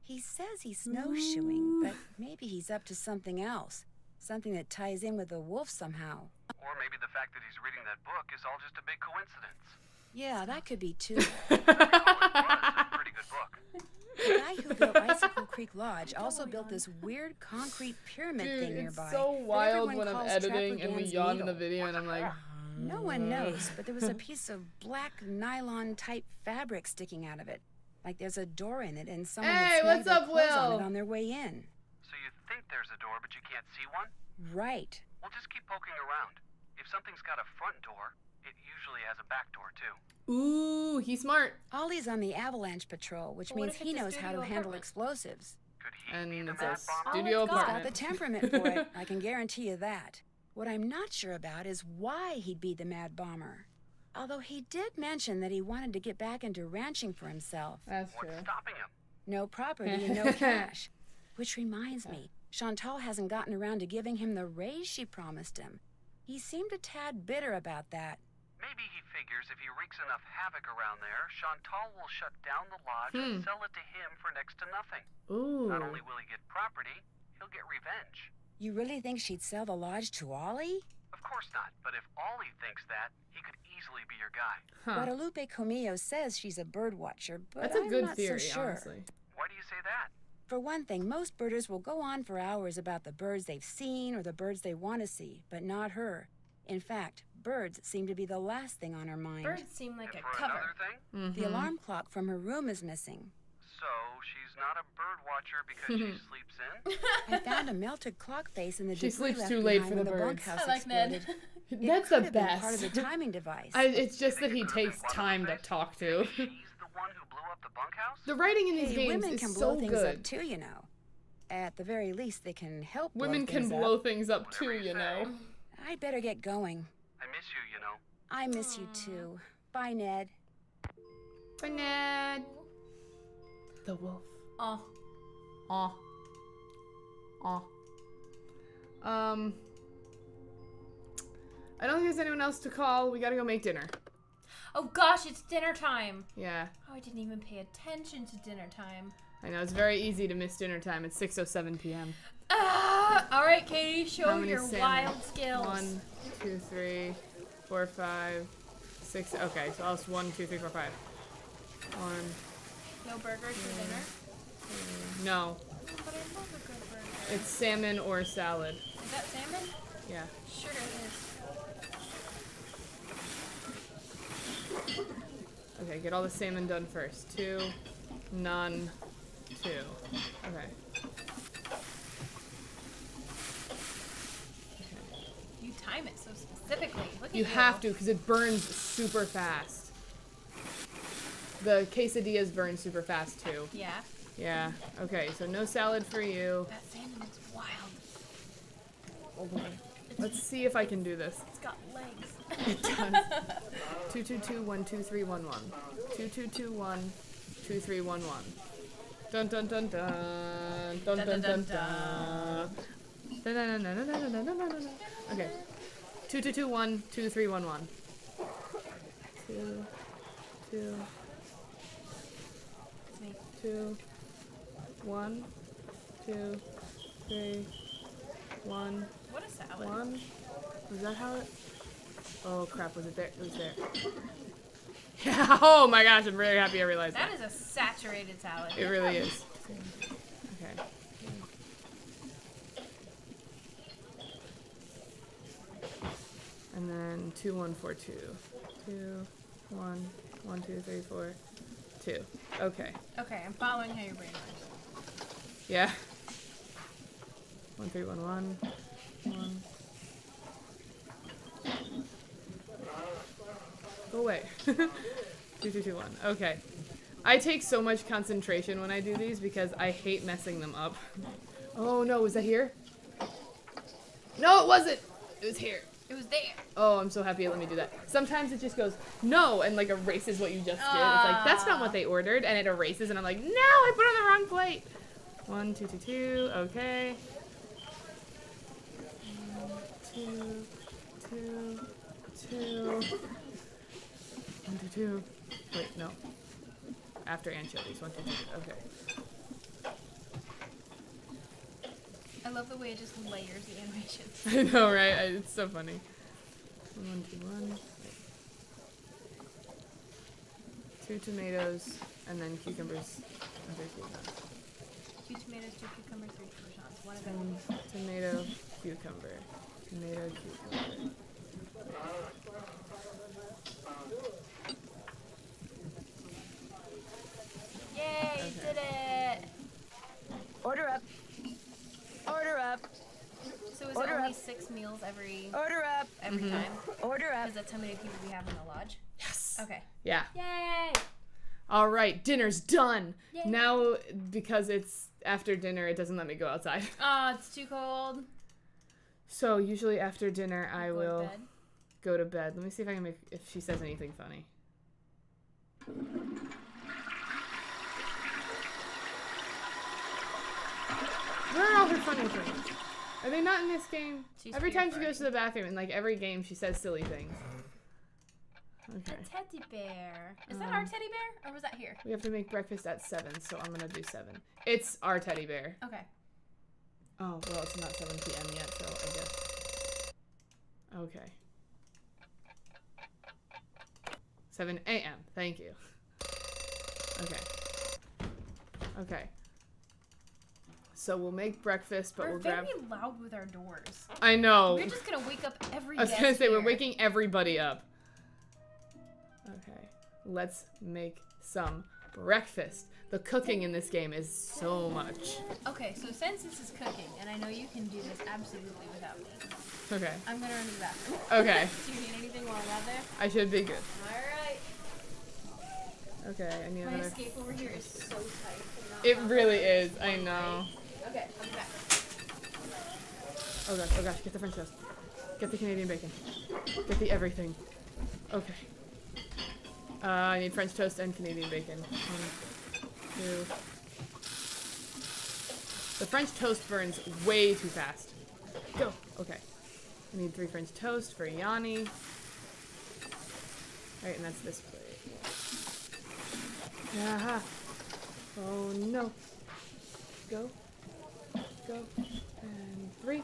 He says he's snowshoeing, but maybe he's up to something else. Something that ties in with the wolf somehow. Or maybe the fact that he's reading that book is all just a big coincidence. Yeah, that could be too. Pretty good book. The guy who built Icicle Creek Lodge also built this weird concrete pyramid Dude, thing it's nearby. so that wild everyone when I'm calls editing and we Trapper yawn Dan's in the Needle. video and I'm like, No one knows, but there was a piece of black nylon-type fabric sticking out of it. Like there's a door in it and someone Hey, had snagged what's their up, clothes on Will? it on their way in. So you think there's a door, but you can't see one? Right. Well, just keep poking around. If something's got a front door, it usually has a back door, too. ooh, he's smart. Ollie's on the avalanche patrol, which But what means if he it's a knows how to studio handle apartment? explosives. Could he And be the it's mad a bomber? studio it's got. He's got apartment. the temperament for it, I can guarantee you that. What I'm not sure about is why he'd be the mad bomber. Although he did mention that he wanted to get back into ranching for himself. That's true. What's stopping him? No property and no cash. Which reminds me, Shantal hasn't gotten around to giving him the raise she promised him. He seemed a tad bitter about that. Maybe he figures if he wreaks enough havoc around there, Shantal will shut down the lodge and sell it to him for next to nothing. Ooh. Not only will he get property, he'll get revenge. You really think she'd sell the lodge to Ollie? Of course not, but if Ollie thinks that, he could easily be your guy. Huh. Guadalupe Comillo says she's a bird watcher, but That's a I'm good not theory, so sure. honestly. Why do you say that? For one thing, most birders will go on for hours about the birds they've seen or the birds they want to see, but not her. In fact, birds seem to be the last thing on her mind. Birds seem like And a for cover. another thing, Mm-hmm. The alarm clock from her room is missing. so she's not a bird watcher because she sleeps in? I found a melted clock face in the She debris sleeps left too late behind for when the the birds. bunkhouse I like Ned. exploded. That's It the could have been part of best. the timing device. It's just that he takes time to talk to. She's the one who blew up the bunkhouse? The writing in these Hey, games women is can so blow things good. up too, you know. At the very least, they can help. Women can things blow up. things up too, Whatever you you know. I'd better get going. I miss you, you know. I miss you too. Bye, Ned. Bye, Ned. The wolf. Oh. Aw. Aw. I don't think there's anyone else to call. We gotta go make dinner. Oh gosh, it's dinner time. Yeah. Oh, I didn't even pay attention to dinner time. I know, it's very easy to miss dinner time. It's 6:07 p.m. Ah! All right, Katie, How show many your salmon? wild skills. 1, 2, 3, 4, 5, 6. Okay, so I'll 1, 2, 3, 4, 5. 1. No burgers for dinner. No, But I love a good burger. it's salmon or salad. Is that salmon? Yeah. Sure it is. Okay, get all the salmon done first. 2, none, 2. Okay. You time it so specifically. Look at You have to, because it burns super fast. The quesadillas burn super fast too. Yeah. Yeah. Okay, so no salad for you. That salmon is wild. Oh boy. Let's see if I can do this. It's got legs. It does. 2, 2, 2, 1, 2, 3, 1, 1. 2, 2, 2, 1, 2, 3, 1, 1. Dun dun dun dun dun dun dun dun. Dun dun dun dun dun dun dun dun. Okay. 2, 2, 2, 1, 2, 3, 1, 1. 2, 2. 2, 1, 2, 3, 1. What a salad. 1. Was that how it? Oh crap! Was it there? It was there. Yeah. Oh my gosh! I'm very happy I realized that. That is a saturated salad. It really is. Okay. And then 2, 1, 4, 2. 2, 1, 1, 2, 3, 4, 2. Okay. Okay, I'm following how your brain works. Yeah. 1, 3, 1, 1. 1. Go away. 2, 2, 2, 1. Okay. I take so much concentration when I do these because I hate messing them up. Oh no, was that here? No, it wasn't! It was here. It was there. Oh, I'm so happy it let me do that. Sometimes it just goes, no, and like erases what you just did. It's like, that's not what they ordered, and it erases, and I'm like, no, I put on the wrong plate. 1, 2, 2, 2, okay. 1, 2, 2, 2. 1, 2, 2. Wait, no. After anchovies. 1, 2, 2. Okay. I love the way it just layers the animations. I know, right? It's so funny. 1, 2, 1. 2 tomatoes, and then cucumbers. And 3 cucumbers. 2 tomatoes, 2 cucumbers, 3 croutons. One of them. Tomato, cucumber. Tomato, cucumber. Yay, Okay. did it! Order up. Order up. So is Order it only up. 6 meals every Order up. time? Order up. Because that's how many people we have in the lodge? Yes. Okay. Yeah. Yay! All right, dinner's done. Yay. Now, because it's after dinner, it doesn't let me go outside. Oh, it's too cold. So usually after dinner, I Go to will bed. go to bed. Let me see if I can make, if she says anything funny. Where are all her funny things? Are they not in this game? She's Every time she fearful. goes to the bathroom, in like every game, she says silly things. Okay. A teddy bear. Is that our teddy bear? Or was that here? We have to make breakfast at 7, so I'm gonna do 7. It's our teddy bear. Okay. Oh, well, it's not 7 p.m. yet, so I guess. Okay. 7 a.m. Thank you. Okay. Okay. So we'll make breakfast, but We're we'll very grab... loud with our doors. I know. We're just gonna wake up every I was guest gonna say, we're here. waking everybody up. Okay. Let's make some breakfast. The cooking in this game is so much. Okay, so since this is cooking, and I know you can do this absolutely without me, Okay. I'm gonna run to the bathroom. Okay. Do you need anything while I'm out there? I should be good. Alright. Okay, I need My another... escape over here is so tight. It really is. I know. Okay, I'll be back. Oh gosh, get the French toast. Get the Canadian bacon. Get the everything. Okay. I need French toast and Canadian bacon. 1, 2. The French toast burns way too fast. Go! Okay. I need 3 French toast for Yanni. Alright, and that's this plate. Aha! Oh no. Go. Go. And 3.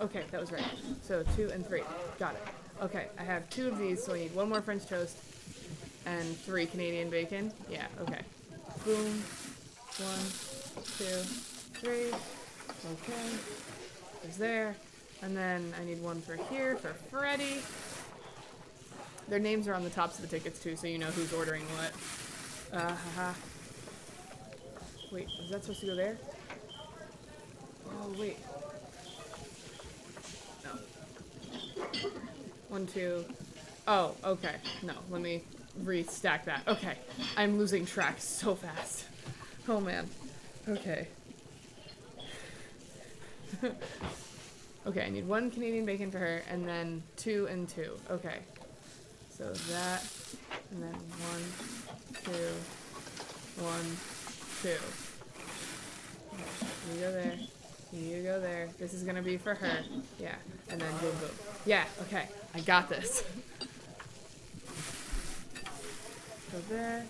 Okay, that was right. So 2 and 3. Got it. Okay, I have 2 of these, so I need 1 more French toast and 3 Canadian bacon. Yeah, okay. Boom. 1, 2, 3. Okay. There's there. And then I need 1 for here for Freddy. Their names are on the tops of the tickets too, so you know who's ordering what. Haha. Wait, was that supposed to go there? Oh, wait. No. 1, 2. Oh, okay. No, let me restack that. Okay. I'm losing track so fast. Oh, man. Okay. Okay, I need 1 Canadian bacon for her, and then 2 and 2. Okay. So that, and then 1, 2, 1, 2. Okay, you go there. You go there. This is gonna be for her. Yeah, and then boom, boom. Yeah, okay. I got this. Go there.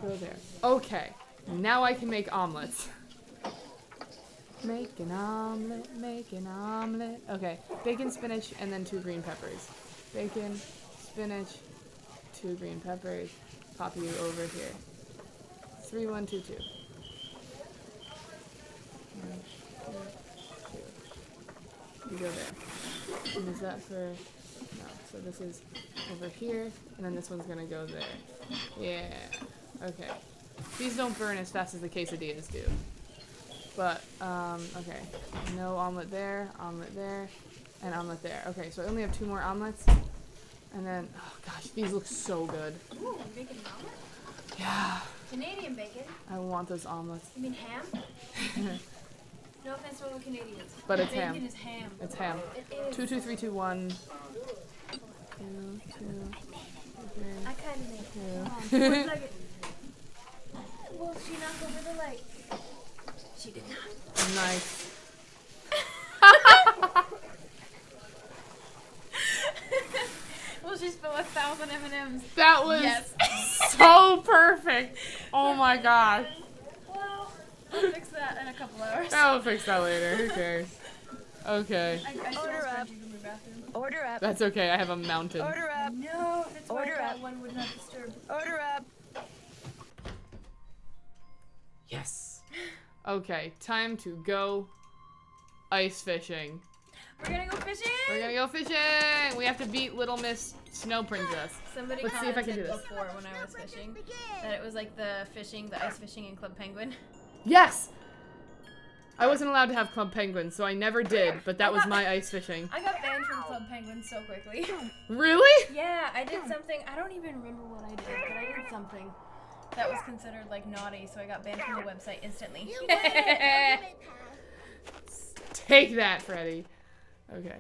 Go there. Okay. Now I can make omelets. Make an omelet, make an omelet. Okay, bacon, spinach, and then 2 green peppers. Bacon, spinach, 2 green peppers. Pop you over here. 3, 1, 2, 2. 1, 2, 2. You go there. And is that for... No, so this is over here, and then this one's gonna go there. Yeah. Okay. These don't burn as fast as the quesadillas do. But, okay. No omelet there, and omelet there. Okay, so I only have 2 more omelets. And then, oh gosh, these look so good. Ooh, bacon and omelet? Yeah. Canadian bacon? I want those omelets. You mean ham? No offense to all the Canadians. But it's bacon ham. is ham. It's ham. It is. 2, 2, 3, 2, 1. 2, 2, 3. I kind of made it. Yeah. 1 second. Will she knock over the light? She did not. Nice. Will she spill 1,000 M&Ms? That was yes. so perfect. Oh my gosh. Well, I'll fix that in a couple hours. I'll fix that later. Who cares? Okay. I Order up. Order up. That's okay. I have a mountain. Order up. No, that's why Order that up. one would not disturb. Order up. Yes. Okay. Time to go ice fishing. We're gonna go fishing! We're gonna go fishing! We have to beat Little Miss Snow Princess. Somebody Let's see if I can do commented this. before when I was fishing that it was like the ice fishing in Club Penguin. Yes! I wasn't allowed to have Club Penguin, so I never did, but that was my ice fishing. I got banned from Club Penguin so quickly. Really? Yeah, I did something. I don't even remember what I did, but I did something that was considered like naughty, so I got banned from the website instantly. Take that, Freddy. Okay.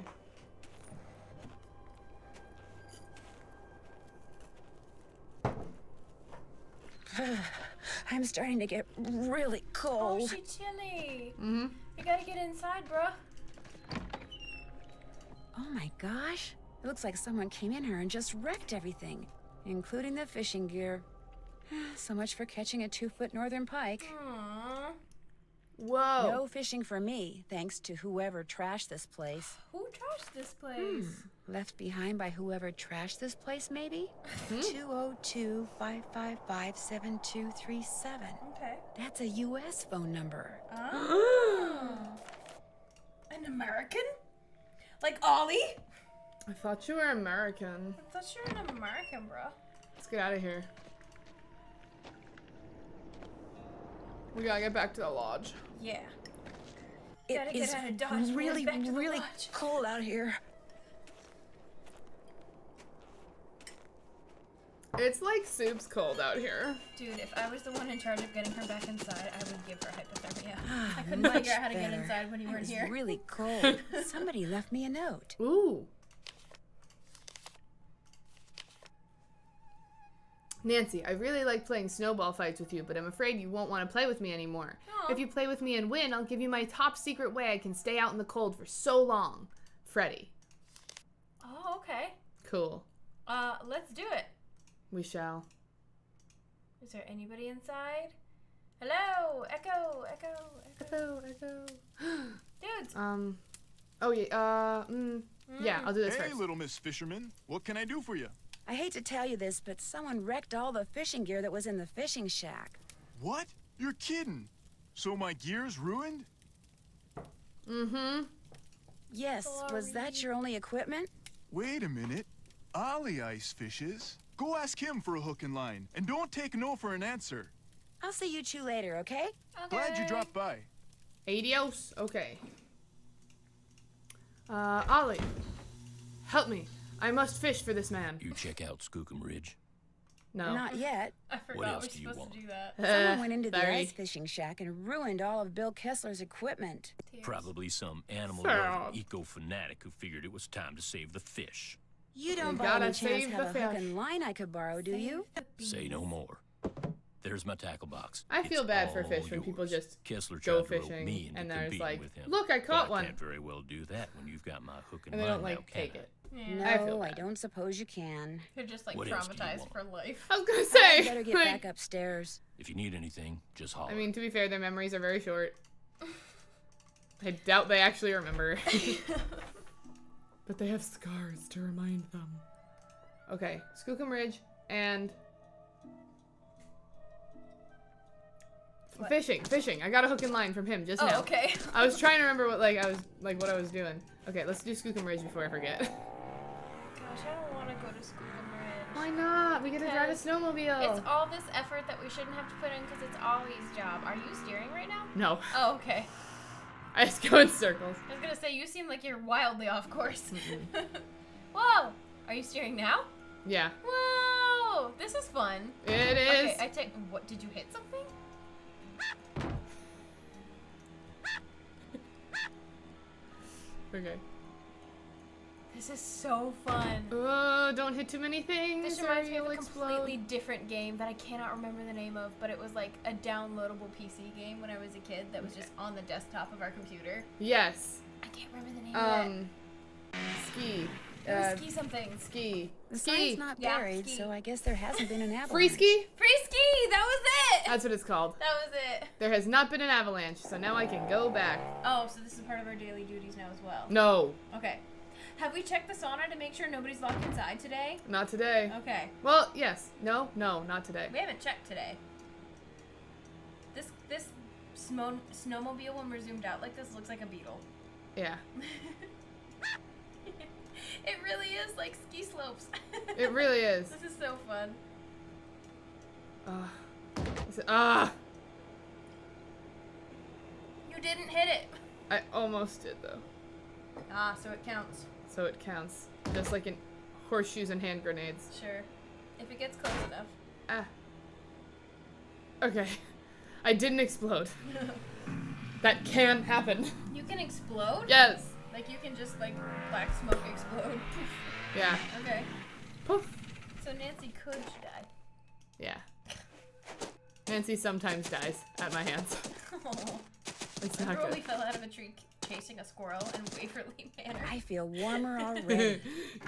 I'm starting to get really cold. Oh, she chilly. Mm-hmm. You gotta get inside, bruh. Oh my gosh. It looks like someone came in here and just wrecked everything, including the fishing gear. So much for catching a 2-foot northern pike. Aww. Whoa. No fishing for me, thanks to whoever trashed this place. Who trashed this place? Left behind by whoever trashed this place, maybe? 202-555-7237. Okay. That's a U.S. phone number. Oh. An American? Like Ollie? I thought you were American. I thought you were an American, bro. Let's get out of here. We gotta get back to the lodge. Yeah. It Gotta get is out of Dodge. really, back to the really lodge. cold out here. It's like soup's cold out here. Dude, if I was the one in charge of getting her back inside, I would give her hypothermia. I couldn't Much figure out how to get better. inside when you It weren't was here. really cold. Somebody left me a note. Ooh. Nancy, I really like playing snowball fights with you, but I'm afraid you won't want to play with me anymore. Aw. If you play with me and win, I'll give you my top secret way I can stay out in the cold for so long. Freddy. Oh, okay. Cool. Let's do it. We shall. Is there anybody inside? Hello? Echo, echo, echo. Echo. Dudes. Oh yeah, yeah, I'll do this Hey, first. little Miss Fisherman. What can I do for you? I hate to tell you this, but someone wrecked all the fishing gear that was in the fishing shack. What? You're kidding. So my gear's ruined? Mm-hmm. Yes, was that your only equipment? Wait a minute. Ollie ice fishes. Go ask him for a hook and line. And don't take no for an answer. I'll see you two later, okay? Glad you dropped by. Adios. Okay. Ollie. Help me. I must fish for this man. You check out Skookum Ridge. No. Not yet. I What forgot else we're do you supposed want? to do that. Someone went into the sorry. ice fishing shack and ruined all of Bill Kessler's equipment. Tears. Probably some animal Sad. loving eco fanatic who figured it was time to save the fish. You don't You by gotta any chance save have the a hook fish. and line I could borrow, do you? Say no more. There's my tackle box. I feel It's bad for all fish when people yours. just Kessler go tried to rope fishing me into and there's competing like, with him. look, I caught But one. I can't very well do that when you've got my hook and, And they line don't like now, can take I? it. Yeah. I feel No, I bad. don't suppose you can. You're just like What else do you traumatized want? for life. I was gonna You say. better get like, back upstairs. If you need anything, just holler. I mean, to be fair, their memories are very short. I doubt they actually remember. But they have scars to remind them. Okay, Skookum Ridge and What? fishing. I got a hook and line from him just now. Oh, okay. I was trying to remember what what I was doing. Okay, let's do Skookum Ridge before I forget. Gosh, I don't want to go to Skookum Ridge. Why not? We get to drive a Because snowmobile. It's all this effort that we shouldn't have to put in because it's Ollie's job. Are you steering right now? No, Oh, okay. I just go in circles. I was gonna say, you seem like you're wildly off course. Whoa! Are you steering now? Yeah. Whoa! This is fun. It is. Okay, what, did you hit something? Okay. This is so fun. Don't hit too many things. This reminds me of you'll a completely explode. different game that I cannot remember the name of, but it was like a downloadable PC game when I was a kid that was just on the desktop of our computer. Yes. I can't remember the name of it. Ski. It was ski something. Ski. The Ski. sign's not buried, ski. so I guess there hasn't been an avalanche. Free ski? Free ski! That was it! That's what it's called. That was it. There has not been an avalanche, so now I can go back. Oh, so this is part of our daily duties now as well. No. Okay. Have we checked the sauna to make sure nobody's locked inside today? Not today. Okay. Well, yes. No, not today. We haven't checked today. This snowmobile, when we're zoomed out like this, looks like a beetle. Yeah. It really is like ski slopes. It really is. This is so fun. You didn't hit it. I almost did, though. Ah, so it counts. So it counts. Just like in horseshoes and hand grenades. Sure. If it gets close enough. Ah. Okay. I didn't explode. That can happen. You can explode? Yes. Like you can just like black smoke explode. Yeah. Okay. Poof. So Nancy could die. Yeah. Nancy sometimes dies at my hands. Oh. It's I not probably good. fell out of a tree chasing a squirrel in Waverly Manor. I feel warmer already.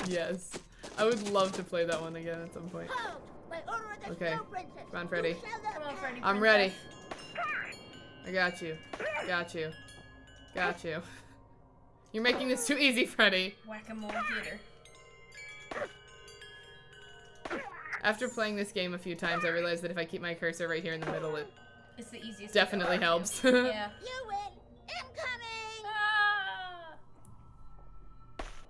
Yes. I would love to play that one again at some point. Okay. Come on, Freddy. Come on, Freddy. I'm ready. I got you. Got you. Got you. You're making this too easy, Freddy. Whack-a-mole theater. After playing this game a few times, I realized that if I keep my cursor right here in the middle, it It's the easiest. definitely helps. Yeah. You win. I'm coming. Ah!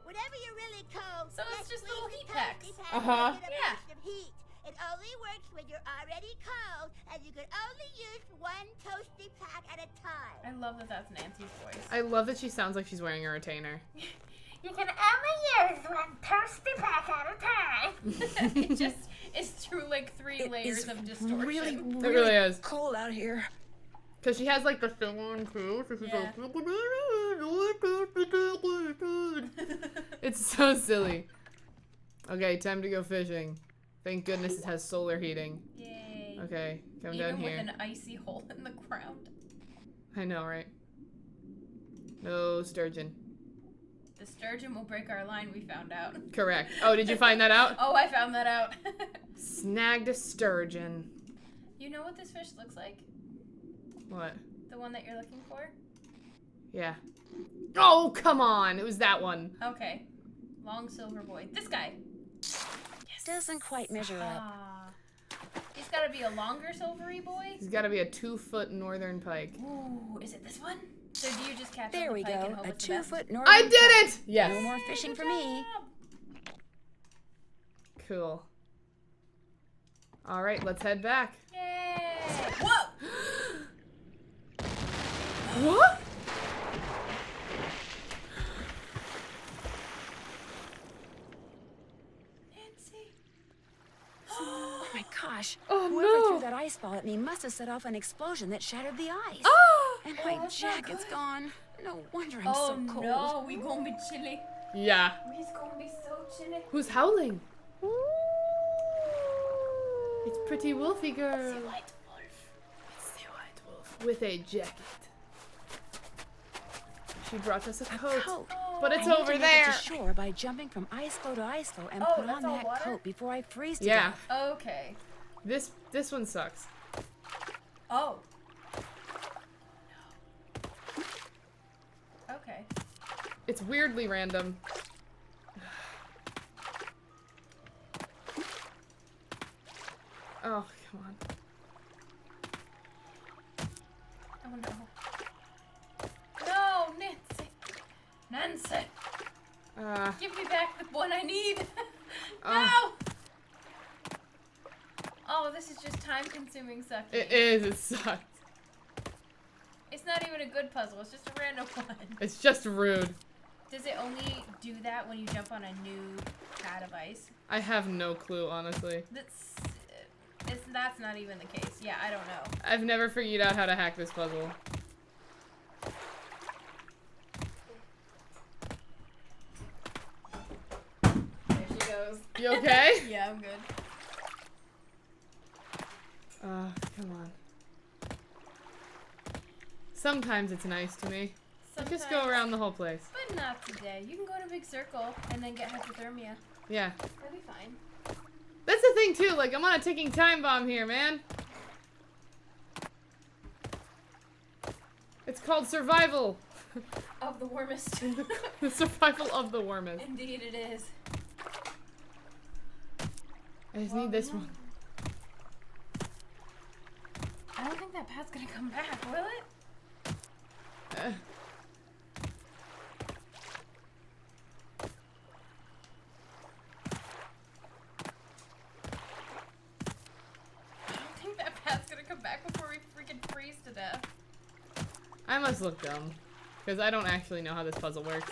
Whatever you're really cold. So it's just little heat toasty packs. pack Uh-huh. to get a Yeah. burst of heat. It only works when you're already cold, and you can only use one toasty pack at a time. I love that that's Nancy's voice. I love that she sounds like she's wearing a retainer. You can only use one toasty pack at a time. It just is through like 3 layers of distortion. Really, It really is. cold out here. Because she has like the thing on too. So she's Yeah. like, it's so silly. Okay, time to go fishing. Thank goodness it has solar heating. Yay. Okay, come Even down here. with an icy hole in the ground. I know, right? No sturgeon. The sturgeon will break our line, we found out. Correct. Oh, did you find that out? Oh, I found that out. Snagged a sturgeon. You know what this fish looks like? What? The one that you're looking for? Yeah. Oh, come on. It was that one. Okay. Long silver boy. This guy. Doesn't quite measure up. Ah. He's got to be a longer silvery boy. He's got to be a 2-foot northern pike. Ooh, is it this one? So do you just catch There on the we pike go. and hope A it's the best? 2-foot northern I did pike. it! Yes. No more fishing for me. Cool. All right, let's head back. Yay! Whoa! What? Nancy. Oh my gosh. Oh, Whoever no. threw that ice ball at me must have set off an explosion that shattered the ice. Oh! And my that's not jacket's good. gone. No wonder I'm Oh so cold. no, we gonna be chilly. Yeah. We's gonna be so chilly. Who's howling? It's pretty Wolfie girl. It's the white wolf. It's the white wolf with a jacket. She brought us a coat. Coat. But it's I need over to make there. it to shore by jumping from ice floe to ice floe and Oh, put that's on all that water? coat before I freeze to Yeah. death. Okay. This one sucks. Oh. No. Okay. It's weirdly random. Oh, come on. Oh no. No, Nancy. Nancy. Give me back the one I need. No. Oh, this is just time-consuming sucking. It is. It sucks. It's not even a good puzzle. It's just a random one. It's just rude. Does it only do that when you jump on a new pad of ice? I have no clue, honestly. That's not even the case. Yeah, I don't know. I've never figured out how to hack this puzzle. There she goes. You okay? Yeah, I'm good. Come on. Sometimes it's nice to me. Just go around the whole place. But not today. You can go in a big circle and then get hypothermia. Yeah. That'll be fine. That's the thing too, like I'm on a ticking time bomb here, man. It's called survival. Of the warmest. The survival of the warmest. Indeed it is. I just need this one. I don't think that path's gonna come back, will it? I don't think that path's gonna come back before we freaking freeze to death. I must look dumb. Because I don't actually know how this puzzle works.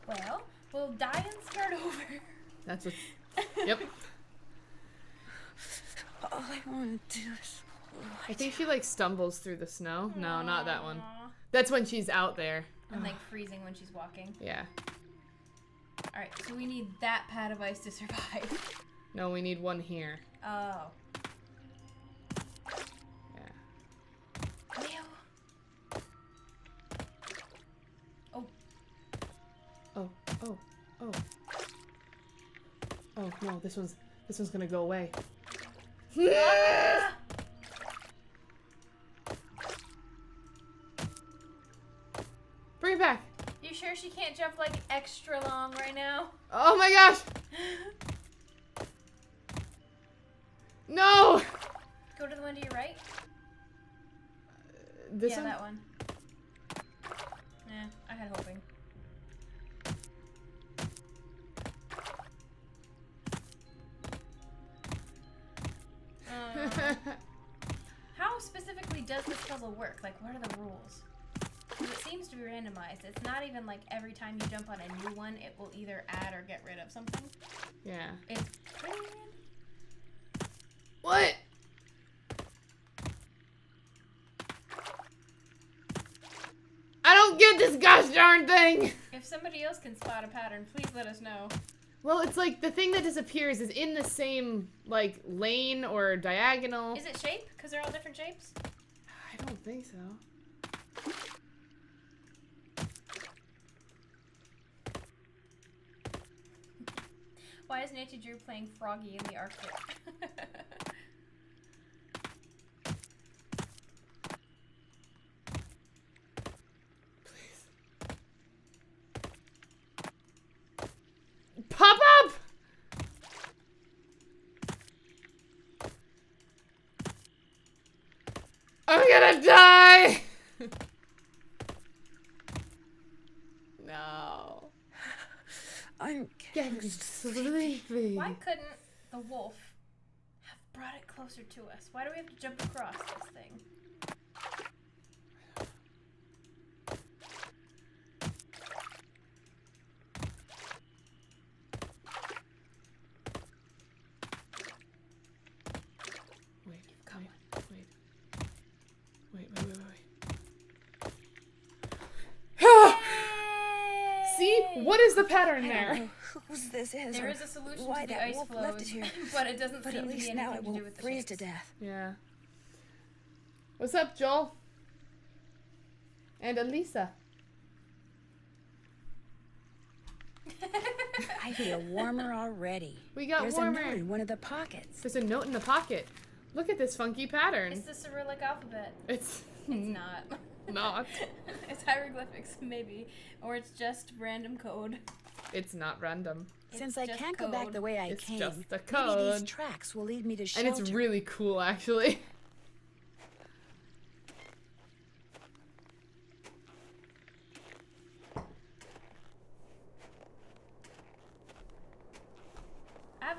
Well, we'll die and start over. That's what's... Yep. All I want to do is... I think she like stumbles through the snow. No, not that one. That's when she's out there. And like freezing when she's walking. Yeah. Alright, so we need that pad of ice to survive. No, we need one here. Oh. Yeah. Oh. Oh, oh, oh. Oh no, this one's gonna go away. Bring it back. You sure she can't jump like extra long right now? Oh my gosh! No! Go to the one to your right. This yeah, one? that one. I had hoping. How specifically does this puzzle work? Like, what are the rules? Because it seems to be randomized. It's not even like every time you jump on a new one, it will either add or get rid of something. Yeah. It's pretty random. What? I don't get this gosh darn thing! If somebody else can spot a pattern, please let us know. Well, it's like the thing that disappears is in the same, like, lane or diagonal. Is it shape? Because they're all different shapes? I don't think so. Why is Nancy Drew playing Froggy in the Arctic? Pop up! I'm gonna die! No. I'm getting sleepy. Why couldn't the wolf have brought it closer to us? Why do we have to jump across this thing? See? What is the pattern there? Whose this is? There is a solution why to the that ice wolf flows, left it here. but it doesn't But seem at to be least anything now it to do won't with the freeze shapes. to death. Yeah. What's up, Joel? And Elisa. I feel warmer already. We got There's warmer. a note in one of the pockets. There's a note in the pocket. Look at this funky pattern. It's the Cyrillic alphabet. It's not. Not. It's hieroglyphics, maybe. Or it's just random code. It's not random. Since I can't go back the way I came, just a maybe code. these tracks will lead me to shelter. And it's really cool, actually.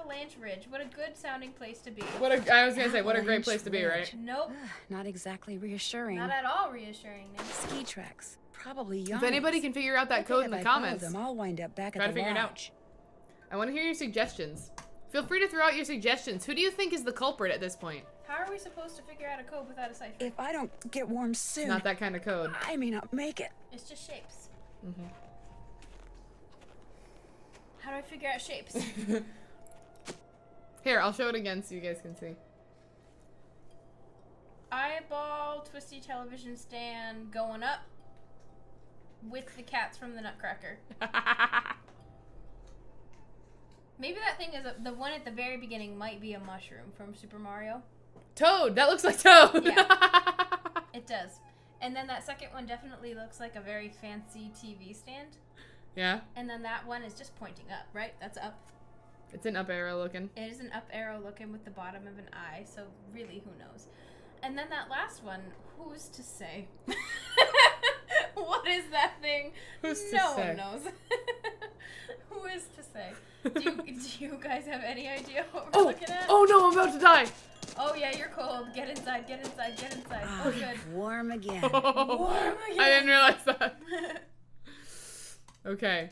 Avalanche Ridge. What a good sounding place to be. I was gonna say, what a great place to be, right? Nope. Not exactly reassuring. Not at all reassuring. Ski tracks. Probably Yanni's. If anybody can figure out that code in the comments, them, I'll wind up back try at to the figure it out. lodge. I want to hear your suggestions. Feel free to throw out your suggestions. Who do you think is the culprit at this point? How are we supposed to figure out a code without a cipher? If I don't get warm soon, Not that kind of code. I may not make it. It's just shapes. Mm-hmm. How do I figure out shapes? Here, I'll show it again so you guys can see. Eyeball, twisty television stand, going up with the cats from the Nutcracker. Maybe that thing is the one at the very beginning might be a mushroom from Super Mario. Toad! That looks like Toad! Yeah, it does. And then that second one definitely looks like a very fancy TV stand. Yeah? And then that one is just pointing up, right? That's up. It's an up arrow looking. It is an up arrow looking with the bottom of an eye, so really who knows. And then that last one, who's to say? What is that thing? Who's to no say? one knows. Who is to say? Do you guys have any idea what we're looking at? Oh no, I'm about to die! Oh yeah, you're cold. Get inside, get inside, get inside. Oh good. Warm again. Warm again. I didn't realize that. Okay.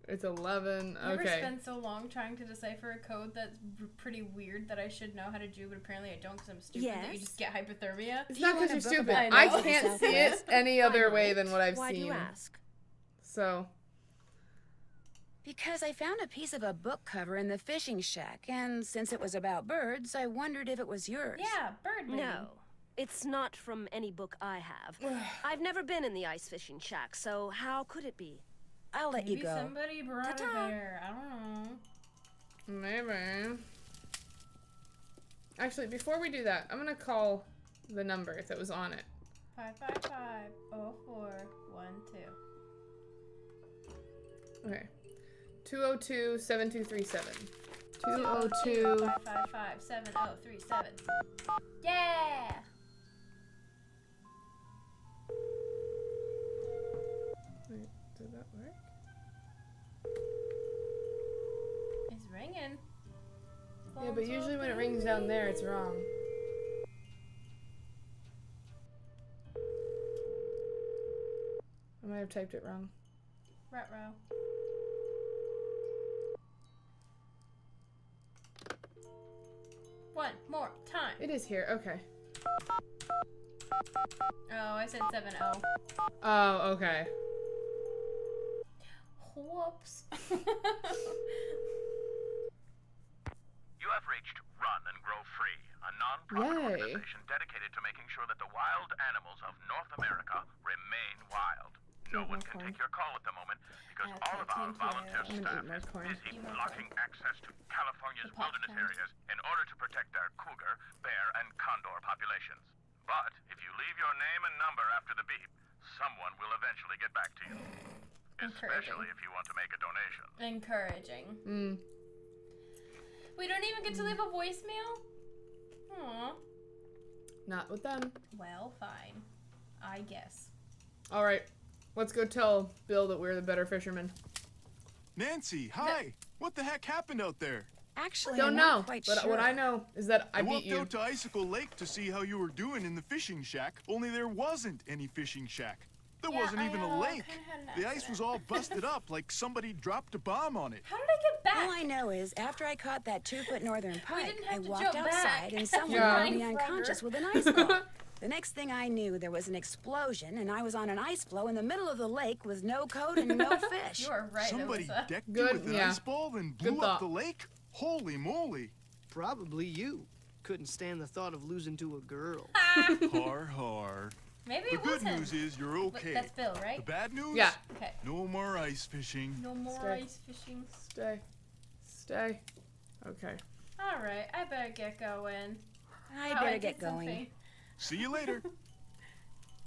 It's 11. Never Okay. spent so long trying to decipher a code that's pretty weird that I should know how to do, but apparently I don't because I'm stupid. That you just get hypothermia. It's not because you're stupid. I know. I can't see it any other way than what I've Why seen. do you ask? So. Because I found a piece of a book cover in the fishing shack, and since it was about birds, I wondered if it was yours. Yeah, bird movie. No. It's not from any book I have. I've never been in the ice fishing shack, so how could it be? I'll let Maybe you go. somebody brought it there. I don't know. Maybe. Actually, before we do that, I'm gonna call the number that was on it. 555-0412. Okay. 202-7237. 202 555-7037. Yeah! Wait, did that work? It's ringing. Yeah, but usually when it rings down there, it's wrong. I might have typed it wrong. Ruh-roh. One more time. It is here, okay. Oh, I said 70. Oh, okay. Whoops. You have reached Run and Grow Free, a non-profit organization dedicated to making sure that the wild animals of North America remain wild. No one can take your call at the moment because all of our volunteer staff is busy blocking access to California's wilderness areas in order to protect their cougar, bear, and condor populations. But if you leave your name and number after the beep, someone will eventually get back to you. Especially if you want to make a donation. Encouraging. We don't even get to leave a voicemail? Aww. Not with them. Well, fine. I guess. Alright. Let's go tell Bill that we're the better fishermen. Nancy, hi! What the heck happened out there? Actually, Don't I'm know, not quite but sure. what I know is that I beat walked you. out to Icicle Lake to see how you were doing in the fishing shack, only there wasn't any fishing shack. There wasn't even a lake. The ice was all busted up like somebody dropped a bomb on it. How did I get back? All I know is after I caught that 2-foot northern pike, didn't I have to walked jump outside back. and someone Yeah. knocked me unconscious with an ice ball. The next thing I knew, there was an explosion, and I was on an ice floe in the middle of the lake with no code and no fish. You are right, Somebody Elsa. decked Good, you with an yeah. ice ball and Good blew up thought. the lake? Holy moly. Probably you. Couldn't stand the thought of losing to a girl. Har har. Maybe The it good was him. news is you're But okay. that's Bill, The right? bad news? Yeah. Okay. No more ice fishing. No more Stay. ice fishing. Stay. Stay. Okay. Alright, I better get going. I Wow, better did get going. something. See you later.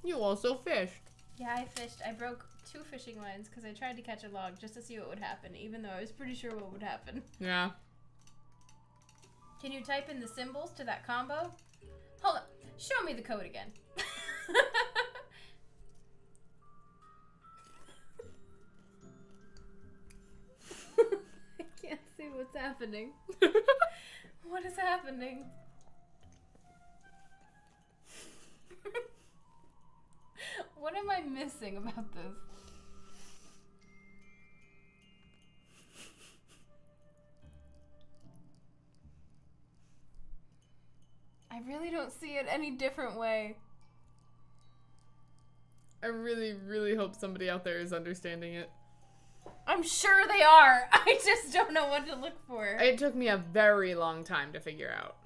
You also fished. Yeah, I fished. I broke 2 fishing lines because I tried to catch a log just to see what would happen, even though I was pretty sure what would happen. Yeah. Can you type in the symbols to that combo? Hold up. Show me the code again. I can't see what's happening. happening? What is happening? What am I missing about this? I really don't see it any different way. I really, really hope somebody out there is understanding it. I'm sure they are. I just don't know what to look for. It took me a very long time to figure out.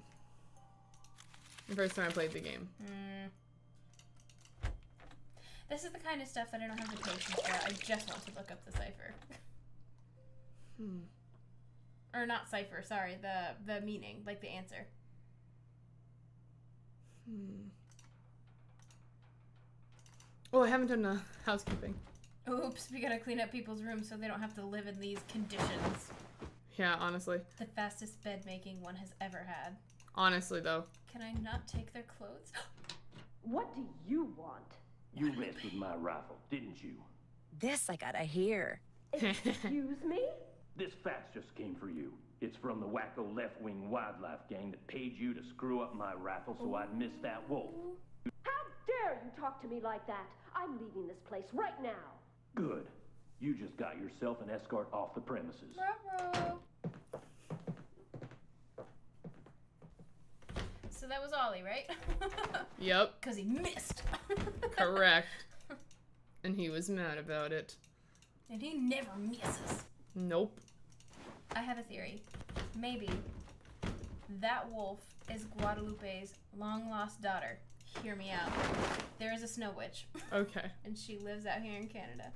The first time I played the game. This is the kind of stuff that I don't have the patience for. I just want to look up the cipher. Or not cipher, sorry. The meaning, like the answer. Oh, I haven't done housekeeping. Oops, we gotta clean up people's rooms so they don't have to live in these conditions. Yeah, honestly. The fastest bed making one has ever had. Honestly, though. Can I not take their clothes? What do you want? You messed with my rifle, didn't you? This I gotta hear. Excuse me? This fax just came for you. It's from the wacko left-wing wildlife gang that paid you to screw up my rifle so I'd miss that wolf. How dare you talk to me like that? I'm leaving this place right now. Good. You just got yourself an escort off the premises. Ruh-roh. So that was Ollie, right? Yep. Because he missed. Correct. And he was mad about it. And he never misses. Nope. I have a theory. Maybe that wolf is Guadalupe's long-lost daughter. Hear me out. There is a snow witch. Okay. And she lives out here in Canada.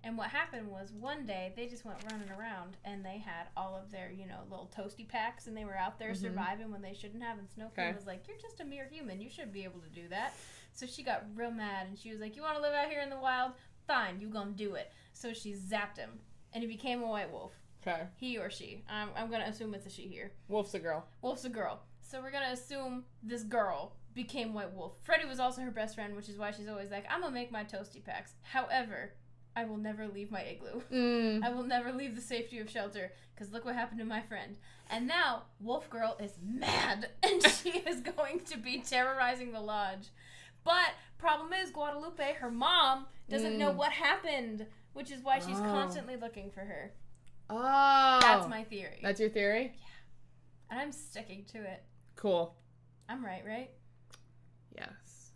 And what happened was one day they just went running around and they had all of their, you know, little toasty packs and they were out there surviving when they shouldn't have. And Snowflake was like, "You're just a mere human. You should be able to do that." So she got real mad and she was like, "You want to live out here in the wild? Fine, you gonna do it." So she zapped him and he became a white wolf. Okay. He or she. I'm gonna assume it's a she here. Wolf's a girl. Wolf's a girl. So we're gonna assume this girl became white wolf. Freddy was also her best friend, which is why she's always like, "I'm gonna make my toasty packs. However, I will never leave my igloo. I will never leave the safety of shelter, because look what happened to my friend." And now, Wolf Girl is mad, and she is going to be terrorizing the lodge. But, problem is, Guadalupe, her mom, doesn't know what happened, which is why she's constantly looking for her. Oh. That's my theory. That's your theory? Yeah. And I'm sticking to it. Cool. I'm right? Yes.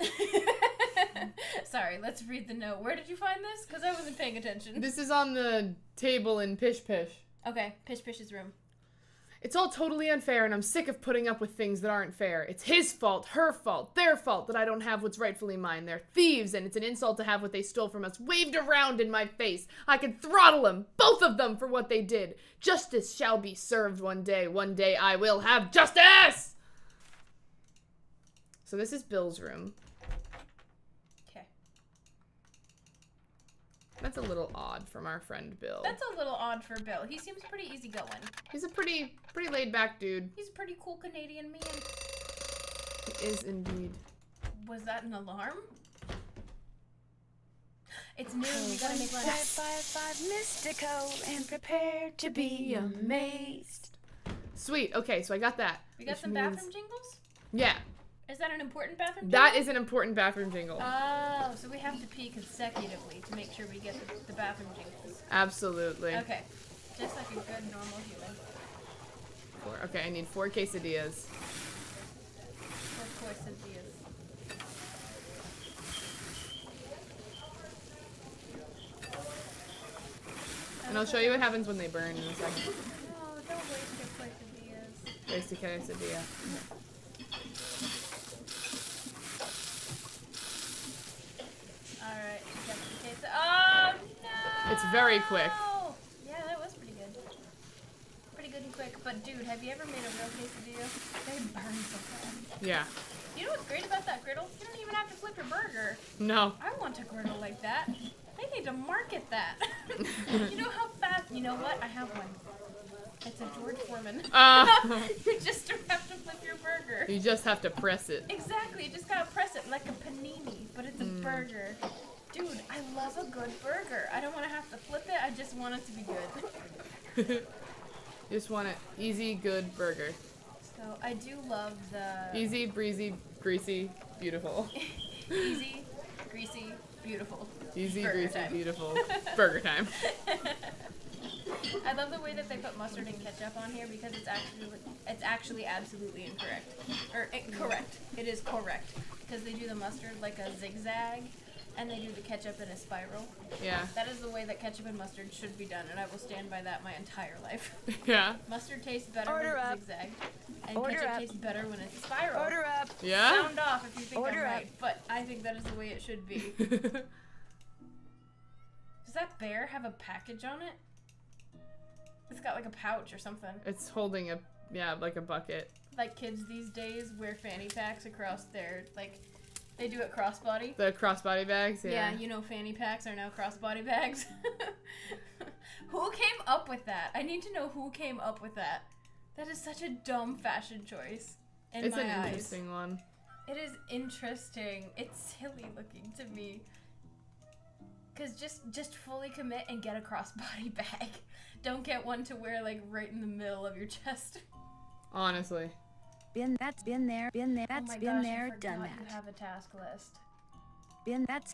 Sorry, let's read the note. Where did you find this? Because I wasn't paying attention. This is on the table in Pish Pish. Okay, Pish Pish's room. It's all totally unfair, and I'm sick of putting up with things that aren't fair. It's his fault, her fault, their fault that I don't have what's rightfully mine. They're thieves, and it's an insult to have what they stole from us waved around in my face. I can throttle them, both of them, for what they did. Justice shall be served one day. One day I will have justice! So this is Bill's room. Okay. That's a little odd from our friend Bill. That's a little odd for Bill. He seems pretty easygoing. He's a pretty laid-back dude. He's a pretty cool Canadian man. He is indeed. Was that an alarm? It's noon. We gotta make lunch. 555 Mystico and prepare to be amazed. Sweet. Okay, so I got that. We got some bathroom jingles? Yeah. Is that an important bathroom jingle? That is an important bathroom jingle. Oh, so we have to pee consecutively to make sure we get the bathroom jingles. Absolutely. Okay. Just like a good, normal human. Okay, I need 4 quesadillas. 4 quesadillas. And I'll show you what happens when they burn in a second. No, don't waste your quesadillas. Waste a quesadilla. Alright, got the quesadilla. Oh, no! It's very quick. Yeah, that was pretty good. Pretty good and quick. But, dude, have you ever made a real quesadilla? They burn so fast. Yeah. You know what's great about that griddle? You don't even have to flip your burger. No. I want a griddle like that. They need to market that. You know how fast... You know what? I have one. It's a George Foreman. You just don't have to flip your burger. You just have to press it. Exactly. You just gotta press it like a panini, but it's a burger. Dude, I love a good burger. I don't want to have to flip it. I just want it to be good. Just want it easy, good burger. So I do love the Easy, breezy, greasy, beautiful. easy, greasy, beautiful. Easy, Burger greasy, time. beautiful. Burger time. I love the way that they put mustard and ketchup on here because it's actually absolutely incorrect. Or correct. It is correct because they do the mustard like a zigzag and they do the ketchup in a spiral. Yeah. That is the way that ketchup and mustard should be done, and I will stand by that my entire life. Yeah. Mustard tastes better Order when up. it's zigzag, and Order ketchup up. tastes better when it's a spiral. Order up. Yeah? Sound off if you think Order I'm up. right, but I think that is the way it should be. Does that bear have a package on it? It's got like a pouch or something. It's holding a, yeah, like a bucket. Like kids these days wear fanny packs across their, like, they do it crossbody. The crossbody bags, yeah. Yeah, you know fanny packs are now crossbody bags. Who came up with that? I need to know who came up with that. That is such a dumb fashion choice in It's my an eyes. interesting one. It is interesting. It's silly looking to me. Cause just fully commit and get a crossbody bag. Don't get one to wear like right in the middle of your chest. Honestly. That's been there, that's oh my been gosh, there, I forgot done you that. have a task list.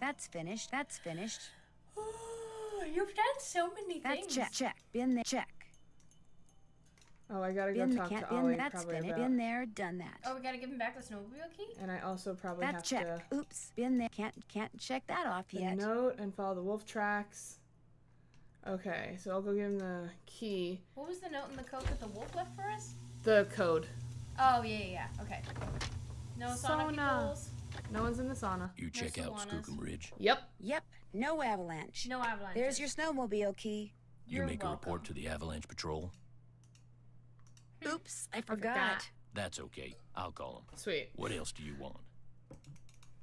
That's finished, that's finished. You've done so many That's things. check. Been there, check. Oh, I gotta go Been talk can't to been Ollie that's probably finished. about. Been there, done that. Oh, we gotta give him back the snowmobile key? And I also probably That's have check. to Oops, been there. Can't check that off the yet. note and follow the wolf tracks. Okay, so I'll go give him the key. What was the note in the code that the wolf left for us? The code. Oh, yeah. Okay. No sauna peoples. No one's in the sauna. You check No out Sawanas. Skookum Ridge. Yep. Yep, no avalanche. No avalanche. There's your snowmobile key. You You're make a welcome. report to the avalanche patrol. Oops, I forgot. forgot. That's okay. I'll call them. Sweet. What else do you want?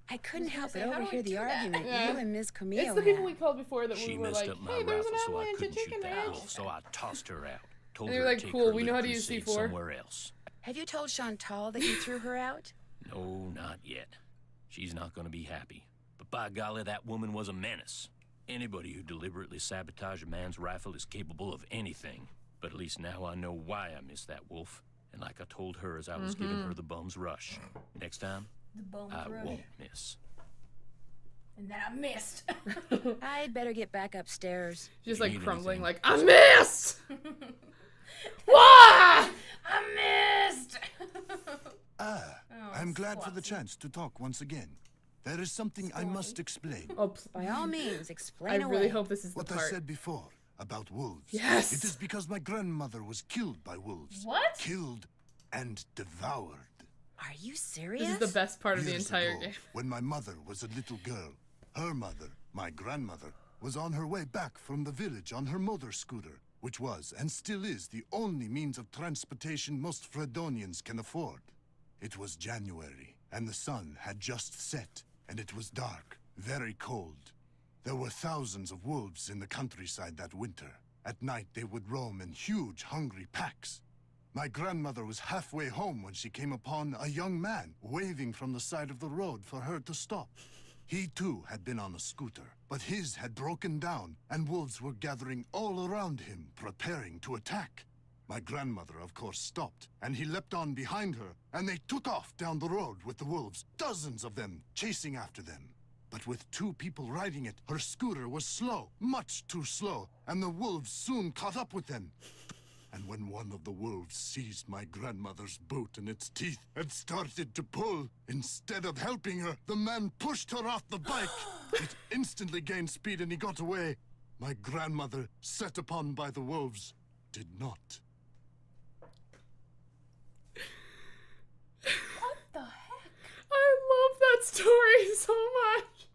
I couldn't help say, but how do I overhear do the that? argument Yeah. you and Ms. Camille It's the people had. we called before that She we were messed like, up my hey, there's rifle, an so I avalanche at couldn't shoot Chicken that Ridge. wolf, so I tossed her out. Told And her you're to like, take cool, her we know little how to use crusade C4. somewhere else. Have you told Shantal that you threw her out? No, not yet. She's not going to be happy. But by golly, that woman was a menace. Anybody who deliberately sabotaged a man's rifle is capable of anything. But at least now I know why I missed that wolf. And like I told her as I was giving her the bum's rush. Next time, The bone I rush. won't miss. And then I missed. I'd better get back upstairs. Just You like need crumbling, anything? like, I missed! Wah! I missed! Ah, Oh, I'm glad for the Swatsy. chance to talk once again. There is something I must explain. Oh, By all means, explain I away. really hope this is the What I part. said before about wolves. Yes! It is because my grandmother was killed by wolves. What? Killed and devoured. Are you serious? This is the best part of the Years entire ago, game. when my mother was a little girl, her mother, my grandmother, was on her way back from the village on her motor scooter, which was and still is the only means of transportation most Fredonians can afford. It was January, and the sun had just set, and it was dark, very cold. There were thousands of wolves in the countryside that winter. At night they would roam in huge, hungry packs. My grandmother was halfway home when she came upon a young man waving from the side of the road for her to stop. He too had been on a scooter, but his had broken down, and wolves were gathering all around him, preparing to attack. My grandmother, of course, stopped, and he leapt on behind her, and they took off down the road with the wolves, dozens of them, chasing after them. But with 2 people riding it, her scooter was slow, much too slow, and the wolves soon caught up with them. And when one of the wolves seized my grandmother's boot in its teeth and started to pull, instead of helping her, the man pushed her off the bike. It instantly gained speed and he got away. My grandmother, set upon by the wolves, did not. What the heck? I love that story so much.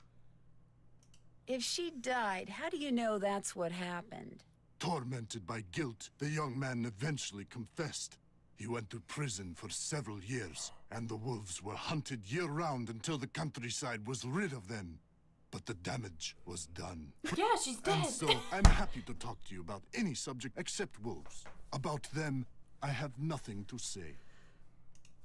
If she died, how do you know that's what happened? Tormented by guilt, the young man eventually confessed. He went to prison for several years, and the wolves were hunted year-round until the countryside was rid of them. But the damage was done. Yeah, she's dead. And so, I'm happy to talk to you about any subject except wolves. About them, I have nothing to say.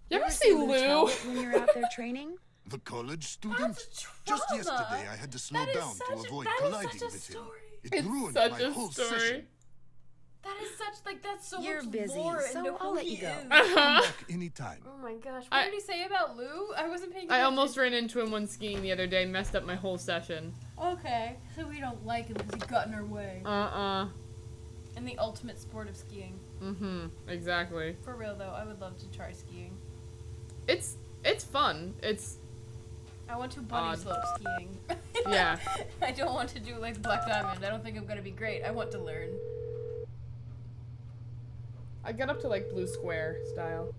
You ever see Lou Lou? Talbot when you're out there training? The college student? That's Just trauma. yesterday, I had to slow That is down such to a- avoid that is colliding such a with him. story. It It's ruined such my a whole story. session. That is such, like, that's so You're much busy, lore so into I'll who let he you go. is. Come back anytime. Oh my gosh, what did he say about Lou? I wasn't paying I attention. almost ran into him when skiing the other day, messed up my whole session. Okay, so we don't like him because he got in our way. In the ultimate sport of skiing. Exactly. For real though, I would love to try skiing. It's fun. It's I want to bunny slope skiing. Yeah. I don't want to do like Black Diamond. I don't think I'm gonna be great. I want to learn. I got up to like blue square style.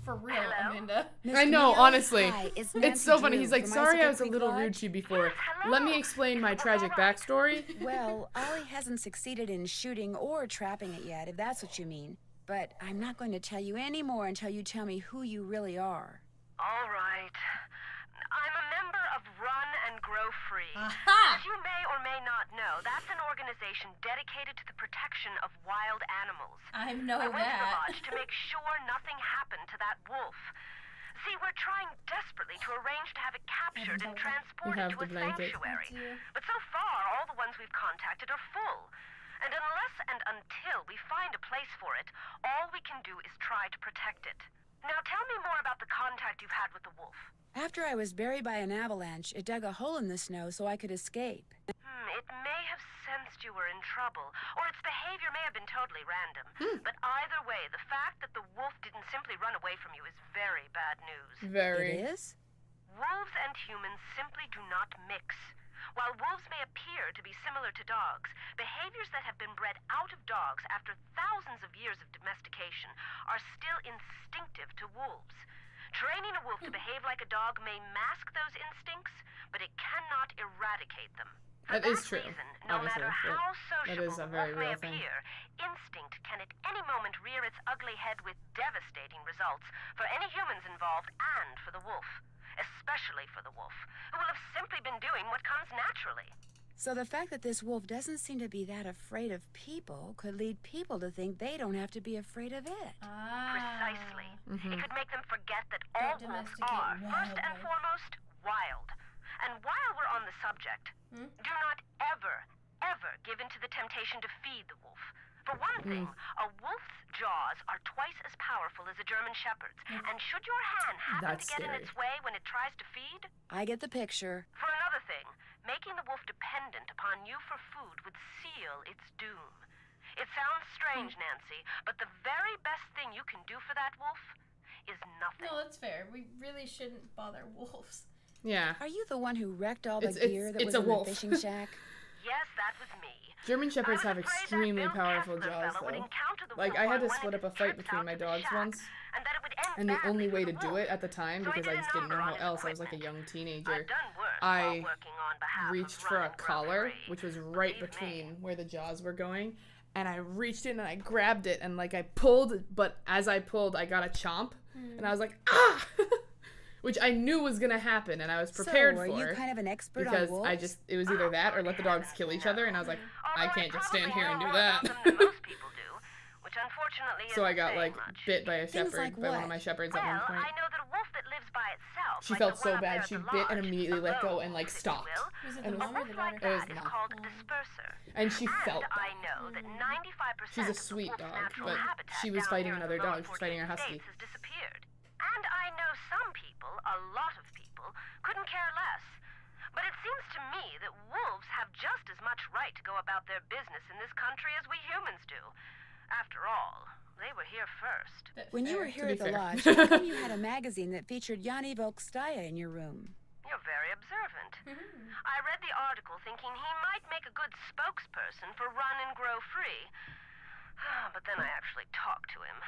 For real, Amanda. I know, honestly. Hi, it's It's Nancy so funny. Drew He's like, from sorry I Icicle was a Creek little Lodge." rude to you before. Let me explain my tragic backstory. Well, Ollie hasn't succeeded in shooting or trapping it yet, if that's what you mean. But I'm not going to tell you any more until you tell me who you really are. All right. I'm a member of Run and Grow Free. Aha! As you may or may not know, that's an organization dedicated to the protection of wild animals. I know I went to the that. lodge to make sure nothing happened to that wolf. See, we're trying desperately to arrange to have it captured and transported have to the a blanket. sanctuary. But so far, all the ones we've contacted are full. And unless and until we find a place for it, all we can do is try to protect it. Now tell me more about the contact you've had with the wolf. After I was buried by an avalanche, it dug a hole in the snow so I could escape. It may have sensed you were in trouble, or its behavior may have been totally random. But either way, the fact that the wolf didn't simply run away from you is very bad news. Very. It is? Wolves and humans simply do not mix. While wolves may appear to be similar to dogs, behaviors that have been bred out of dogs after thousands of years of domestication are still instinctive to wolves. Training a wolf to behave like a dog may mask those instincts, but it cannot eradicate them. For That is true, reason, no obviously, matter but how that sociable is a the very wolf may real thing. appear, instinct can at any moment rear its ugly head with devastating results for any humans involved and for the wolf. Especially for the wolf, who will have simply been doing what comes naturally. So the fact that this wolf doesn't seem to be that afraid of people could lead people to think they don't have to be afraid of it. Precisely. Mm-hmm. It could make them forget that all wolves are, first and foremost, wild. And while we're on the subject, do not ever, ever give in to the temptation to feed the wolf. For one thing, a wolf's jaws are twice as powerful as a German shepherd's, and should your hand happen That's to get in scary. its way when it tries to feed, I get the picture. for another thing, making the wolf dependent upon you for food would seal its doom. It sounds strange, Nancy, but the very best thing you can do for that wolf is nothing. No, that's fair. We really shouldn't bother wolves. Yeah. Are you the one who wrecked all the It's- gear that it's was a in wolf. the fishing shack? Yes, that was me. German Shepherds have I was afraid that extremely Bill powerful Kessler jaws, fella would though. encounter the Like, wolf I had to on one split of up a his fight trips between out my to the dogs shack, once. and that it would end And the badly only for way the to do wolf. it at the time, So I because did I a just didn't know number how on his else, I was like a equipment. young teenager, I've done worse I while working on behalf reached of for Run a and Grow collar, Free. which was right Believe between me. where the jaws were going, and I reached in and I grabbed it, and like I pulled, but as I pulled, I got a chomp, and I was like, ah! Which I knew was gonna happen, and I was prepared so, are for. you kind of an expert because on wolves? it was either that or let the dogs kill each other, and I was like, I Although can't just stand probably here and know do more that. about them than most people do, which unfortunately So I isn't got saying like much. bit by a Things shepherd, like by one of what? my shepherds Well, at one point. I know that a wolf that lives by itself, She like felt the so one up bad, there at she the bit and lodge, immediately a let go lone and like wolf, if you stopped. will, Was it And the was- mom or wolf the like daughter? It was that is mom. called a disperser. And she felt I that. know that 95% She's a of the sweet wolf's dog, natural but habitat she was down fighting here in another the dog. lower She was fighting her 48 husky. states has disappeared. And I know some people, a lot of people, couldn't care less. But it seems to me that wolves have just as much right to go about their business in this country as we humans do. After all, they were here first. When you were here be at the fair. lodge, how come you had a magazine that featured Yanni Volkstaya in your room? You're very observant. I read the article thinking he might make a good spokesperson for Run and Grow Free. But then I actually talked to him.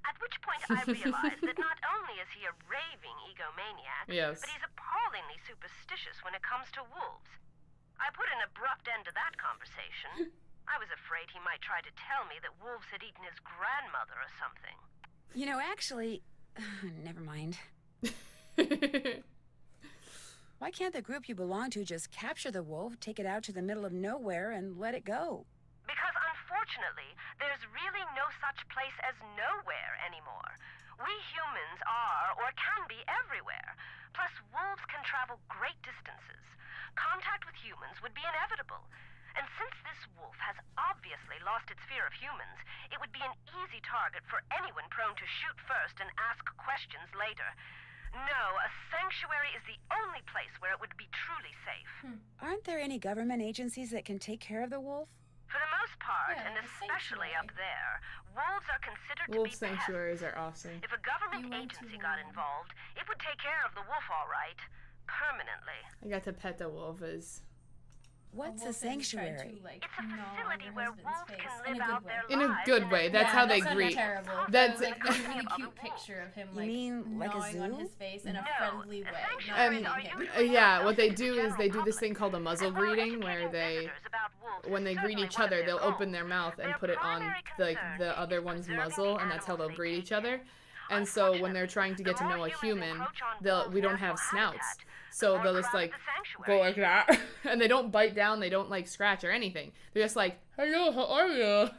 At which point I realized that not only is he a raving egomaniac, Yes. but he's appallingly superstitious when it comes to wolves. I put an abrupt end to that conversation. I was afraid he might try to tell me that wolves had eaten his grandmother or something. You know, actually, never mind. Why can't the group you belong to just capture the wolf, take it out to the middle of nowhere, and let it go? Because unfortunately, there's really no such place as nowhere anymore. We humans are, or can be, everywhere. Plus, wolves can travel great distances. Contact with humans would be inevitable. And since this wolf has obviously lost its fear of humans, it would be an easy target for anyone prone to shoot first and ask questions later. No, a sanctuary is the only place where it would be truly safe. Aren't there any government agencies that can take care of the wolf? For the most part, Yeah, and a especially sanctuary. up there, wolves are considered Wolf to be sanctuaries pests. are awesome. If a government You went agency to got one. involved, it would take care of the wolf all right. Permanently. I got to pet the wolf as What's a wolf that has tried sanctuary? to, like, It's a gnaw on facility your where husband's wolves face can in live a out good way. their in a lives good in way. That's how they that sounded greet. terrible. That's- Like, there's a really Of the cute wolf. picture of him, You like, mean like a gnawing on zoo? his face in a No, friendly a way. sanctuary Not are eating him. usually Yeah, what they open to do the is they do general this thing public. called a muzzle And while greeting, where educating they, visitors about wolves when is they greet certainly each one of other, their they'll goals, open their mouth and their put it on primary like concern the other is one's preserving muzzle, the and that's how they'll animals greet they each take other. care. And so when they're trying to get to The know more a humans human, encroach on we don't wolves' have natural snouts, habitat, the so more they'll just crowded like the sanctuary go like is. that, and they don't bite down, they don't like scratch or anything. They're just like, hello, how are you?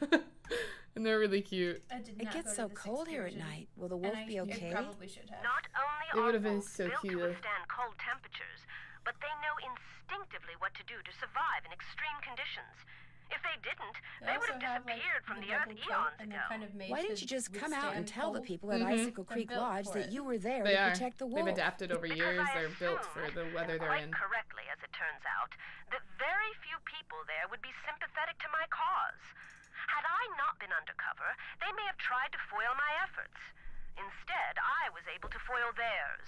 And they're really cute. I did It not gets go so to this cold here at excursion, night. Will the and wolf I be okay? probably should have. Not only It are would've been wolves so built cute. to withstand cold temperatures, but they know instinctively what to do to survive in extreme conditions. If they didn't, they would have disappeared from the earth eons and ago. they're kind of made Why to didn't you just come out and withstand tell the cold. people at Mhm. Icicle They're Creek built Lodge for that it. you were there They to are. protect the wolf? They've adapted over Because years. I They're built for assumed, the weather and they're quite in. correctly, as it turns out, that very few people there would be sympathetic to my cause. Had I not been undercover, they may have tried to foil my efforts. Instead, I was able to foil theirs.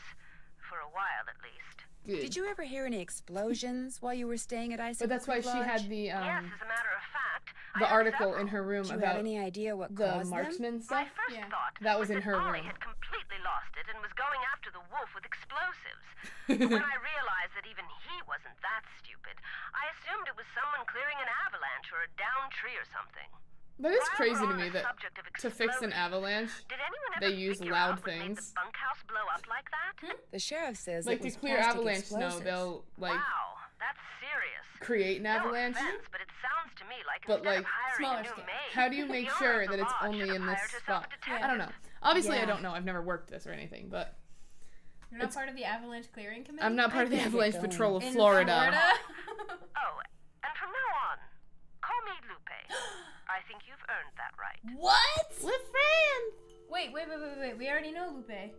For a while, at least. Good. Did you ever hear any explosions while you were staying at Icicle But that's why Creek she Lodge? had the Yes, as a matter of fact, I the heard article several. in her room Do you about have any idea what the caused them? marksman My stuff. first Yeah. thought That was in that her Ollie room. had completely lost it and was going after the wolf with explosives. But when I realized that even he wasn't that stupid, I assumed it was someone clearing an avalanche or a downed tree or something. That is While crazy we're to on me the that subject of to fix an explosives, avalanche, did anyone ever they use figure loud out what made things. the bunkhouse blow up like that? The sheriff says Like it to was clear plastic avalanche snow, explosives. they'll like Wow, that's serious. create an avalanche. No offense, but it sounds to me like But, instead like, of hiring smaller a new scale. maid, How do you make the owner sure of the that it's lodge only should in have this hired herself spot? a detective. I don't know. Obviously, I Yeah. don't know. I've never worked this or anything, but You're not part of the avalanche clearing committee? I'm not part of the think it's Avalanche going. Patrol of In Florida. Oh, and from now on, call me Lupe. I think you've earned that right. What? We're friends. Wait. We already know Lupe.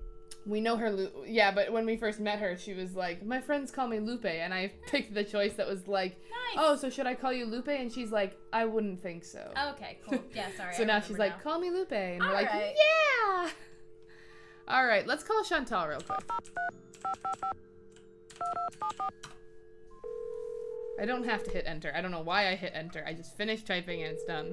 We know her, yeah, but when we first met her, she was like, my friends call me Lupe, and I picked the choice that was like, Nice. oh, so should I call you Lupe? And she's like, I wouldn't think so. Okay, cool. Yeah, sorry. So I now she's remember like, call me Lupe, and we're like, Alright. yeah! Alright, let's call Shantal real quick. I don't have to hit enter. I don't know why I hit enter. I just finished typing and it's done.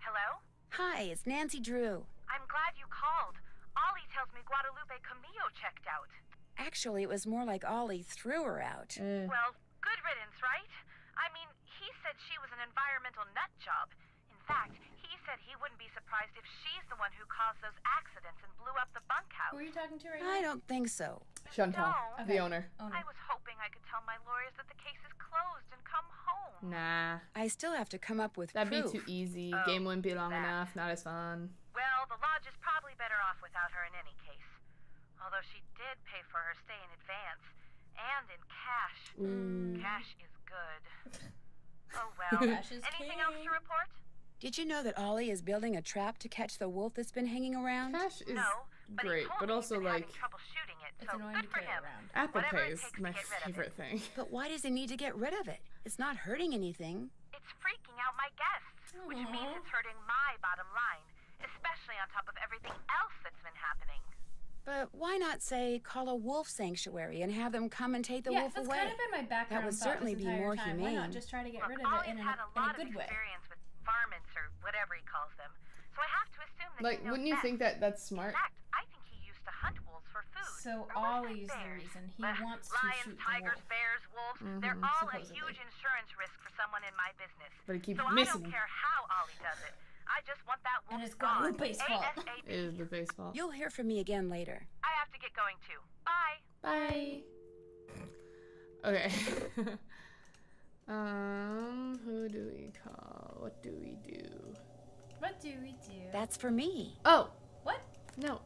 Hello? Hi, it's Nancy Drew. I'm glad you called. Ollie tells me Guadalupe Camillo checked out. Actually, it was more like Ollie threw her out. Well, good riddance, right? I mean, he said she was an environmental nut job. In fact, he said he wouldn't be surprised if she's the one who caused those accidents and blew up the bunkhouse. Who are you talking to right now? I don't think so. Shantal, No. the owner. Oh, no. I was hoping I could tell my lawyers that the case is closed and come home. Nah. I still have to come up with That'd proof. be too easy. Oh, Game wouldn't be long that. enough. Not as fun. Well, the lodge is probably better off without her in any case. Although she did pay for her stay in advance. And in cash. Cash is good. Oh well. Cash is Anything else king. to report? Did you know that Ollie is building a trap to catch the wolf that's been hanging around? Cash is No, but great, he told but me also he's been like having trouble shooting it, It's so annoying good to for carry him. around. Apple Whatever Pay it is takes to my get rid of it. favorite thing. But why does he need to get rid of it? It's not hurting anything. It's freaking out my guests, which means it's hurting my bottom line, especially on top of everything else that's been happening. But why not say call a wolf sanctuary and have them come and take the Yeah, wolf that's away? kind of been my background would thought certainly this be entire more time. Why not humane. just try to get Look, rid of it Ollie's in had a a lot of good way? experience with varmints or whatever he calls them, so I have to assume that Like, he knows wouldn't you best. think that that's smart? In fact, I think he used to hunt wolves for food. So Or was that Ollie's the bears? reason. He Well, wants to lions, shoot the tigers, wolf. bears, wolves, they're all a supposedly. huge insurance risk for someone in my business. But he keeps so missing I don't them. care how Ollie does it. I just want that wolf And it's gone. Guadalupe's fault. ASAP. It is the baseball. You'll hear from me again later. I have to get going too. Bye. Bye. Okay. Who do we call? What do we do? What do we do? That's for me. Oh, What? no.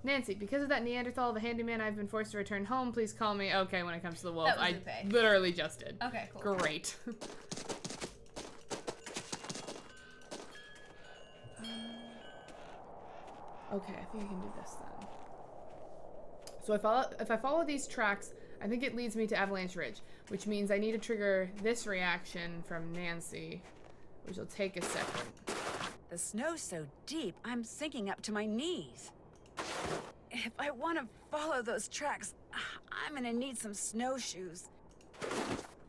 Nancy, because of that Neanderthal, the handyman, I've been forced to return home. Please call me. Okay, when it comes to the wolf, That was I Lupe. literally just did. Okay, cool. Great. Okay, I think I can do this then. So if I follow these tracks, I think it leads me to Avalanche Ridge, which means I need to trigger this reaction from Nancy, which will take a second. The snow's so deep, I'm sinking up to my knees. If I want to follow those tracks, I'm gonna need some snowshoes.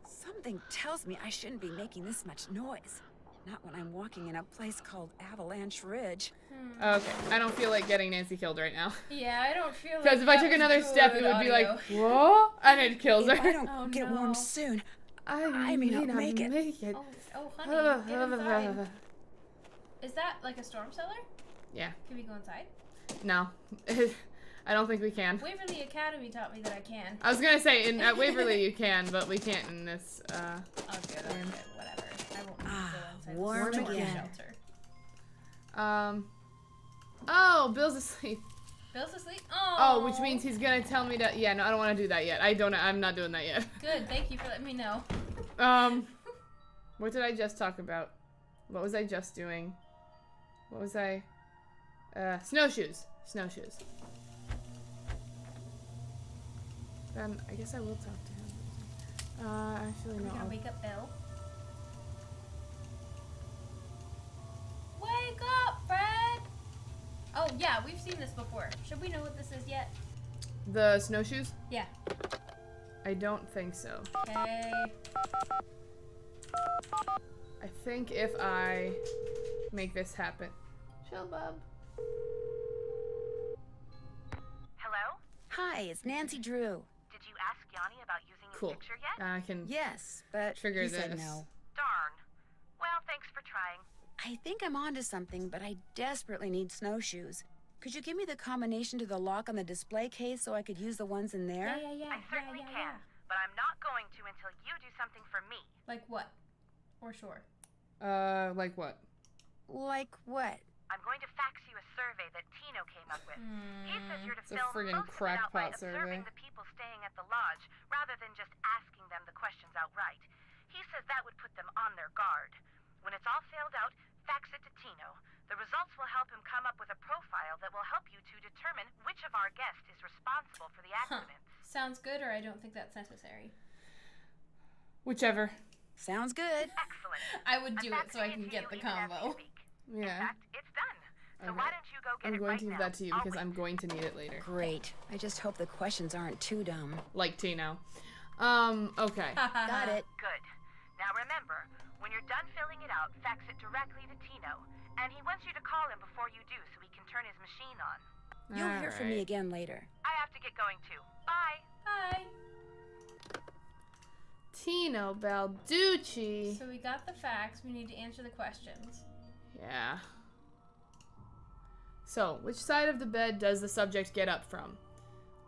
Something tells me I shouldn't be making this much noise. Not when I'm walking in a place called Avalanche Ridge. Okay, I don't feel like getting Nancy killed right now. Yeah, I don't feel like Because if I took another step, it would be like, whoa, and it kills her. If I don't get warm soon, I may not make it. Oh, honey, get inside. Is that like a storm cellar? Yeah. Can we go inside? No. I don't think we can. Waverly Academy taught me that I can. I was gonna say, at Waverly you can, but we can't in this, Okay, whatever. I won't go inside warm the again. shelter. Oh, Bill's asleep. Bill's asleep? Oh, which means he's gonna tell me to, yeah, no, I don't want to do that yet. I'm not doing that yet. Good, thank you for letting me know. What did I just talk about? What was I just doing? What was I? Snowshoes. Snowshoes. Then I guess I will talk to him. Actually, no. Are we gonna wake up Bill? Wake up, Fred! Oh, yeah, we've seen this before. Should we know what this is yet? The snowshoes? Yeah. I don't think so. Okay. I think if I make this happen. Chill, bub. Hello? Hi, it's Nancy Drew. Did you ask Yanni about using his Cool. picture yet? I can Yes, but trigger he this. said no. Darn. Well, thanks for trying. I think I'm onto something, but I desperately need snowshoes. Could you give me the combination to the lock on the display case so I could use the ones in there? I certainly can, but I'm not going to until you do something for me. Like what? Or sure. Like what? Like what? I'm going to fax you a survey that Tino came up with. He says you're to It's a fill friggin' most of it out by crackpot survey. observing the people staying at the lodge, rather than just asking them the questions outright. He says that would put them on their guard. When it's all filled out, fax it to Tino. The results will help him come up with a profile that will help you to determine which of our guests is responsible for the accident. Sounds good, or I don't think that's necessary. Whichever. Sounds good. Excellent. I would do it so I can get the combo. Yeah. It's done. So Okay. why don't you go get I'm it going right to give now? that to you because I'm going to need it later. Great. I just hope the questions aren't too dumb. Like Tino. Okay. Got it. Good. Now remember, when you're done filling it out, fax it directly to Tino. And he wants you to call him before you do so he can turn his machine on. You'll hear from me again later. I have to get going too. Bye. Bye. Tino Balducci. So we got the facts. We need to answer the questions. Yeah. So, which side of the bed does the subject get up from?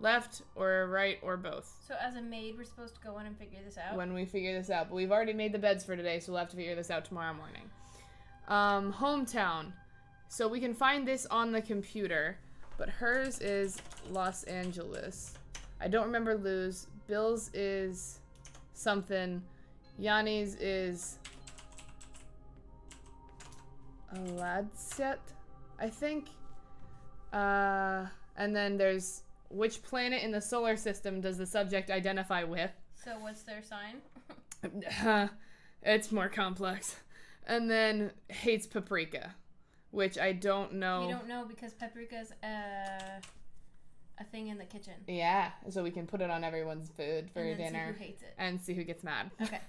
Left or right or both? So as a maid, we're supposed to go in and figure this out? When we figure this out. But we've already made the beds for today, so we'll have to figure this out tomorrow morning. Hometown. So we can find this on the computer, but hers is Los Angeles. I don't remember Lou's. Bill's is something. Yanni's is Aladset, I think. And then there's which planet in the solar system does the subject identify with? So what's their sign? It's more complex. And then hates paprika, which I don't know. You don't know because paprika's a thing in the kitchen. Yeah, so we can put it on everyone's food for and then dinner. See who hates it. And see who gets mad. Okay.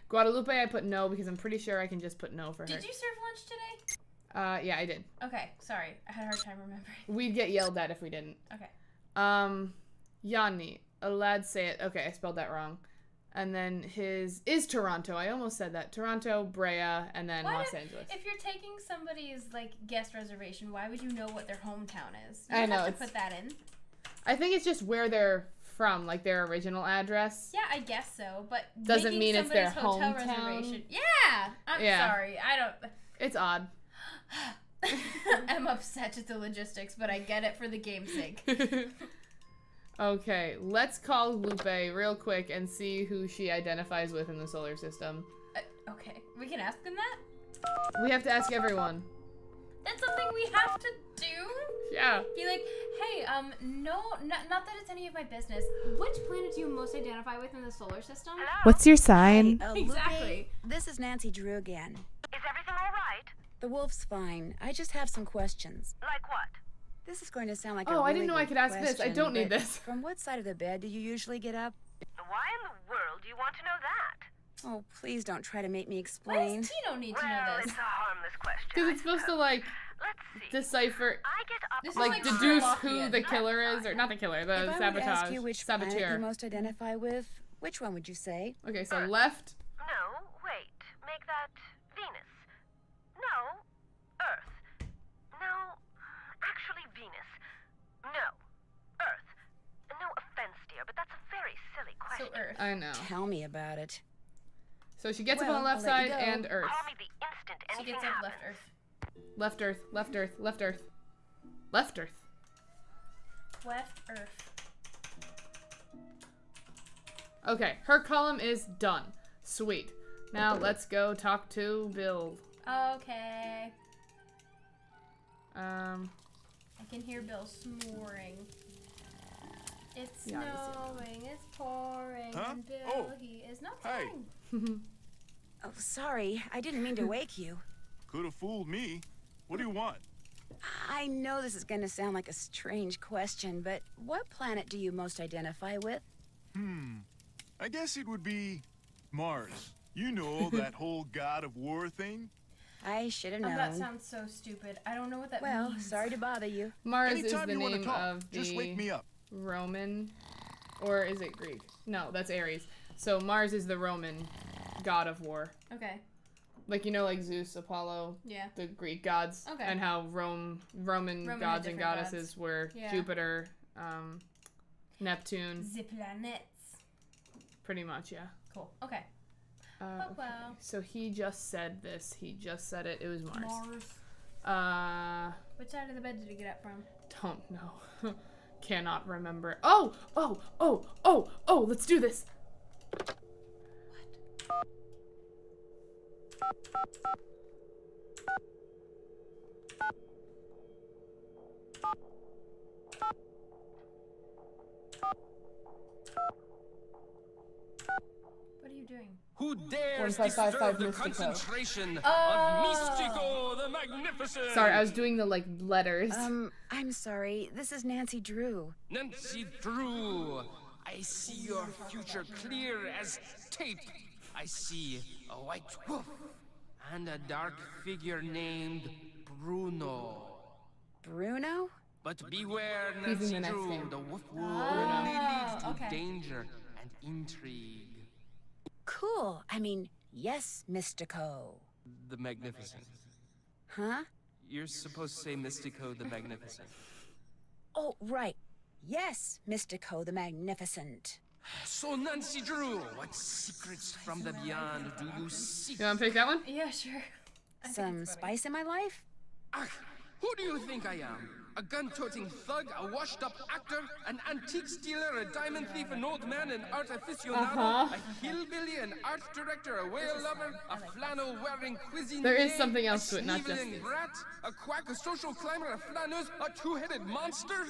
Guadalupe, I put no because I'm pretty sure I can just put no for her. Did you serve lunch today? Yeah, I did. Okay, sorry. I had a hard time remembering. We'd get yelled at if we didn't. Okay. Yanni, a lad say it. Okay, I spelled that wrong. And then his is Toronto. I almost said that. Toronto, Brea, and then Los Angeles. If you're taking somebody's guest reservation, why would you know what their hometown is? I know. Have to put that in. I think it's just where they're from, like their original address. Yeah, I guess so, but doesn't mean it's their hotel hometown. reservation. Yeah, I'm sorry. I don't. It's odd. am upset at the logistics, but I get it for the game's sake. Okay, let's call Lupe real quick and see who she identifies with in the solar system. Okay, we can ask them that? We have to ask everyone. That's something we have to do? Yeah. Be like, hey, no, not that it's any of my business. Which planet do you most identify with in the solar system? Hello? What's your sign? Lupe, Exactly. this is Nancy Drew again. Is everything all right? The wolf's fine. I just have some questions. Like what? This is going to sound like a Oh, really I didn't know I big could ask this. I question, don't need but this. From what side of the bed do you usually get up? Why in the world do you want to know that? Oh, please don't try to make me Why explain. does Tino need to know Well, this? it's a harmless question. Because it's supposed to, like, Let's see. decipher, I get up This is all like, like the deduce time. who the killer is. Or not the killer, the If I were to sabotage. ask you which planet you saboteur. most identify with, which one would you say? Okay, so left. No, wait. Make that Venus. No, Earth. No, actually Venus. No, Earth. No offense, dear, but that's a very silly So question. Earth. I know. Tell me about it. So she gets up Well, on the left I'll let side you go. and Earth. Call me the instant She anything gets up happens. left Earth. Left Earth, left Earth, left Earth. Left Earth. Left Earth. Okay, her column is done. Sweet. Now let's go talk to Bill. Okay. Um, I can hear Bill snoring. It's Yeah, I can snowing, it's pouring, Huh? and Bill, Oh. he is not Hey. snoring. Oh, sorry. I didn't mean to wake you. Could have fooled me. What do you want? I know this is going to sound like a strange question, but what planet do you most identify with? I guess it would be Mars. You know, that whole god of war thing? I should have Oh, known. that sounds so stupid. I don't know what that Well, means. sorry to bother you. Mars Anytime is the you want to name talk, of just wake me the up. Roman, or is it Greek? No, that's Ares. So Mars is the Roman god of war. Okay. Like, you know, like Zeus, Apollo, Yeah. the Greek gods, Okay. and how Roman had gods and different goddesses gods. were Yeah. Jupiter, Neptune, The planets. pretty much, yeah. Cool. Okay. Okay. well. So he just said this. He just said it. It was Mars. Mars. Which side of the bed did he get up from? Don't know. Cannot remember. Oh! Let's do this. What are you doing? Who dares 1555 disturb the Mystico. concentration of Oh. Mystico the Magnificent? Sorry, I was doing the, like, letters. I'm sorry. This is Nancy Drew. Nancy Drew, I see your future clear as tape. I see a white wolf and a dark figure named Bruno. Bruno? But beware, He's in Nancy the next Drew, game. the wolf will only lead to okay. danger and intrigue. Cool. I mean, yes, Mystico. The Magnificent. Huh? You're supposed to say Mystico the Magnificent. Oh, right. Yes, Mystico the Magnificent. So, Nancy Drew, what secrets from the beyond do you seek? You want to pick that one? Yeah, sure. Some spice in my life? Ah, who do you think I am? A gun-toting thug, a washed-up actor, an antique stealer, a diamond thief, an old man, an art aficionado, a hillbilly, an art director, a whale lover, a flannel-wearing cuisinier. There is something else to a it, not just sneevling this. brat, a quack, a social climber, a flaneuse, a two-headed monster.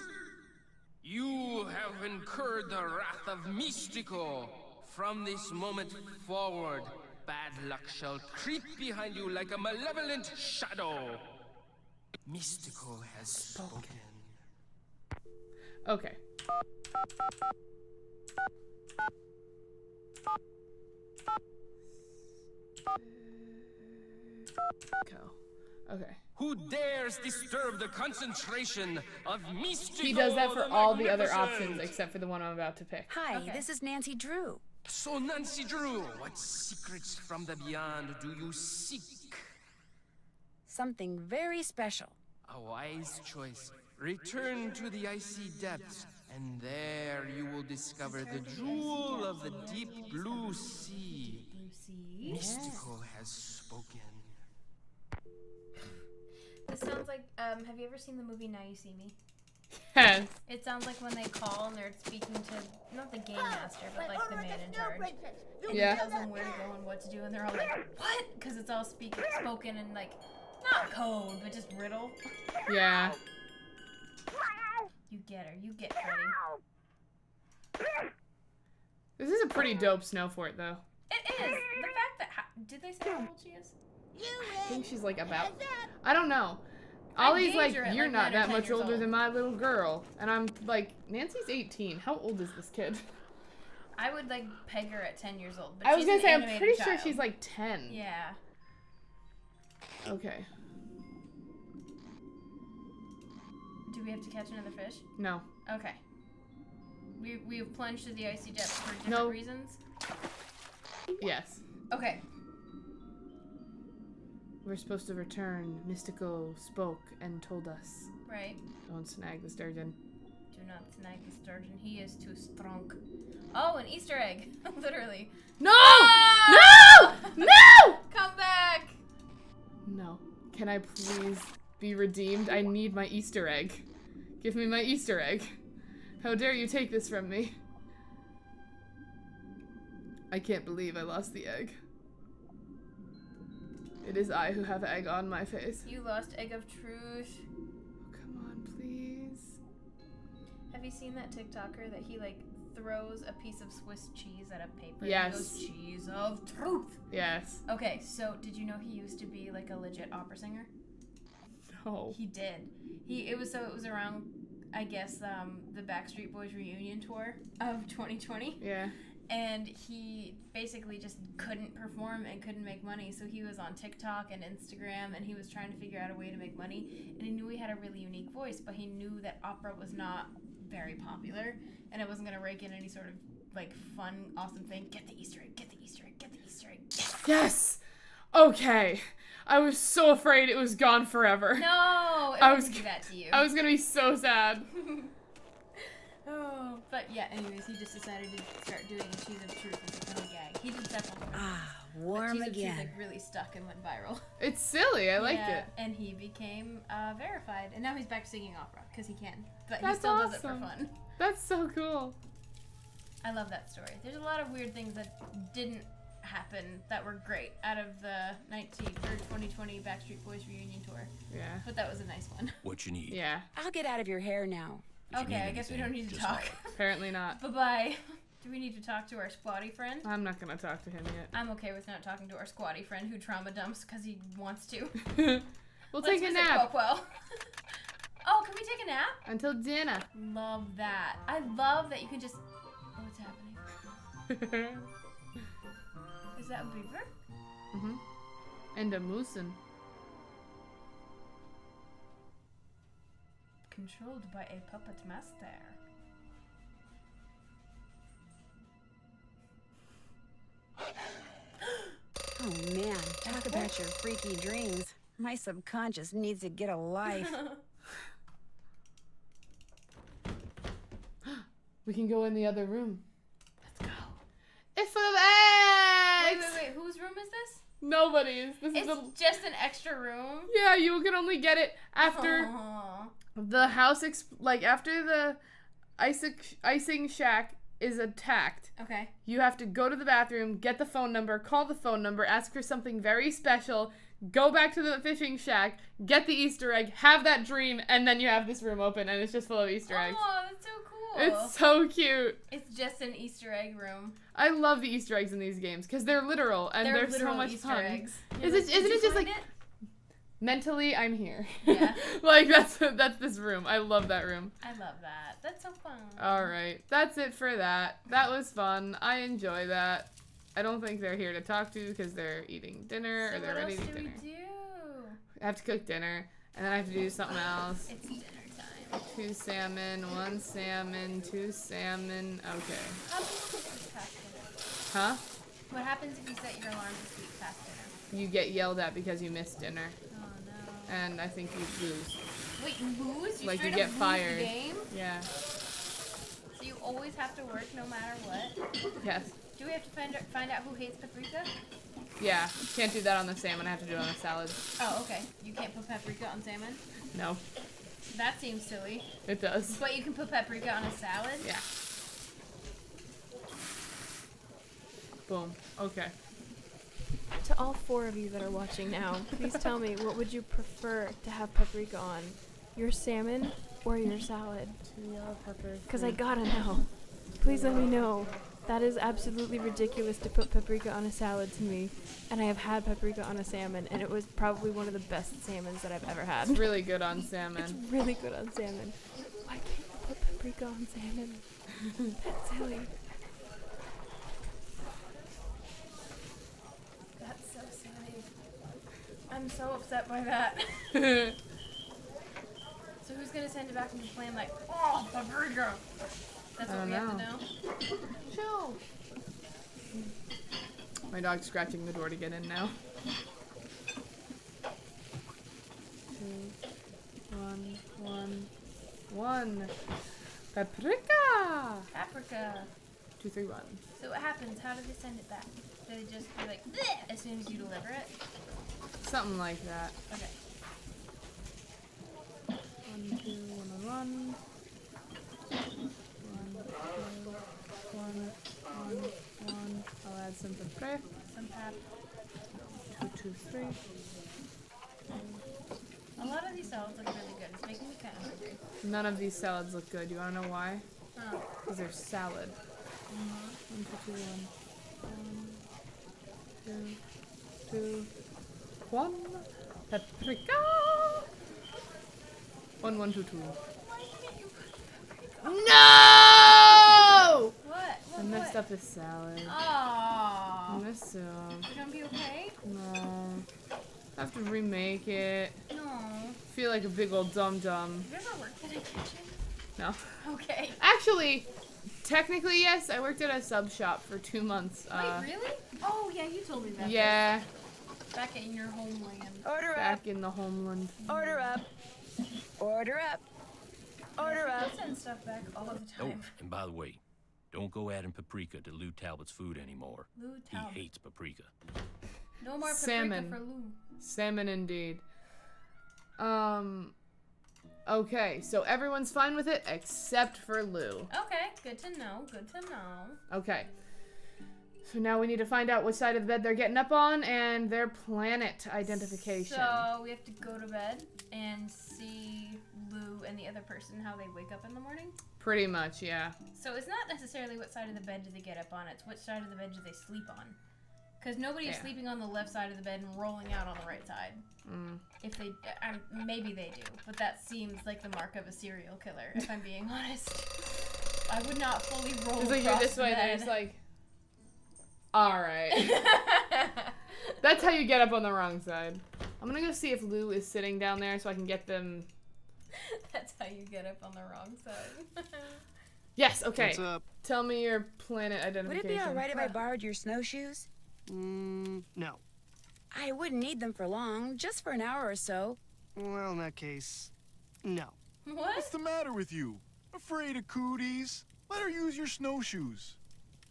You have incurred the wrath of Mystico. From this moment forward, bad luck shall creep behind you like a malevolent shadow. Mystico has spoken. Okay. Go. Okay. Who dares disturb the concentration of Mystico? He does that for all the other Magnificent? options except for the one I'm about to pick. Hi, Okay. this is Nancy Drew. So, Nancy Drew, what secrets from the beyond do you seek? Something very special. A wise choice. Return to the icy depths, and there you will discover the jewel of the deep blue sea. Lucy. Mystico has spoken. This sounds like, have you ever seen the movie Now You See Me? Yes. It sounds like when they call and they're speaking to, not the game master, but like the man in charge. And Yeah. he tells them where to go and what to do, and they're all like, what? Because it's all spoken in like, not code, but just riddle. Yeah. You get her. You get Freddy. This is a pretty dope snow fort, though. It is. The fact that, did they say how old she is? I think she's like about, I don't know. Ollie's like, her at, you're like, not 9 or that 10 much years older old. than my little girl. And I'm like, Nancy's 18. How old is this kid? I would like peg her at 10 years old. But I was she's gonna an say, I'm animated pretty sure child. she's like 10. Yeah. Okay. Do we have to catch another fish? No. Okay. We have plunged to the icy depths for different No. reasons? Yes. Okay. We're supposed to return. Mystico spoke and told us. Right. Don't snag the sturgeon. Do not snag the sturgeon. He is too strong. Oh, an Easter egg. Literally. No! Ah! No! No! Come back! No. Can I please be redeemed? I need my Easter egg. Give me my Easter egg. How dare you take this from me? I can't believe I lost the egg. It is I who have egg on my face. You lost egg of truth. Come on, please. Have you seen that TikToker that he like throws a piece of Swiss cheese at a paper? Yes. And he goes, cheese of truth. Yes. Okay, so did you know he used to be like a legit opera singer? No. He did. It was around, I guess, the Backstreet Boys reunion tour of 2020. Yeah. And he basically just couldn't perform and couldn't make money, so he was on TikTok and Instagram, and he was trying to figure out a way to make money, and he knew he had a really unique voice, but he knew that opera was not very popular, and it wasn't going to rake in any sort of, like, fun, awesome thing. Get the Easter egg, get the Easter egg, get the Easter egg. Yes! Yes! Okay. I was so afraid it was gone forever. No! It I wouldn't was do that to you. I was gonna be so sad. Oh, but yeah, anyways, he just decided to start doing a cheese of truth as a funny gag. He did several different things. Warm Cheese of again. Truth, like, really stuck and went viral. It's silly. I liked Yeah, it. and he became verified, and now he's back to singing opera because he can, but he That's still does it for awesome. fun. That's so cool. I love that story. There's a lot of weird things that didn't happen that were great out of the 2020 Backstreet Boys reunion tour. Yeah. But that was a nice one. What you need? Yeah. I'll get out of your hair now. If you Okay, need I guess we anything, don't need to just talk. holler. Apparently not. Bye-bye. Do we need to talk to our squatty friend? I'm not gonna talk to him yet. I'm okay with not talking to our squatty friend who trauma dumps because he wants to. We'll Let's take a visit nap. Quoquo. Oh, can we take a nap? Until dinner. Love that. I love that you can just... Oh, what's happening? Is that a beaver? Mm-hmm. And a moosin. Controlled by a puppet master. Oh man, talk about your freaky dreams. My subconscious needs to get a life. We can go in the other room. Let's go. It's full of eggs! Wait. Whose room is this? Nobody's. This is It's just an extra room? Yeah, you can only get it after Aww. the house, after the icing shack is attacked. Okay. You have to go to the bathroom, get the phone number, call the phone number, ask for something very special, go back to the fishing shack, get the Easter egg, have that dream, and then you have this room open, and it's just full of Easter eggs. Oh, that's so cool. It's so cute. It's just an Easter egg room. I love the Easter eggs in these games because they're literal and they're so literal much Easter fun. eggs. Isn't it just like it? mentally I'm here? Yeah. Like that's this room. I love that room. I love that. That's so fun. All right, that's it for that. That was fun. I enjoy that. I don't think they're here to talk to because they're eating dinner So or they're what ready else to eat do dinner. we do? I have to cook dinner and then I have to do something else. It's dinner time. 2 salmon, 1 salmon, 2 salmon. Okay. How do you sleep past dinner? Huh? What happens if you set your alarm to sleep past dinner? You get yelled at because you missed dinner. Oh no. And I think you lose. Wait, you lose? You Like you straight get up lose fired. the game? Yeah. So you always have to work no matter what? Yes. Do we have to find out who hates paprika? Yeah, can't do that on the salmon. I have to do it on the salad. Oh, okay. You can't put paprika on salmon? No. That seems silly. It does. But you can put paprika on a salad? Yeah. Boom. Okay. To all 4 of you that are watching now, please tell me, what would you prefer to have paprika on? Your salmon or your salad? Because I gotta know. Please let me know. That is absolutely ridiculous to put paprika on a salad to me. And I have had paprika on a salmon, and it was probably one of the best salmons that I've ever had. It's really good on salmon. It's really good on salmon. Why can't you put paprika on salmon? That's silly. That's so silly. I'm so upset by that. So who's gonna send it back and complain like, oh, paprika? That's what we have to know. Chill. My dog's scratching the door to get in now. 2, 1, 1, 1. Paprika! Paprika. 2, 3, 1. So what happens? How do they send it back? Do they just be like, bleh, as soon as you deliver it? Something like that. Okay. 1, 2, 1, 1. 1. I'll add some paprika. Some pap. 2, 2, 3. A lot of these salads look really good. It's making me kind of hungry. None of these salads look good. You want to know why? Oh. Because they're salad. 1, 2, 2, 1. 2, 2, 1. Paprika! 1, 1, 2, 2. No! What? I messed up the salad. Aww. I messed it up. You gonna be okay? No. I have to remake it. No. Feel like a big old dum-dum. Have you ever worked in a kitchen? No. Okay. Actually, technically, yes. I worked at a sub shop for 2 months. Wait, really? Oh, yeah, you told me that. Yeah. Back in your homeland. Order up. Back in the homeland. Order up. Order up. Order up. I send stuff back all the Oh, time. and by the way, don't go adding paprika to Lou Talbot's food anymore. Lou Talbot. He hates paprika. No more paprika Salmon. for Lou. Salmon indeed. Okay, so everyone's fine with it except for Lou. Okay, good to know. Good to know. Okay. So now we need to find out which side of the bed they're getting up on and their planet identification. So we have to go to bed and see Lou and the other person how they wake up in the morning. Pretty much, yeah. So it's not necessarily what side of the bed do they get up on, it's which side of the bed do they sleep on. Because nobody is sleeping on the left side of the bed and rolling out on the right side. If they, maybe they do, but that seems like the mark of a serial killer, if I'm being honest. I would not fully roll It's like across you're this way, the they're bed. just like, alright. That's how you get up on the wrong side. I'm gonna go see if Lou is sitting down there so I can get them. That's how you get up on the wrong side. Yes, okay. What's up? Tell me your planet identification. Would it be alright if I borrowed your snowshoes? No. I wouldn't need them for long, just for an hour or so. Well, in that case, no. What? What's the matter with you? Afraid of cooties? Let her use your snowshoes.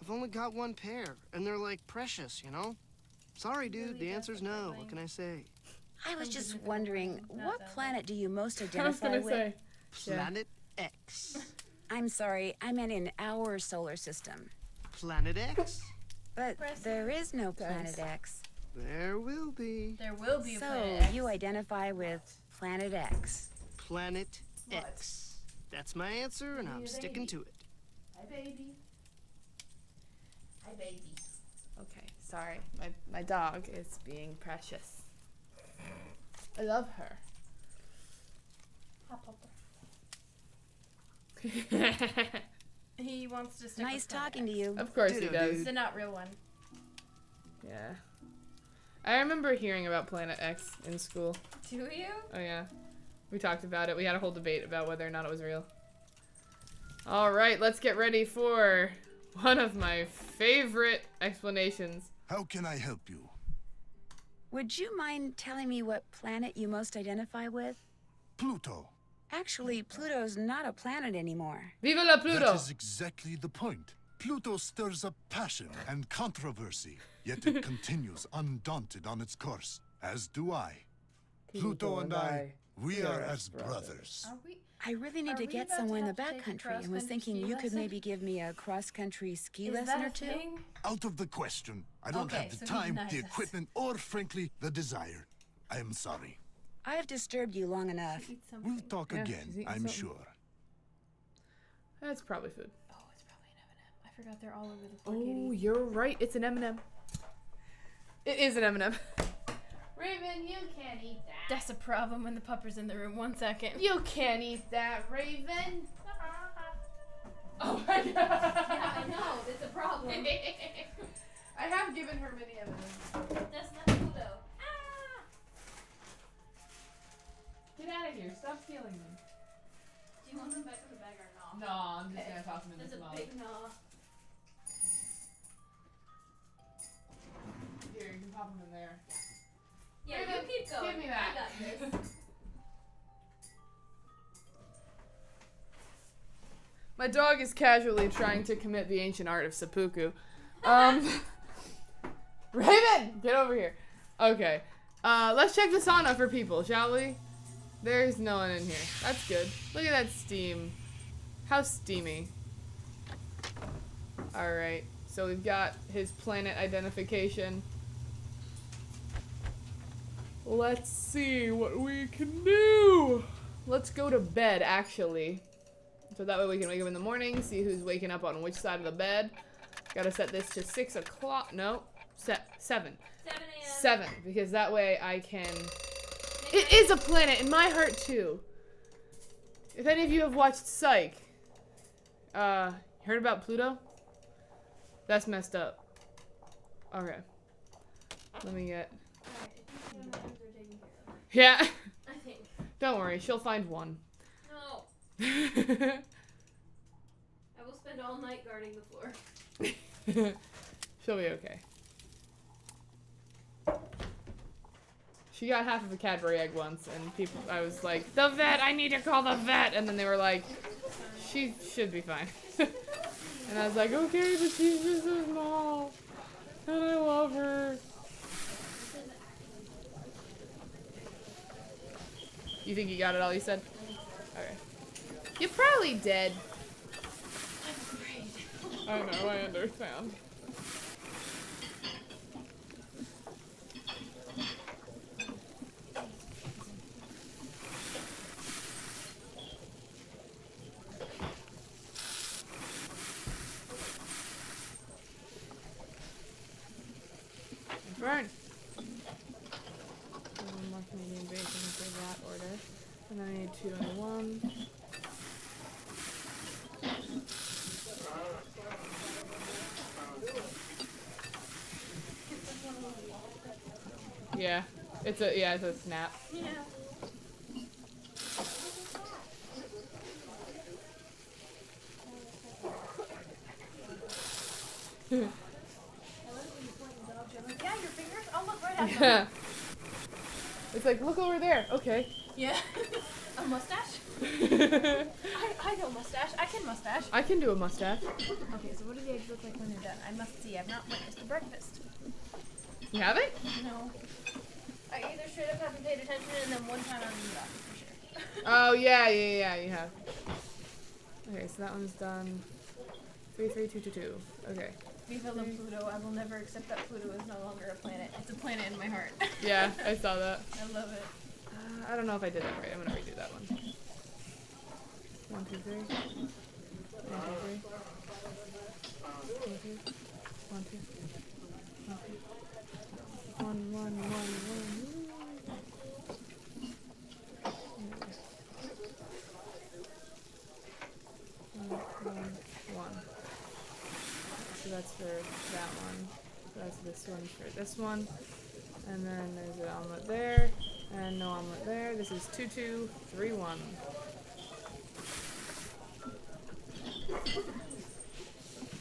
I've only got 1 pair, and they're like precious, you know? Sorry, dude, the answer's no. What can I say? I was just wondering, what planet do you most I was identify gonna with? say. Planet X. I'm sorry, I meant in our solar system. Planet X? But there is no Planet X. There will be. There will be a So Planet X. you identify with Planet X. Planet X. That's my answer, and I'm sticking to it. Hi, baby. Hi, baby. Okay, sorry. My dog is being precious. I love her. He wants to stick Nice with Planet talking to X. you. Of course he Ditto, does. dude. It's a not real one. Yeah. I remember hearing about Planet X in school. Do you? Oh yeah. We talked about it. We had a whole debate about whether or not it was real. Alright, let's get ready for one of my favorite explanations. How can I help you? Would you mind telling me what planet you most identify with? Pluto. Actually, Pluto's not a planet anymore. Viva la Pluto! That is exactly the point. Pluto stirs up passion and controversy, yet it continues undaunted on its course, as do I. Pluto and I, we are as brothers. I really need to get somewhere in the backcountry and was thinking you could maybe give me a cross-country ski lesson or two. Out of the question. I don't have the time, the equipment, or frankly, the desire. I am sorry. I have disturbed you long enough. We'll talk again, I'm sure. That's probably food. Oh, it's probably an M&M. I forgot they're all over the floor. Oh, you're right. It's an M&M. It is an M&M. Raven, you can't eat that. That's a problem when the pupper's in the room. 1 second. You can't eat that, Raven. Oh my god. Yeah, I know. It's a problem. I have given her many M&Ms. That's not Pluto. Get out of here. Stop stealing them. Do you want them back in the bag or not? No, I'm just gonna toss them in That's the a mug. big no. Here, you can pop them in there. Yeah, Raven, you keep going. give me that. I got this. My dog is casually trying to commit the ancient art of seppuku. Raven, get over here. Okay. Let's check the sauna for people, shall we? There's no one in here. That's good. Look at that steam. How steamy. Alright. So we've got his planet identification. Let's see what we can do. Let's go to bed, actually. So that way we can wake up in the morning, see who's waking up on which side of the bed. Gotta set this to 6 o'clock. No, 7. 7 a.m. 7, because that way I can... It is a planet in my heart, too. If any of you have watched Psych, heard about Pluto? That's messed up. Okay. Let me get... Yeah. I think. Don't worry, she'll find one. No. I will spend all night guarding the floor. She'll be okay. She got half of a Cadbury egg once, and I was like, the vet, I need to call the vet, and then they were like, she should be fine. And I was like, okay, but she's just so small, and I love her. You think you got it all you said? Okay. You're probably dead. I'm afraid. I know, I understand. Burn. One more Canadian bacon for that order. And then I need 2 and 1. Yeah. It's a snap. Yeah. Yeah, your fingers? I'll look right at them. Yeah. It's like, look over there. Okay. Yeah. A mustache? I know mustache. I can mustache. I can do a mustache. Okay, so what do the eggs look like when they're done? I must see. I've not witnessed a breakfast. You have it? No. I either straight up haven't paid attention and then one time I was off for sure. Oh, yeah, you have. Okay, so that one's done. 3, 3, 2, 2, 2. Okay. Viva la Pluto. I will never accept that Pluto is no longer a planet. It's a planet in my heart. Yeah, I saw that. I love it. I don't know if I did that right. I'm gonna redo that one. 1, 2, 3. 1, 2, 3. 1, 2. 1, 2. 1, 1, 1, 1. So that's for that one. So that's this one for this one. And then there's an omelet there. And no omelet there. This is 2, 2, 3, 1.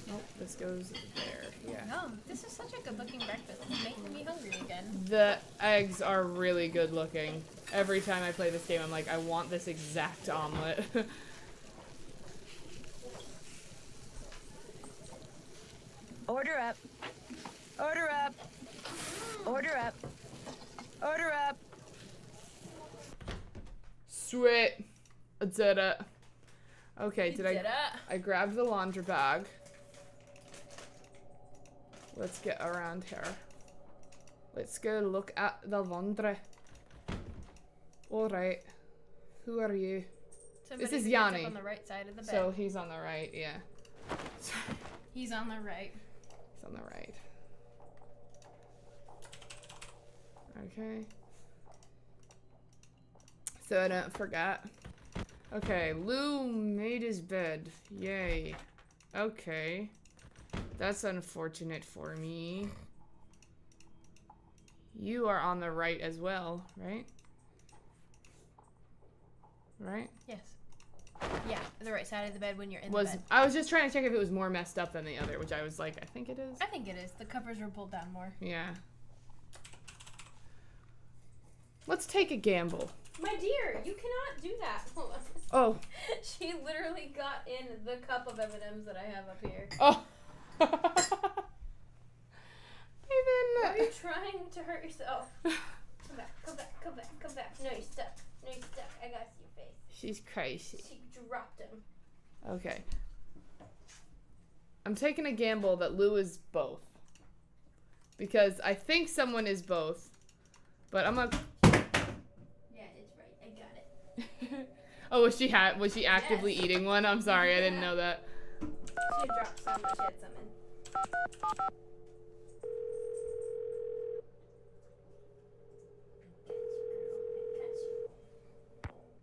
Nope, this goes there. Yeah. Yum. This is such a good looking breakfast. It's making me hungry again. The eggs are really good looking. Every time I play this game, I'm like, I want this exact omelet. Order up. Order up. Order up. Order up. Sweet. I did it. Okay, You did it. I grabbed the laundry bag. Let's get around here. Let's go look at the laundry. Alright. Who are you? Somebody This is who gets up Yanni. on the right side of the bed. So he's on the right, yeah. He's on the right. He's on the right. Okay. So I don't forget. Okay, Lou made his bed. Yay. Okay. That's unfortunate for me. You are on the right as well, right? Right? Yes. Yeah, the right side of the bed when you're in the bed. I was just trying to check if it was more messed up than the other, which I was like, I think it is. I think it is. The covers were pulled down more. Yeah. Let's take a gamble. My dear, you cannot do that. Hold on. Oh. She literally got in the cup of M&Ms that I have up here. Oh. Why are you trying to hurt yourself? Come back, come back, come back, come back. No, you're stuck. No, you're stuck. I got your face. She's crazy. She dropped him. Okay. I'm taking a gamble that Lou is both. Because I think someone is both. But I'm gonna... Yeah, it's right. I got it. Oh, was she actively eating one? I'm sorry, I didn't know that. She had dropped some, but she had some in.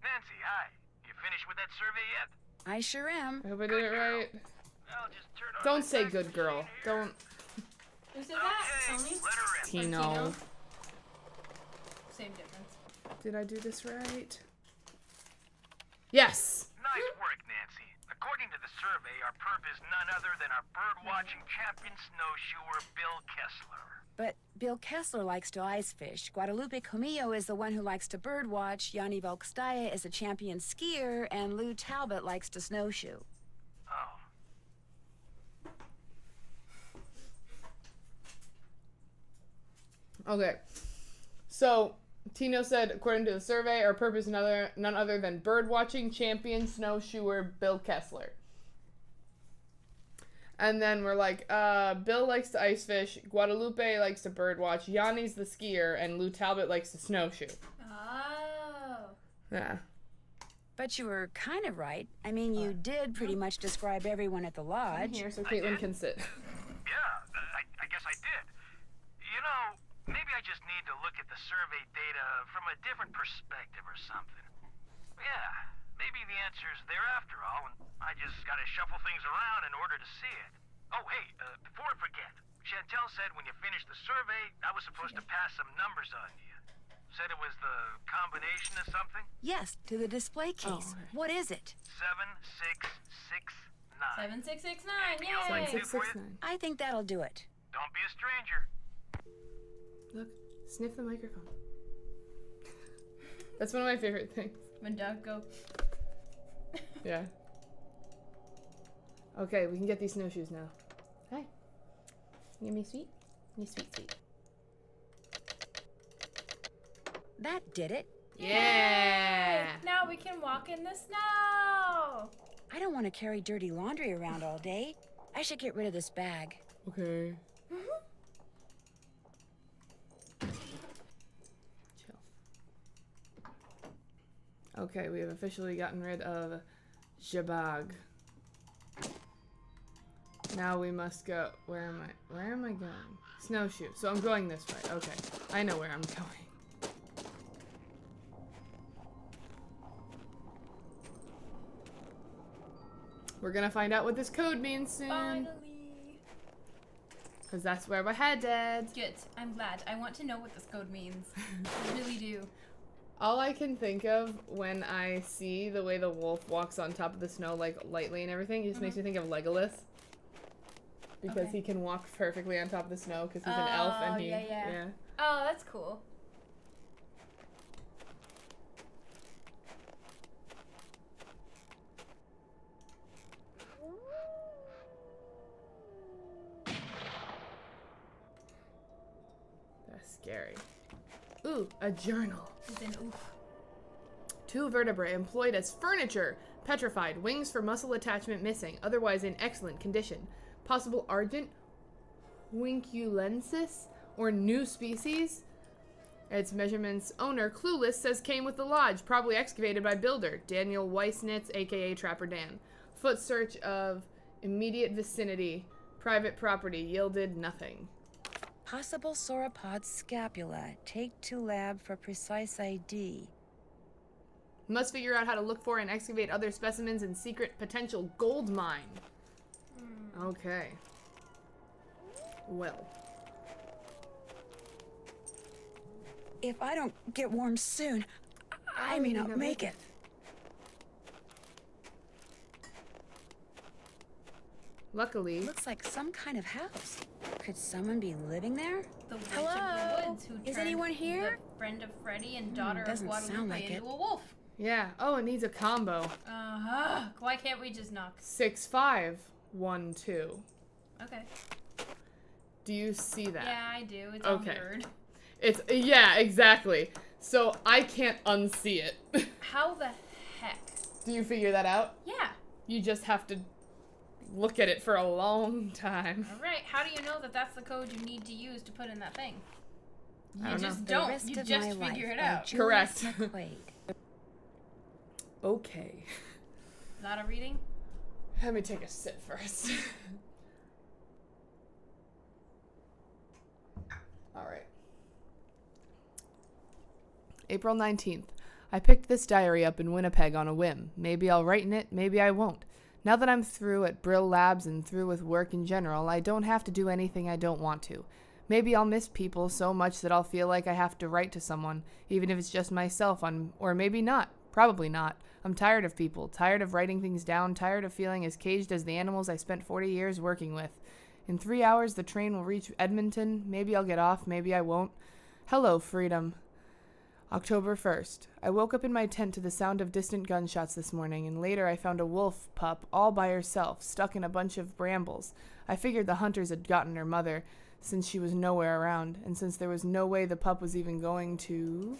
Nancy, hi. You finished with that survey yet? I sure am. I hope I did it right. I'll just turn on Don't my say fax good girl. machine here. Don't. Who said that? Tony? Let her in. Tino. Same difference. Did I do this right? Yes! Nice work, Nancy. According to the survey, our perp is none other than our bird-watching champion snowshoer, Bill Kessler. But Bill Kessler likes to ice fish. Guadalupe Comillo is the one who likes to birdwatch. Yanni Volkstaya is a champion skier. And Lou Talbot likes to snowshoe. Okay. So, Tino said, according to the survey, our purpose is none other than birdwatching champion snowshoer Bill Kessler. And then we're like, Bill likes to ice fish, Guadalupe likes to birdwatch, Yanni's the skier, and Lou Talbot likes to snowshoe. Oh. Yeah. But you were kind of right. I mean, you did pretty much describe everyone at the lodge. I'm here so Caitlin can sit. Yeah, I guess I did. You know, maybe I just need to look at the survey data from a different perspective or something. Yeah, maybe the answer's there after all, and I just gotta shuffle things around in order to see it. Oh, hey, before I forget, Shantal said when you finished the survey, I was supposed to pass some numbers on to you. Said it was the combination of something? Yes, to the display case. What is it? 7669. 7669, yay! 7669. I think that'll do it. Don't be a stranger. Look, sniff the microphone. That's one of my favorite things. When dogs go. Yeah. Okay, we can get these snowshoes now. Hi. Give me sweet? Give me sweet, sweet. That did it. Yeah! Now we can walk in the snow! I don't want to carry dirty laundry around all day. I should get rid of this bag. Okay. Okay, we have officially gotten rid of Jabag. Now we must go. Where am I going? Snowshoe. So I'm going this way. Okay. I know where I'm going. We're gonna find out what this code means soon. Finally. Because that's where we're headed. Good. I'm glad. I want to know what this code means. I really do. All I can think of when I see the way the wolf walks on top of the snow, like, lightly and everything, it just makes me think of Legolas. Because he can walk perfectly on top of the snow because he's an elf and he... Yeah. Oh, that's cool. Scary. Ooh, a journal. It's an oof. 2 vertebrae employed as furniture. Petrified. Wings for muscle attachment missing. Otherwise in excellent condition. Possible argent winculensis or new species. Its measurements owner, clueless, says came with the lodge. Probably excavated by builder. Daniel Weissnitz, a.k.a. Trapper Dan. Foot search of immediate vicinity. Private property. Yielded nothing. Possible sauropod scapula. Take to lab for precise ID. Must figure out how to look for and excavate other specimens in secret potential gold mine. Okay. Well. If I don't get warm soon, I may not make it. Luckily. Looks like some kind of house. Could someone be living there? The witch Hello? of the woods who Is turned anyone here? the friend of Freddy and daughter of doesn't sound Guadalupe like it. into a wolf. Yeah. Oh, it needs a combo. Why can't we just knock? 6, 5, 1, 2. Okay. Do you see that? Yeah, I do. It's okay. weird. It's yeah, exactly. So I can't unsee it. How the heck? Do you figure that out? Yeah. You just have to look at it for a long time. All right. How do you know that that's the code you need to use to put in that thing? I You don't just know. don't. You just figure it out. Correct. Okay. Not a reading? Let me take a sip first. All right. April 19th. I picked this diary up in Winnipeg on a whim. Maybe I'll write in it, maybe I won't. Now that I'm through at Brill Labs and through with work in general, I don't have to do anything I don't want to. Maybe I'll miss people so much that I'll feel like I have to write to someone, even if it's just myself, or maybe not. Probably not. I'm tired of people, tired of writing things down, tired of feeling as caged as the animals I spent 40 years working with. In 3 hours, the train will reach Edmonton. Maybe I'll get off, maybe I won't. Hello, freedom. October 1st. I woke up in my tent to the sound of distant gunshots this morning, and later I found a wolf pup all by herself, stuck in a bunch of brambles. I figured the hunters had gotten her mother, since she was nowhere around, and since there was no way the pup was even going to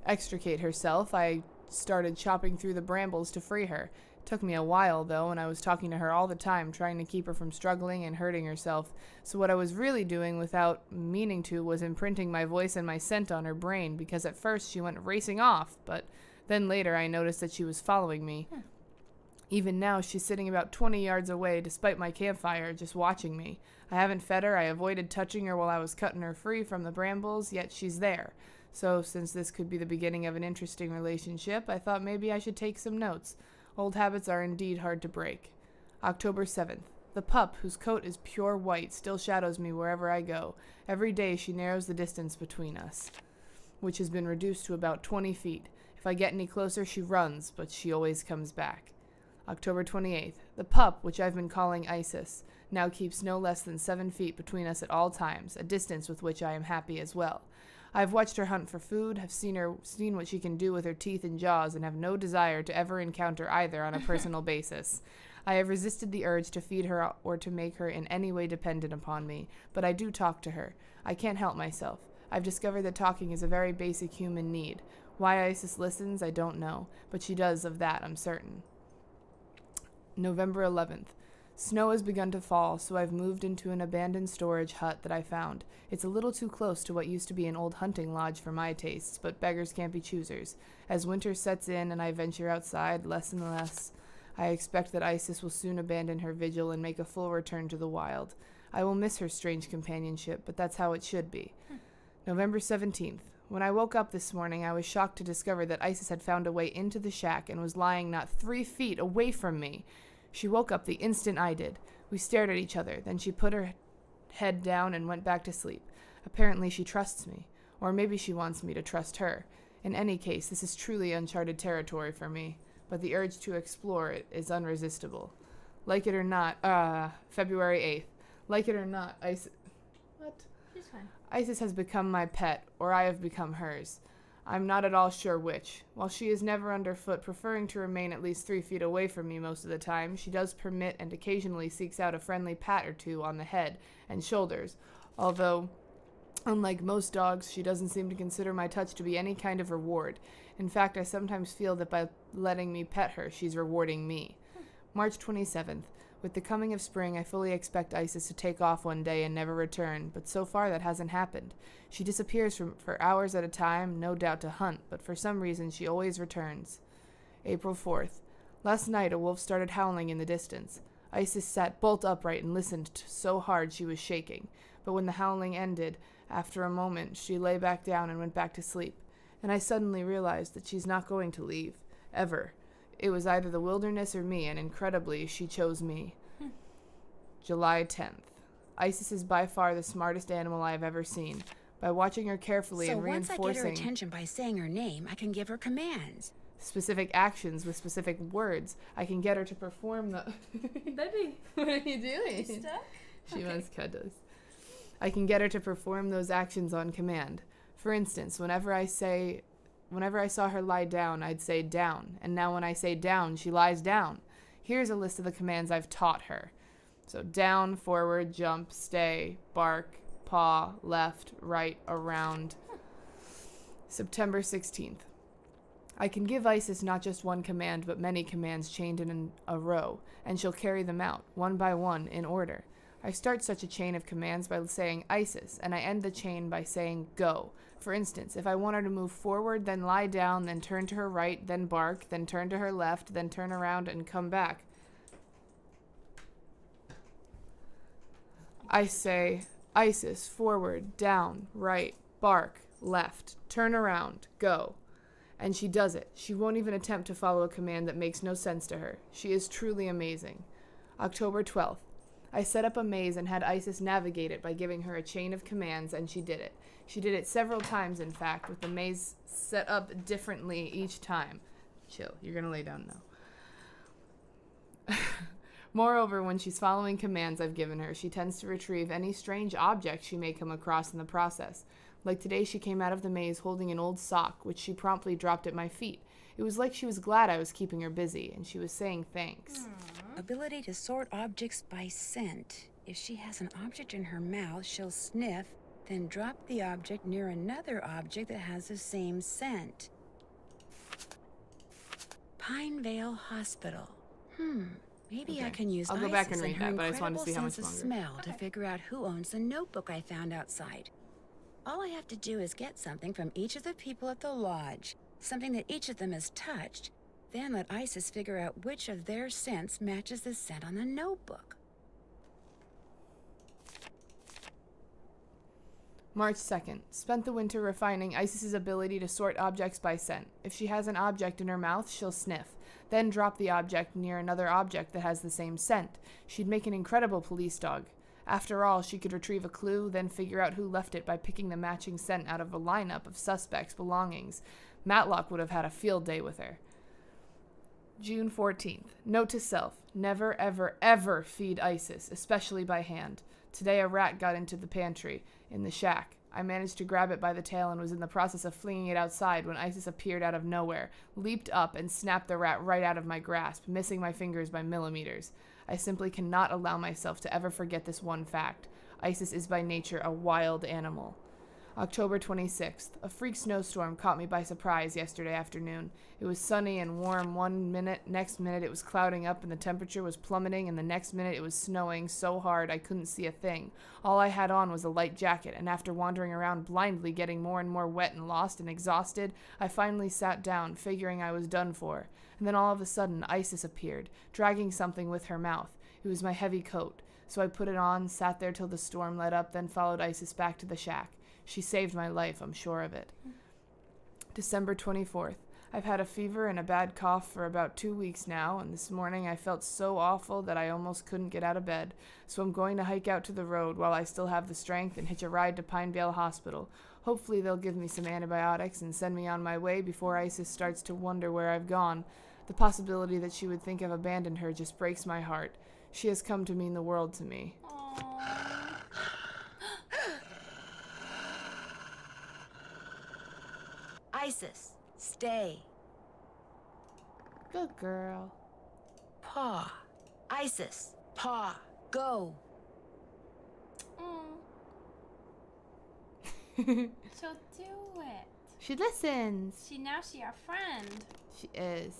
extricate herself, I started chopping through the brambles to free her. It took me a while, though, and I was talking to her all the time, trying to keep her from struggling and hurting herself. So what I was really doing, without meaning to, was imprinting my voice and my scent on her brain, because at first she went racing off, but then later I noticed that she was following me. Even now, she's sitting about 20 yards away, despite my campfire, just watching me. I haven't fed her, I avoided touching her while I was cutting her free from the brambles, yet she's there. So, since this could be the beginning of an interesting relationship, I thought maybe I should take some notes. Old habits are indeed hard to break. October 7th. The pup, whose coat is pure white, still shadows me wherever I go. Every day she narrows the distance between us, which has been reduced to about 20 feet. If I get any closer, she runs, but she always comes back. October 28th. The pup, which I've been calling Isis, now keeps no less than 7 feet between us at all times, a distance with which I am happy as well. I have watched her hunt for food, have seen what she can do with her teeth and jaws, and have no desire to ever encounter either on a personal basis. I have resisted the urge to feed her or to make her in any way dependent upon me, but I do talk to her. I can't help myself. I've discovered that talking is a very basic human need. Why Isis listens, I don't know, but she does, of that I'm certain. November 11th. Snow has begun to fall, so I've moved into an abandoned storage hut that I found. It's a little too close to what used to be an old hunting lodge for my tastes, but beggars can't be choosers. As winter sets in and I venture outside less and less, I expect that Isis will soon abandon her vigil and make a full return to the wild. I will miss her strange companionship, but that's how it should be. November 17th. When I woke up this morning, I was shocked to discover that Isis had found a way into the shack and was lying not 3 feet away from me. She woke up the instant I did. We stared at each other. Then she put her head down and went back to sleep. Apparently she trusts me. Or maybe she wants me to trust her. In any case, this is truly uncharted territory for me. But the urge to explore it is unresistible. Like it or not, February 8th. Like it or not, Isis... What? She's fine. Isis has become my pet, or I have become hers. I'm not at all sure which. While she is never underfoot, preferring to remain at least 3 feet away from me most of the time, she does permit and occasionally seeks out a friendly pat or two on the head and shoulders, although Unlike most dogs, she doesn't seem to consider my touch to be any kind of reward. In fact, I sometimes feel that by letting me pet her, she's rewarding me. March 27th. With the coming of spring, I fully expect Isis to take off one day and never return, but so far that hasn't happened. She disappears for hours at a time, no doubt to hunt, but for some reason she always returns. April 4th. Last night a wolf started howling in the distance. Isis sat bolt upright and listened so hard she was shaking, but when the howling ended, after a moment she lay back down and went back to sleep, and I suddenly realized that she's not going to leave, ever. It was either the wilderness or me, and incredibly, she chose me. July 10th. Isis is by far the smartest animal I have ever seen. By watching her carefully and reinforcing... So once I get her attention by saying her name, I can give her commands. Specific actions with specific words, I can get her to perform the... Baby. What are you doing? You stuck? She must cut us. I can get her to perform those actions on command. For instance, whenever I saw her lie down, I'd say down, and now when I say down, she lies down. Here's a list of the commands I've taught her. So down, forward, jump, stay, bark, paw, left, right, around. September 16th. I can give Isis not just one command, but many commands chained in a row, and she'll carry them out, one by one, in order. I start such a chain of commands by saying Isis, and I end the chain by saying go. For instance, if I want her to move forward, then lie down, then turn to her right, then bark, then turn to her left, then turn around and come back. I say, Isis, forward, down, right, bark, left, turn around, go. And she does it. She won't even attempt to follow a command that makes no sense to her. She is truly amazing. October 12th. I set up a maze and had Isis navigate it by giving her a chain of commands, and she did it. She did it several times, in fact, with the maze set up differently each time. Chill. You're going to lay down now. Moreover, when she's following commands I've given her, she tends to retrieve any strange object she may come across in the process. Like today, she came out of the maze holding an old sock, which she promptly dropped at my feet. It was like she was glad I was keeping her busy, and she was saying thanks. Ability to sort objects by scent. If she has an object in her mouth, she'll sniff, then drop the object near another object that has the same scent. Pinevale Hospital. Maybe Okay. I can use I'll go Isis back and read her that, but I just wanted to see how much incredible sense longer. of smell to figure out who owns the notebook I found outside. All I have to do is get something from each of the people at the lodge, something that each of them has touched, then let Isis figure out which of their scents matches the scent on the notebook. March 2nd. Spent the winter refining Isis's ability to sort objects by scent. If she has an object in her mouth, she'll sniff, then drop the object near another object that has the same scent. She'd make an incredible police dog. After all, she could retrieve a clue, then figure out who left it by picking the matching scent out of a lineup of suspects' belongings. Matlock would have had a field day with her. June 14th. Note to self. Never, ever, ever feed Isis, especially by hand. Today a rat got into the pantry, in the shack. I managed to grab it by the tail and was in the process of flinging it outside when Isis appeared out of nowhere, leaped up, and snapped the rat right out of my grasp, missing my fingers by millimeters. I simply cannot allow myself to ever forget this one fact. Isis is by nature a wild animal. October 26th. A freak snowstorm caught me by surprise yesterday afternoon. It was sunny and warm one minute, next minute it was clouding up and the temperature was plummeting, and the next minute it was snowing so hard I couldn't see a thing. All I had on was a light jacket, and after wandering around blindly, getting more and more wet and lost and exhausted, I finally sat down, figuring I was done for. And then all of a sudden Isis appeared, dragging something with her mouth. It was my heavy coat. So I put it on, sat there till the storm let up, then followed Isis back to the shack. She saved my life, I'm sure of it. December 24th. I've had a fever and a bad cough for about 2 weeks now, and this morning I felt so awful that I almost couldn't get out of bed. So I'm going to hike out to the road while I still have the strength and hitch a ride to Pinevale Hospital. Hopefully they'll give me some antibiotics and send me on my way before Isis starts to wonder where I've gone. The possibility that she would think I've abandoned her just breaks my heart. She has come to mean the world to me. Isis, stay. Good girl. Paw. Isis, paw. Go. She'll do it. She listens. Now she our friend. She is.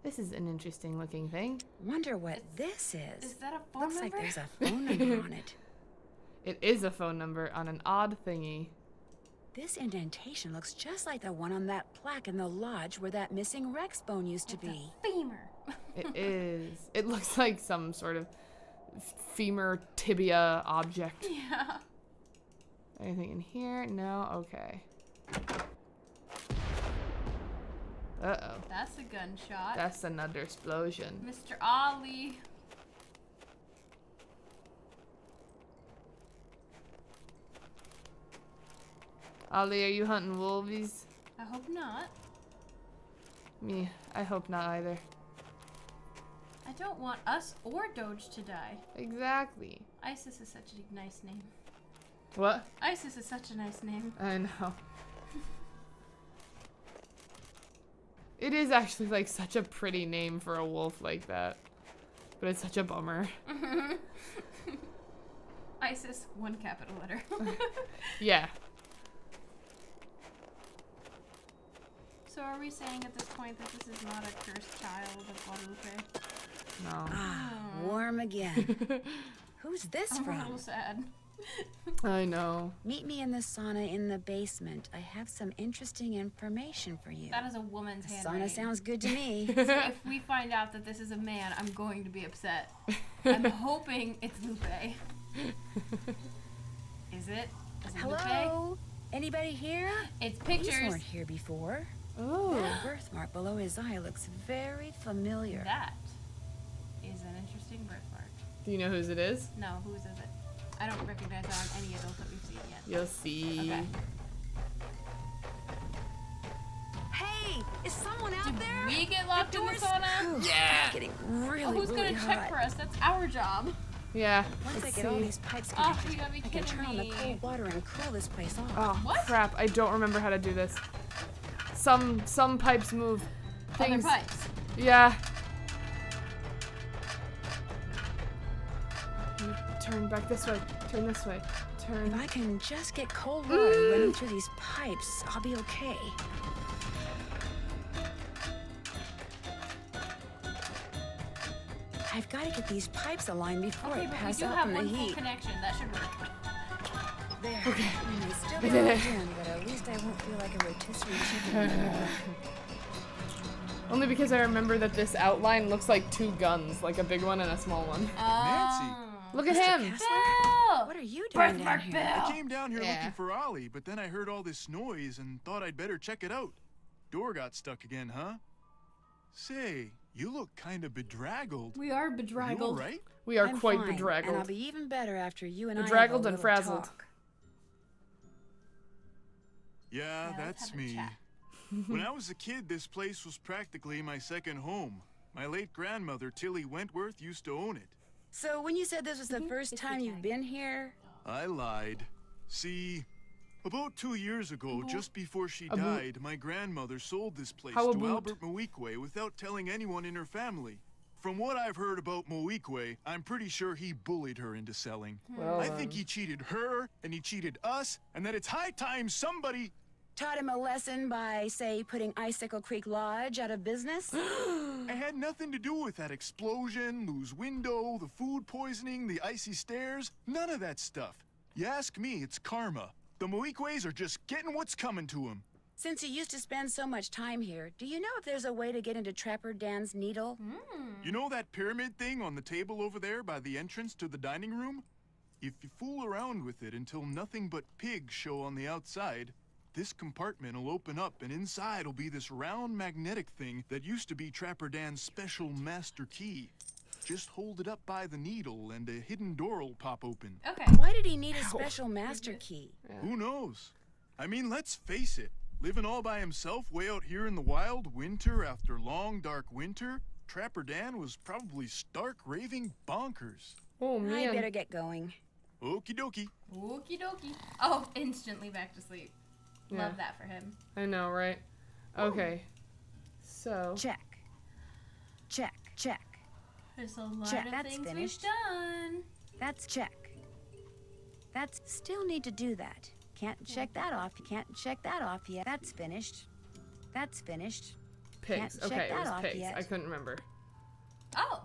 This is an interesting looking thing. Wonder what this is. Is that a phone Looks number? like there's a phone number on it. It is a phone number on an odd thingy. This indentation looks just like the one on that plaque in the lodge where that missing Rex bone used to be. Femur. It is. It looks like some sort of femur tibia object. Yeah. Anything in here? No? Okay. Uh-oh. That's a gunshot. That's another explosion. Mr. Ollie. Ollie, are you hunting wolves? I hope not. Me, I hope not either. I don't want us or Doge to die. Exactly. Isis is such a nice name. What? Isis is such a nice name. I know. It is actually like such a pretty name for a wolf like that. But it's such a bummer. Isis, one capital letter. Yeah. So are we saying at this point that this is not a cursed child of Guadalupe? No. Ah, warm again. Who's this I'm from? a little sad. I know. Meet me in the sauna in the basement. I have some interesting information for you. That is a woman's The handwriting. sauna sounds good to me. So if we find out that this is a man, I'm going to be upset. I'm hoping it's Lupe. Is it? Is it Hello? Lupe? Anybody here? It's These pictures. weren't here before. Oh. That birthmark below his eye looks very familiar. That is an interesting birthmark. Do you know whose it is? No, whose is it? I don't recognize that on any adult that we've seen yet. You'll see. Okay. Hey, is someone out Did there? we get locked in the door's- sauna? Ooh, Yeah. it's getting really, Who's really gonna hot. check for us? That's our job. Yeah. Once Let's I get all see. these pipes Oh, connected, you gotta be I can kidding turn on the me. cold water and cool this place off. Oh, What? crap. I don't remember how to do this. Some pipes move. Other Things. pipes. Yeah. You turn back this way. Turn this way. Turn. If I can just get cold water running through these pipes, I'll be okay. I've got to get these pipes aligned before Okay, I but we pass do out have from the one full heat. connection. That should work. There. Okay. I may still be I did it. locked in, but at least I won't feel like a rotisserie chicken. Only because I remember that this outline looks like two guns, like a big one and a small one. Nancy. Look at him. Bill! What are you doing down Birthmark here? Bill! I came down here Yeah. looking for Ollie, but then I heard all this noise and thought I'd better check it out. Door got stuck again, huh? Say, you look kind of bedraggled. We are You bedraggled. all right? We are I'm quite fine, bedraggled. and I'll be even better after you and Bedraggled I and have a little frazzled. talk. Yeah, let's that's have a me. chat. When I was a kid, this place was practically my second home. My late grandmother, Tilly Wentworth, used to own it. So when you said this was the first It's time the you've tag. been here, I lied. See, about 2 years ago, just before she died, my grandmother sold this place How to about- Albert Moikwe without telling anyone in her family. From what I've heard about Moikwe, I'm pretty sure he bullied her into selling. Well, I think he cheated her, and he cheated us, and that it's high time somebody... taught him a lesson by, say, putting Icicle Creek Lodge out of business? I had nothing to do with that explosion, Lou's window, the food poisoning, the icy stairs. None of that stuff. You ask me, it's karma. The Moikways are just getting what's coming to them. Since you used to spend so much time here, do you know if there's a way to get into Trapper Dan's needle? You know that pyramid thing on the table over there by the entrance to the dining room? If you fool around with it until nothing but pigs show on the outside, this compartment will open up and inside will be this round magnetic thing that used to be Trapper Dan's special master key. Just hold it up by the needle and a hidden door will pop open. Okay. Why did he need a special master key? Who knows? I mean, let's face it. Living all by himself way out here in the wild, winter after long dark winter, Trapper Dan was probably stark raving bonkers. Oh, I man. better get going. Okie dokie. Okie dokie. Oh, instantly back to sleep. Yeah. Love that for him. I know, right? Okay. So. Check. Check. Check. There's a lot Check. of That's things finished. we've done. That's check. That's still need to do that. Can't check that off. Can't check that off yet. That's finished. That's finished. Pigs. Can't check Okay, it that was off pigs. yet. I couldn't remember. Oh.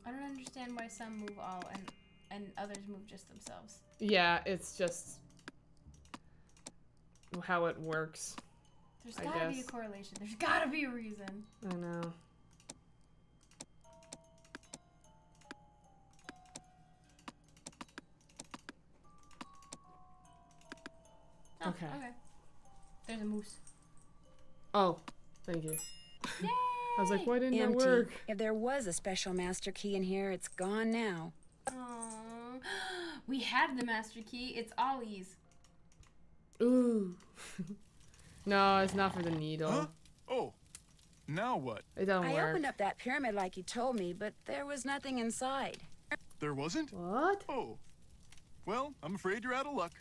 I don't understand why some move all and others move just themselves. Yeah, it's just how it works. There's gotta be a correlation. There's gotta be a reason. I know. Oh, okay. There's a moose. Oh, thank you. Yay! I was like, why didn't Empty. that work? If there was a special master key in here, it's gone now. Aww. We have the master key. It's Ollie's. Ooh. No, it's not for the needle. Huh? Oh, now what? It don't I work. opened up that pyramid like you told me, but there was nothing inside. There wasn't? What? Oh. Well, I'm afraid you're out of luck.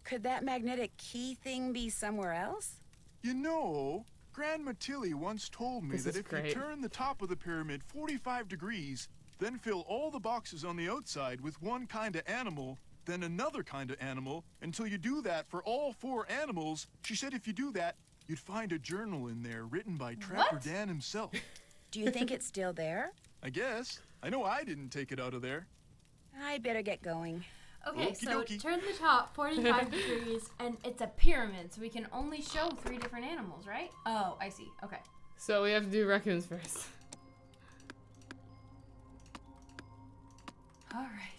Could that magnetic key thing be somewhere else? You know, Grandma Tilly once told me This that is if you great. turn the top of the pyramid 45 degrees, then fill all the boxes on the outside with one kind of animal, then another kind of animal, until you do that for all 4 animals, she said if you do that, you'd find a journal in there written by Trapper Dan himself. Do you think it's still there? I guess. I know I didn't take it out of there. I'd better get going. Okay, Okie so dokie. turn the top 45 degrees, and it's a pyramid, so we can only show 3 different animals, right? Oh, I see. Okay. So we have to do raccoons first. All right.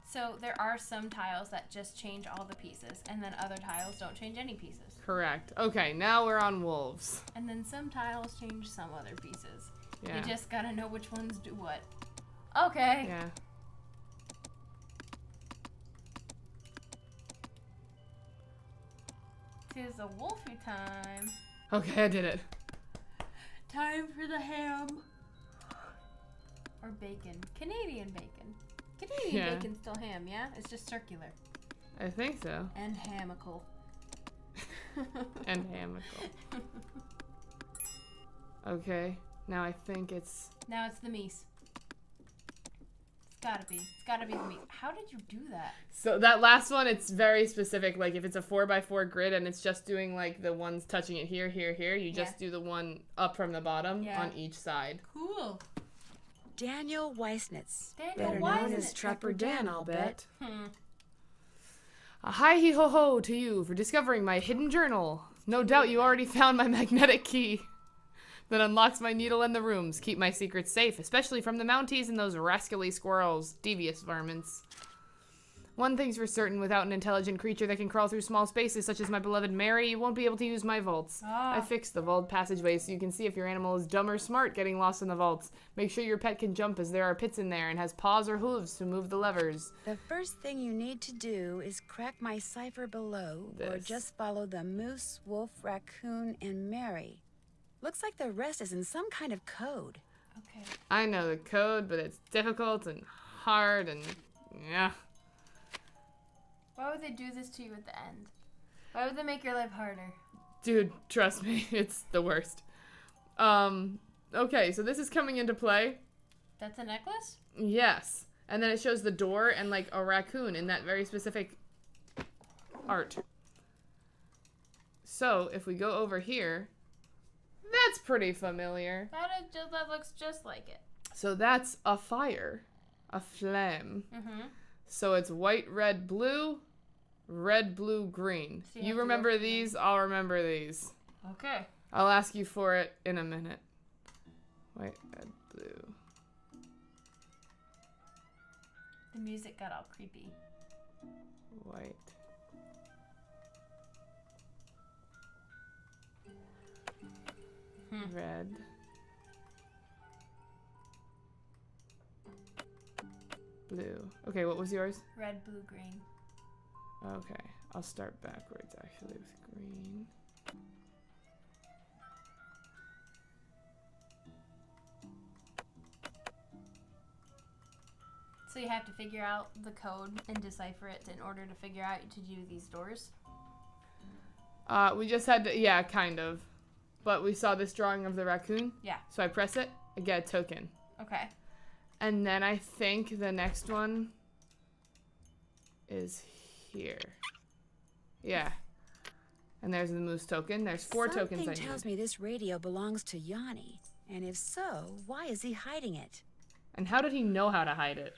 So there are some tiles that just change all the pieces, and then other tiles don't change any pieces. Correct. Okay, now we're on wolves. And then some tiles change some other pieces. Yeah. You just gotta know which ones do what. Okay. Yeah. Tis a wolfie time. Okay, I did it. Time for the ham. Or bacon. Canadian bacon. Canadian Yeah. bacon's still ham, yeah? It's just circular. I think so. And hamical. And hamical. Okay, now I think it's... Now it's the meese. It's gotta be. It's gotta be the meese. How did you do that? So that last one, it's very specific. Like if it's a 4x4 grid and it's just doing like the ones touching it here, here, here, you just do the one up from the bottom on each side. Cool. Daniel Weissnitz. Daniel better known as Trapper Dan, I'll bet. A hi-he-ho-ho to you for discovering my hidden journal. No doubt you already found my magnetic key that unlocks my needle in the rooms. Keep my secrets safe, especially from the Mounties and those rascally squirrels, devious varmints. One thing's for certain, without an intelligent creature that can crawl through small spaces such as my beloved Mary, you won't be able to use my vaults. I fixed the vault passageways so you can see if your animal is dumb or smart getting lost in the vaults. Make sure your pet can jump as there are pits in there and has paws or hooves to move the levers. The first thing you need to do is crack my cipher below, or just follow the moose, wolf, raccoon, and Mary. Looks like the rest is in some kind of code. Okay. I know the code, but it's difficult and hard and yeah. Why would they do this to you at the end? Why would they make your life harder? Dude, trust me, it's the worst. Okay, so this is coming into play. That's a necklace? Yes. And then it shows the door and like a raccoon in that very specific art. So if we go over here, that's pretty familiar. That looks just like it. So that's a fire, a flame. Mm-hmm. So it's white, red, blue, green. So you have You to remember go- these, I'll remember these. Okay. I'll ask you for it in a minute. White, red, blue. The music got all creepy. White. Red. Blue. Okay, what was yours? Red, blue, green. Okay, I'll start backwards actually with green. So you have to figure out the code and decipher it in order to figure out to do these doors? We just had to, yeah, kind of. But we saw this drawing of the raccoon. Yeah. So I press it, I get a token. Okay. And then I think the next one is here. Yeah. And there's the moose token. There's 4 tokens I Something need. tells me this radio belongs to Yanni. And if so, why is he hiding it? And how did he know how to hide it?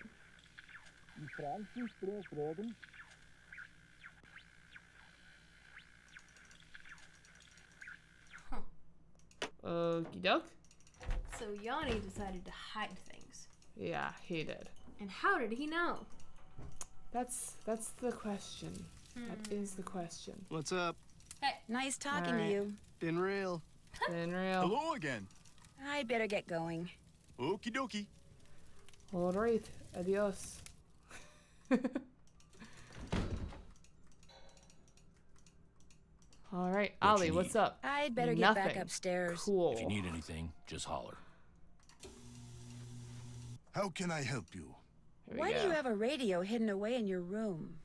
Okie doke. So Yanni decided to hide things. Yeah, he did. And how did he know? That's the question. That is the question. What's up? Hey. Nice talking to Alright. you. Been real. Been real. Hello again. I'd better get going. Okie dokie. Alright. Adios. Alright, What Ollie, you what's need? up? I'd better get Nothing. back upstairs. Cool. If you need anything, just holler. How can I help you? Here we Why do go. you have a radio hidden away in your room?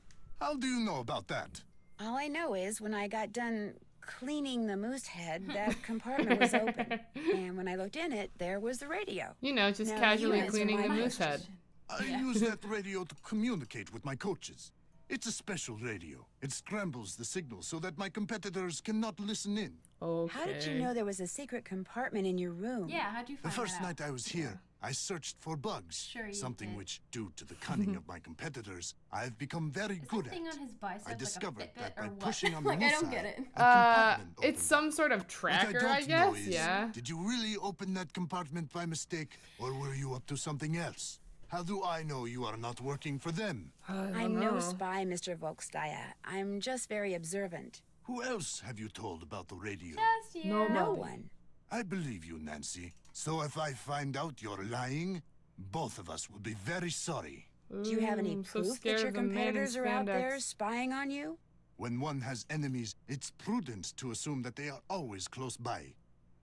How do you know about that? All I know is when I got done cleaning the moose head, that compartment was open. And when I looked in it, there was the radio. You know, just Now, casually you answer cleaning my the moose question. head. I use that radio to communicate with my coaches. It's a special radio. It scrambles the signal so that my competitors cannot listen in. Okay. How did you know there was a secret compartment in your room? Yeah, how'd you The find first that out? night I was here, I searched for bugs. Sure you Something did. which, due to the cunning of my competitors, I've become very Is good that thing at. on his bicep I like a discovered Fitbit that or by what? pushing on the Like, moose I don't eye, get it. a compartment It's opened. some sort of What tracker, I I don't guess. know is, Yeah. did you really open that compartment by mistake, or were you up to something else? How do I know you are not working for them? I'm no spy, Mr. Volkstaya. I'm just very observant. Who else have you told about the radio? Just you. No, No Bobby. one. I believe you, Nancy. So if I find out you're lying, both of us will be very sorry. Do you have any I'm so proof scared that your of the man in competitors are out there spandex. spying on you? When one has enemies, it's prudent to assume that they are always close by.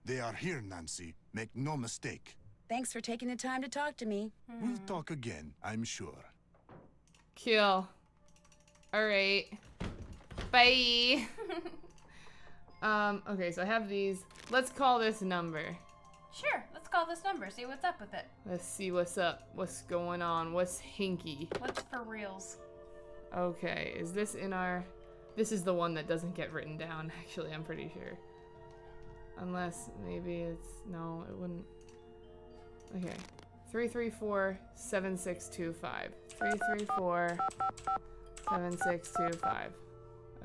They are here, Nancy. Make no mistake. Thanks for taking the time to talk to me. We'll talk again, I'm sure. Kill. Alright. Bye. Okay, so I have these. Let's call this number. Sure, let's call this number, see what's up with it. Let's see what's up. What's going on? What's hinky? What's for reals? Okay, is this in our... This is the one that doesn't get written down, actually, I'm pretty sure. Unless, maybe it's... No, it wouldn't... Okay. 334-7625. 334-7625.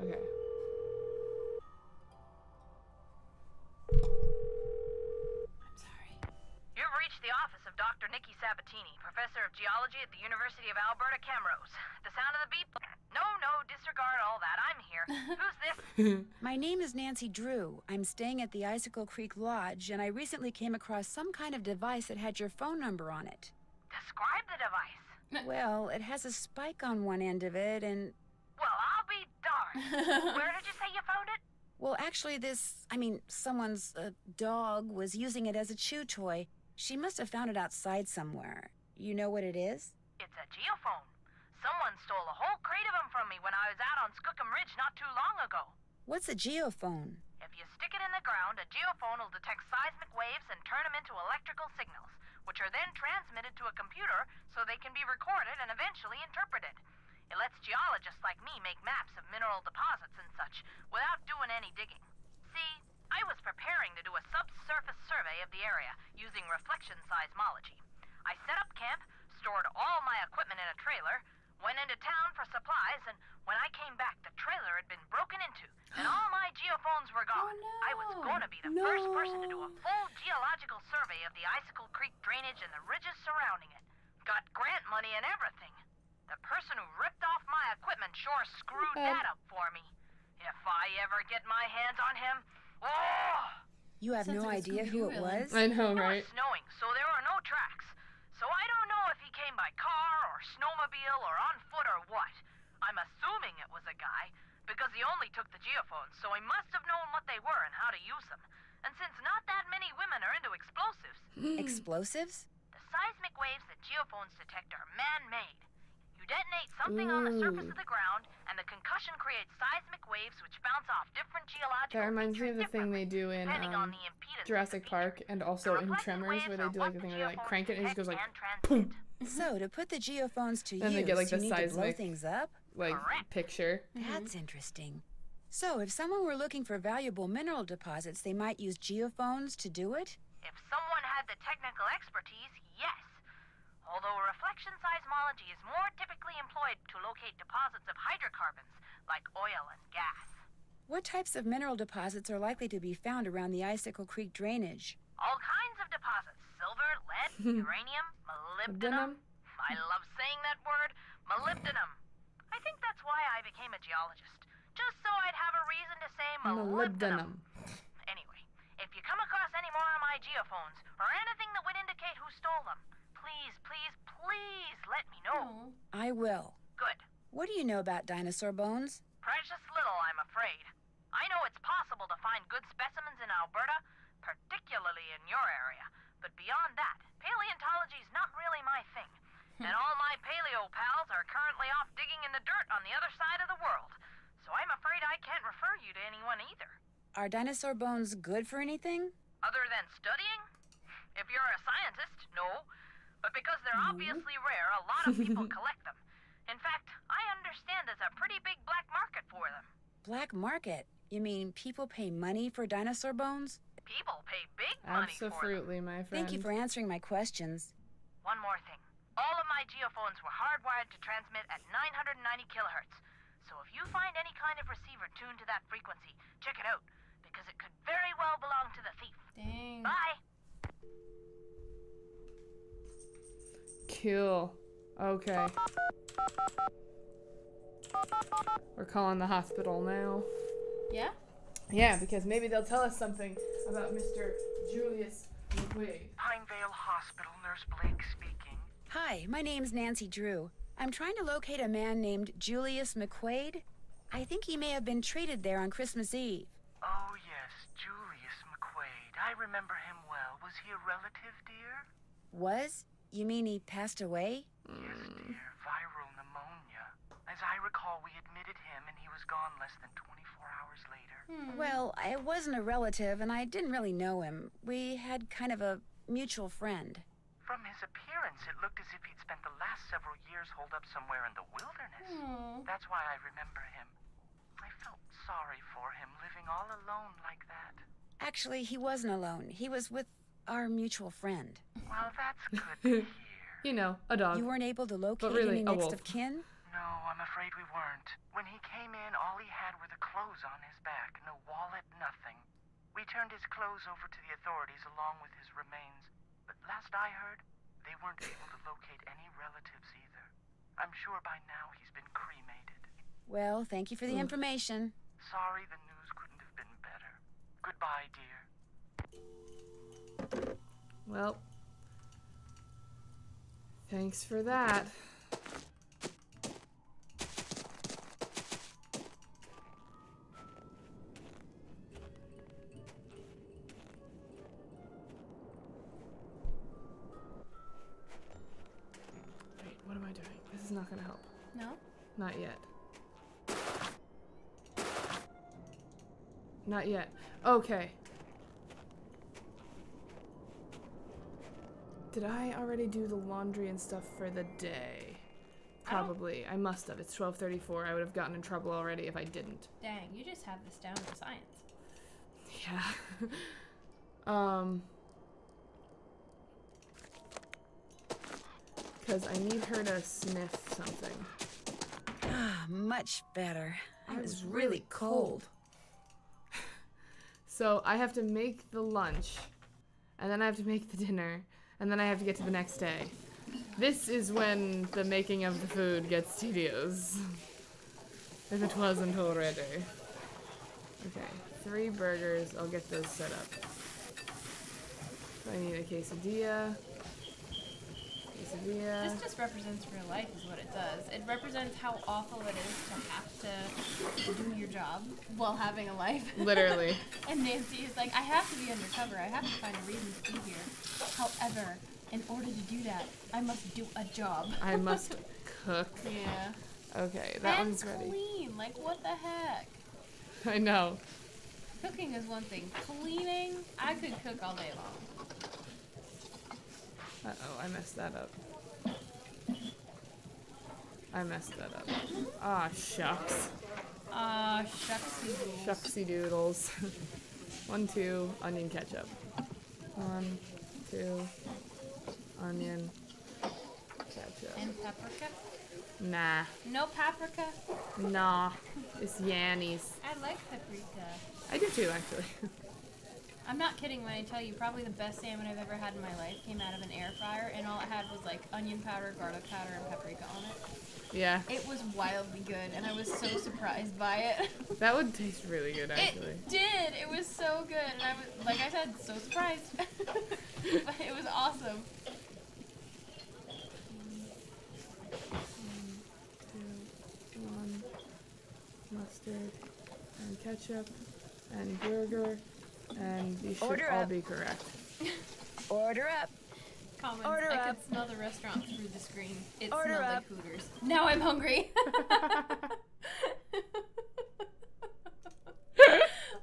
Okay. You've reached the office of Dr. Nikki Sabatini, professor of geology at the University of Alberta, Camrose. The sound of the beep? No, disregard all that. I'm here. Who's this? My name is Nancy Drew. I'm staying at the Icicle Creek Lodge, and I recently came across some kind of device that had your phone number on it. Describe the device. Well, it has a spike on one end of it, and... Well, I'll be darned. Where did you say you found it? Well, actually, someone's dog was using it as a chew toy. She must have found it outside somewhere. You know what it is? It's a geophone. Someone stole a whole crate of them from me when I was out on Skookum Ridge not too long ago. What's a geophone? If you stick it in the ground, a geophone will detect seismic waves and turn them into electrical signals, which are then transmitted to a computer so they can be recorded and eventually interpreted. It lets geologists like me make maps of mineral deposits and such without doing any digging. See, I was preparing to do a subsurface survey of the area using reflection seismology. I set up camp, stored all my equipment in a trailer, went into town for supplies, and when I came back, the trailer had been broken into, and all my geophones were gone. Oh, no. I was going to be the first person to do a full geological survey of the Icicle Creek drainage and the ridges surrounding it. Got grant money and everything. The person who ripped off my equipment sure screwed that up for me. If I ever get my hands on him, oh! You have Sounds no like a idea who it Scooby-Doo was? I know, It right? was snowing, so there were no tracks. So I don't know if he came by car or snowmobile or on foot or what. I'm assuming it was a guy, because he only took the geophones, so he must have known what they were and how to use them. And since not that many women are into explosives, Explosives? the seismic waves that geophones detect are man-made. You detonate something on the surface of the ground, and the concussion creates seismic waves which bounce off different geological That reminds me of the thing they do in Jurassic Park and also in Tremors, where they do like the thing where they like crank it and it just goes like boom. So to put the geophones to Then use, they get like the you need to blow seismic things up? like picture. That's interesting. So if someone were looking for valuable mineral deposits, they might use geophones to do it? If someone had the technical expertise, yes. Although reflection seismology is more typically employed to locate deposits of hydrocarbons, like oil and gas. What types of mineral deposits are likely to be found around the Icicle Creek drainage? All kinds of deposits. Silver, lead, uranium, molybdenum. I love saying that word, molybdenum. I think that's why I became a geologist. Just so I'd have a reason to say molybdenum. Anyway, if you come across any more of my geophones, or anything that would indicate who stole them, please, please, please let me know. I will. Good. What do you know about dinosaur bones? Precious little, I'm afraid. I know it's possible to find good specimens in Alberta, particularly in your area. But beyond that, paleontology's not really my thing. And all my paleo pals are currently off digging in the dirt on the other side of the world. So I'm afraid I can't refer you to anyone either. Are dinosaur bones good for anything? Other than studying? If you're a scientist, no. But because they're obviously rare, a lot of people collect them. In fact, I understand there's a pretty big black market for them. Black market? You mean people pay money for dinosaur bones? People pay big money for them. Absolutely, my friend. Thank you for answering my questions. One more thing. All of my geophones were hardwired to transmit at 990 kilohertz. So if you find any kind of receiver tuned to that frequency, check it out, because it could very well belong to the thief. Dang. Bye. Cool. Okay. We're calling the hospital now. Yeah? Yeah, because maybe they'll tell us something about Mr. Julius McQuaid. Pinevale Hospital, Nurse Blake speaking. Hi, my name's Nancy Drew. I'm trying to locate a man named Julius McQuaid. I think he may have been treated there on Christmas Eve. Oh, yes, Julius McQuaid. I remember him well. Was he a relative, dear? Was? You mean he passed away? Yes, dear. Viral pneumonia. As I recall, we admitted him and he was gone less than 24 hours later. Well, I wasn't a relative and I didn't really know him. We had kind of a mutual friend. From his appearance, it looked as if he'd spent the last several years holed up somewhere in the wilderness. That's why I remember him. I felt sorry for him, living all alone like that. Actually, he wasn't alone. He was with our mutual friend. Well, that's good to hear. You know, a dog. You weren't able to locate really, any a next wolf. of kin? No, I'm afraid we weren't. When he came in, all he had were the clothes on his back. No wallet, nothing. We turned his clothes over to the authorities along with his remains. But last I heard, they weren't able to locate any relatives either. I'm sure by now he's been cremated. Well, thank you for the information. Sorry the news couldn't have been better. Goodbye, dear. Well, thanks for that. Wait, what am I doing? This is not gonna help. No? Not yet. Not yet. Okay. Did I already do the laundry and stuff for the day? Probably. I must have. It's 12:34. I would have gotten in trouble already if I didn't. Dang, you just have this down to science. Yeah. Because I need her to sniff something. Ah, much better. It was really cold. So I have to make the lunch, and then I have to make the dinner, and then I have to get to the next day. This is when the making of the food gets tedious. If it wasn't already. Okay, 3 burgers. I'll get those set up. So I need a quesadilla. This just represents real life is what it does. It represents how awful it is to have to do your job while having a life. Literally. And Nancy is like, I have to be undercover. I have to find a reason to be here. However, in order to do that, I must do a job. I must cook. Yeah. Okay, that one's And ready. clean. Like, what the heck? I know. Cooking is one thing. Cleaning, I could cook all day long. Uh-oh, I messed that up. I messed that up. Ah, shucks. Shucksy doodles. Shucksy doodles. 1, 2, onion ketchup. 1, 2, onion ketchup. And paprika? Nah. No paprika? Nah. It's Yanni's. I like paprika. I do too, actually. I'm not kidding when I tell you probably the best salmon I've ever had in my life came out of an air fryer, and all it had was like onion powder, garlic powder, and paprika on it. Yeah. It was wildly good, and I was so surprised by it. That would taste really good, actually. It did. It was so good, and I was, like I said, so surprised. But it was awesome. 2, 1, mustard, and ketchup, and burger, and these should Order all up. be correct. Order up. Comments. Order I up. could smell the restaurant through the screen. It Order smelled up. like Hooters. Now I'm hungry.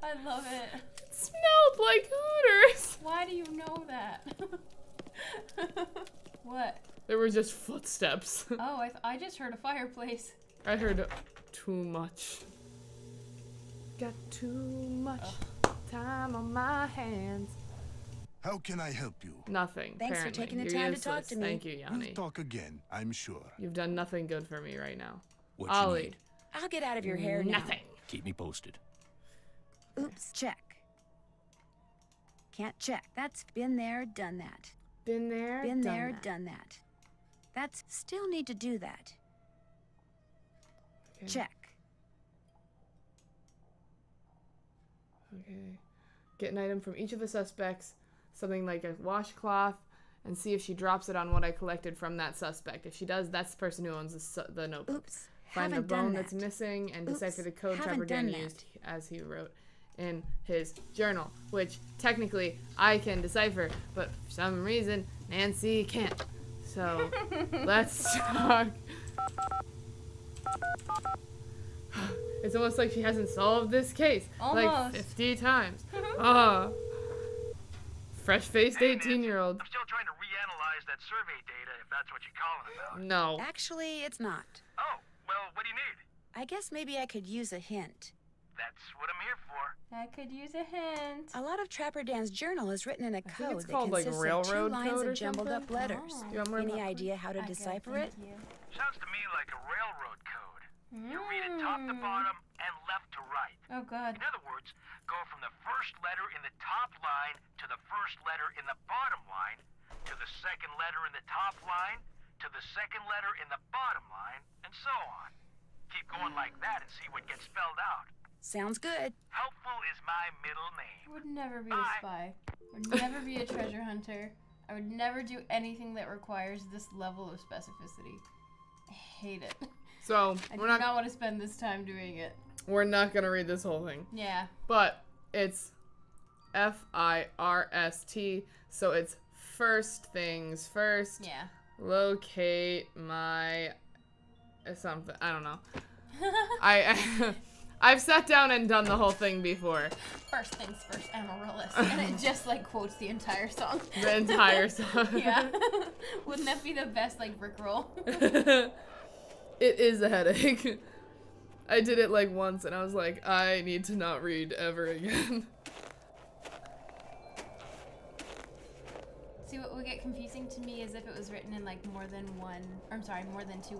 I love it. It smelled like Hooters. Why do you know that? What? There were just footsteps. Oh, I just heard a fireplace. I heard too much. Got too much time on my hands. How can I help you? Nothing. Thanks for apparently. taking the You're time to talk useless. to me. Thank you, Yanni. We'll talk again, I'm sure. You've done nothing good for me right now. What you Ollie. need? I'll get out of your hair now. Nothing. Keep me posted. Oops, check. Can't check. That's been there, done that. Been there, Been done there, that. done that. That's still need to do that. Okay. Check. Okay. Get an item from each of the suspects, something like a washcloth, and see if she drops it on what I collected from that suspect. If she does, that's the person who owns the notebook. Oops, Find the haven't done bone that. that's missing and Oops, decipher the code haven't Trevor Dan done used that. as he wrote in his journal, which technically I can decipher, but for some reason Nancy can't. So let's talk. It's almost like she hasn't solved this case like Almost. 50 times. Fresh-faced 18-year-old. I'm still trying to reanalyze that survey data, if that's what you're calling about. No. Actually, it's not. Oh, well, what do you need? I guess maybe I could use a hint. That's what I'm here for. I could use a hint. A lot of Trapper Dan's journal is written in a think code it's that called, like, consists of 2 railroad lines code or of jumbled up something? letters. Oh. You want more Any popcorn? idea how to Okay, decipher it? thank you. Sounds to me like a railroad code. You read it top to bottom and left to right. Oh, God. In other words, go from the first letter in the top line to the first letter in the bottom line, to the second letter in the top line, to the second letter in the bottom line, and so on. Keep going like that and see what gets spelled out. Sounds good. Helpful is my middle name. I would never be a spy. I would never be a treasure hunter. I would never do anything that requires this level of specificity. I hate it. So I do we're not not want to spend this time doing it. gonna read this whole thing. Yeah. But it's FIRST, so it's first things first. Yeah. Locate my something. I don't know. I've sat down and done the whole thing before. First things first, Amaryllis. And it just like quotes the entire song. The entire song. Yeah. Wouldn't that be the best like Rickroll? It is a headache. I did it like once and I was like, I need to not read ever again. See, what would get confusing to me is if it was written in like more than 2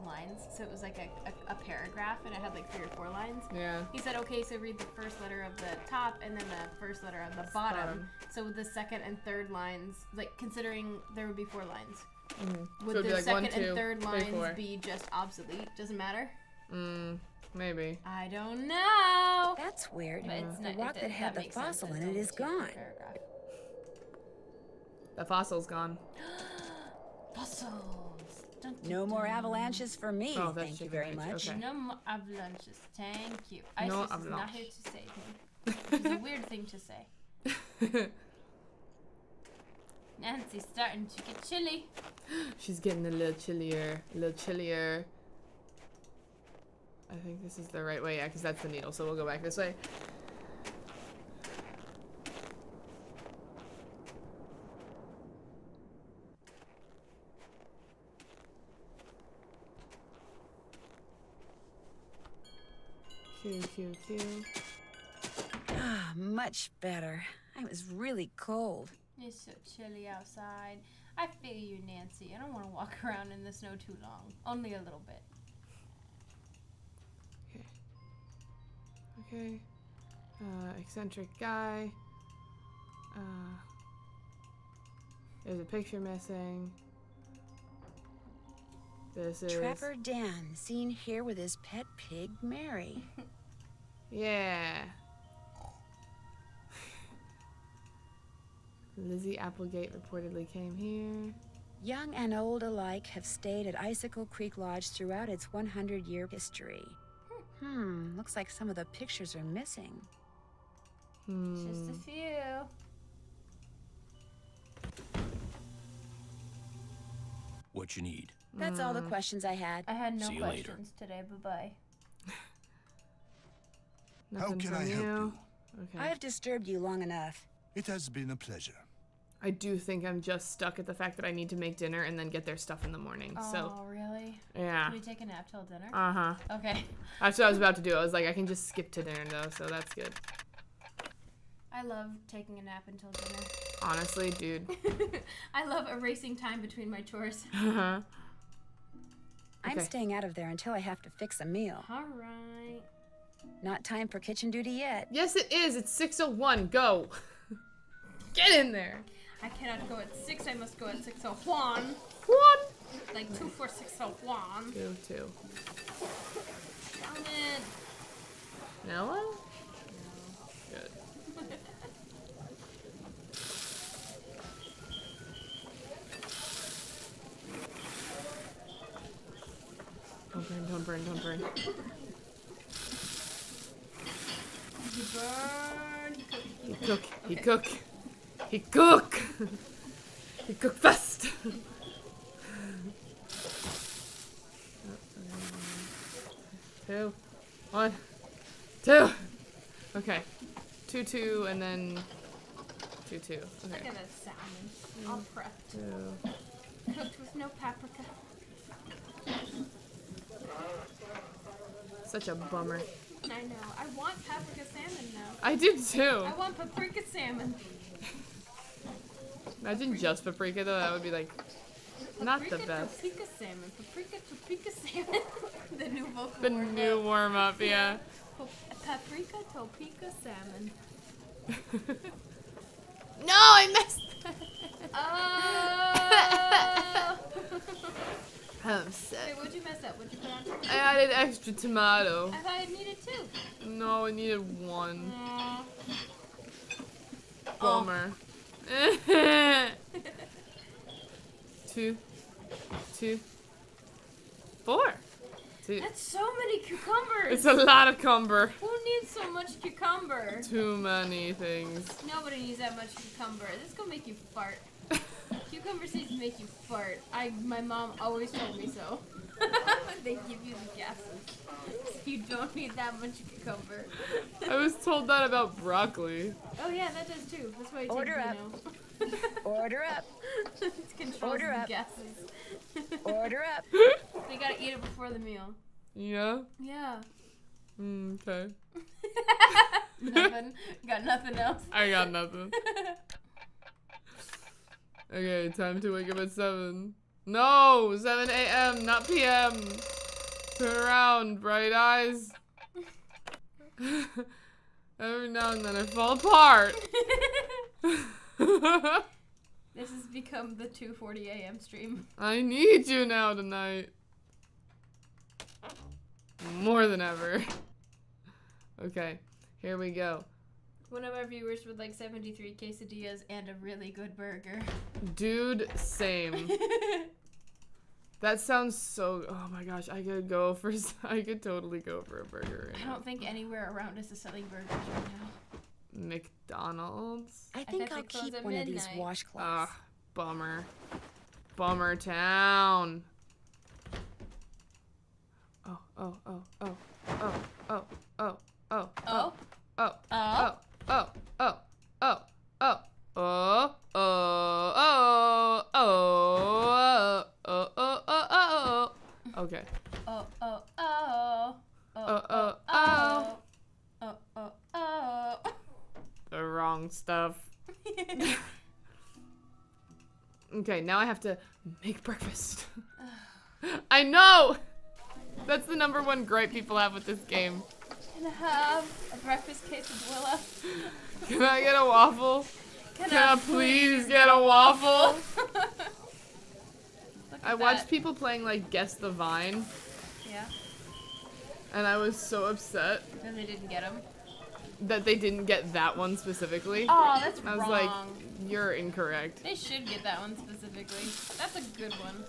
lines. So it was like a paragraph and it had like 3 or 4 lines. Yeah. He said, okay, so read the first letter of the top and then the first letter of the bottom. So the second and third lines, like considering there would be 4 lines. Mm-hmm. Would So it'd the be like second 1, 2, and third 3, lines 4. be just obsolete? Doesn't matter? Maybe. I don't know. That's weird. But it's The not, rock that had the makes sense fossil that in it's it only is 2 gone. paragraph. The fossil's gone. Fossils. Dun, dun, No more dun. avalanches for me, Oh, that's thank you chicken very eggs, much. okay. No more avalanches. Thank you. No Isis is not avalanche. here to save me. Which is a weird thing to say. Nancy's starting to get chilly. She's getting a little chillier. I think this is the right way, yeah, because that's the needle, so we'll go back this way. Q. Ah, much better. I was really cold. It's so chilly outside. I feel you, Nancy. I don't want to walk around in the snow too long. Only a little bit. Okay. Eccentric guy. There's a picture missing. This is... Trapper Dan, seen here with his pet pig, Mary. Yeah. Lizzie Applegate reportedly came here. Young and old alike have stayed at Icicle Creek Lodge throughout its 100-year history. Looks like some of the pictures are missing. Just a few. What you need? That's all the questions I had. I had no See you questions today. Bye-bye. How can I help you? Okay. I have disturbed you long enough. It has been a pleasure. I do think I'm just stuck at the fact that I need to make dinner and then get their stuff in the morning. So, Oh, really? yeah. Can we take a nap till dinner? Uh-huh. Okay. That's what I was about to do. I was like, I can just skip to dinner though, so that's good. I love taking a nap until dinner. Honestly, dude. I love erasing time between my chores. Uh-huh. I'm Okay. staying out of there until I have to fix a meal. All right. Not time for kitchen duty yet. Yes, it is. It's 6:01. Go. Get in there. I cannot go at 6. I must go at 6:01. Like 24601. 2. Darn it. Nella? Good. Don't burn. He burned. He cook. He cook fast. 2, 1, 2. Okay. 2, and then 2. Okay. Look at that salmon. All prepped. 2. Cooked with no paprika. Such a bummer. I know. I want paprika salmon now. I do too. I want paprika salmon. Imagine just paprika though. That would be like not the Paprika best. topeka salmon. Paprika salmon. The new vocal The warm new up. warm up, yeah. Paprika topeka salmon. No, I messed. Oh! I'm upset. Wait, what'd you mess up? What'd you put on? I added extra tomato. I thought I needed 2. No, I needed 1. Oh. Bummer. 2, 4. 2. That's so many cucumbers. It's a lot of cumber. Who needs so much cucumber? Too many things. Nobody needs that much cucumber. This is gonna make you fart. Cucumber seeds make you fart. My mom always told me so. They give you the gases. You don't need that much cucumber. I was told that about broccoli. Oh yeah, that does too. That's why I take Order up. Tino. Order up. It controls Order the up. gases. Order up. They gotta eat it before the meal. Yeah? Yeah. Okay. Nothing. Got nothing else. I got nothing. Okay, time to wake up at 7. No! 7 a.m., not p.m. Turn around, bright eyes. Every now and then I fall apart. This has become the 2:40 a.m. stream. I need you now tonight. More than ever. Okay, here we go. One of our viewers would like 73 quesadillas and a really good burger. Dude, same. That sounds so. Oh my gosh, I could totally go for a burger. I don't think anywhere around us is selling burgers right now. McDonald's? I think thought I'll they closed keep at one of these midnight. washcloths. Ah, bummer. Bummer town. Oh, Okay. The wrong stuff. Okay, now I have to make breakfast. I know! That's the #1 gripe people have with this game. Can I have a breakfast quesadilla? Can I get a waffle? Can I please get a waffle? I watched people playing like Guess the Vine. Yeah. And I was so upset. And they didn't get them. That they didn't get that one specifically. Oh, that's wrong. I was like, you're incorrect. They should get that one specifically. That's a good one.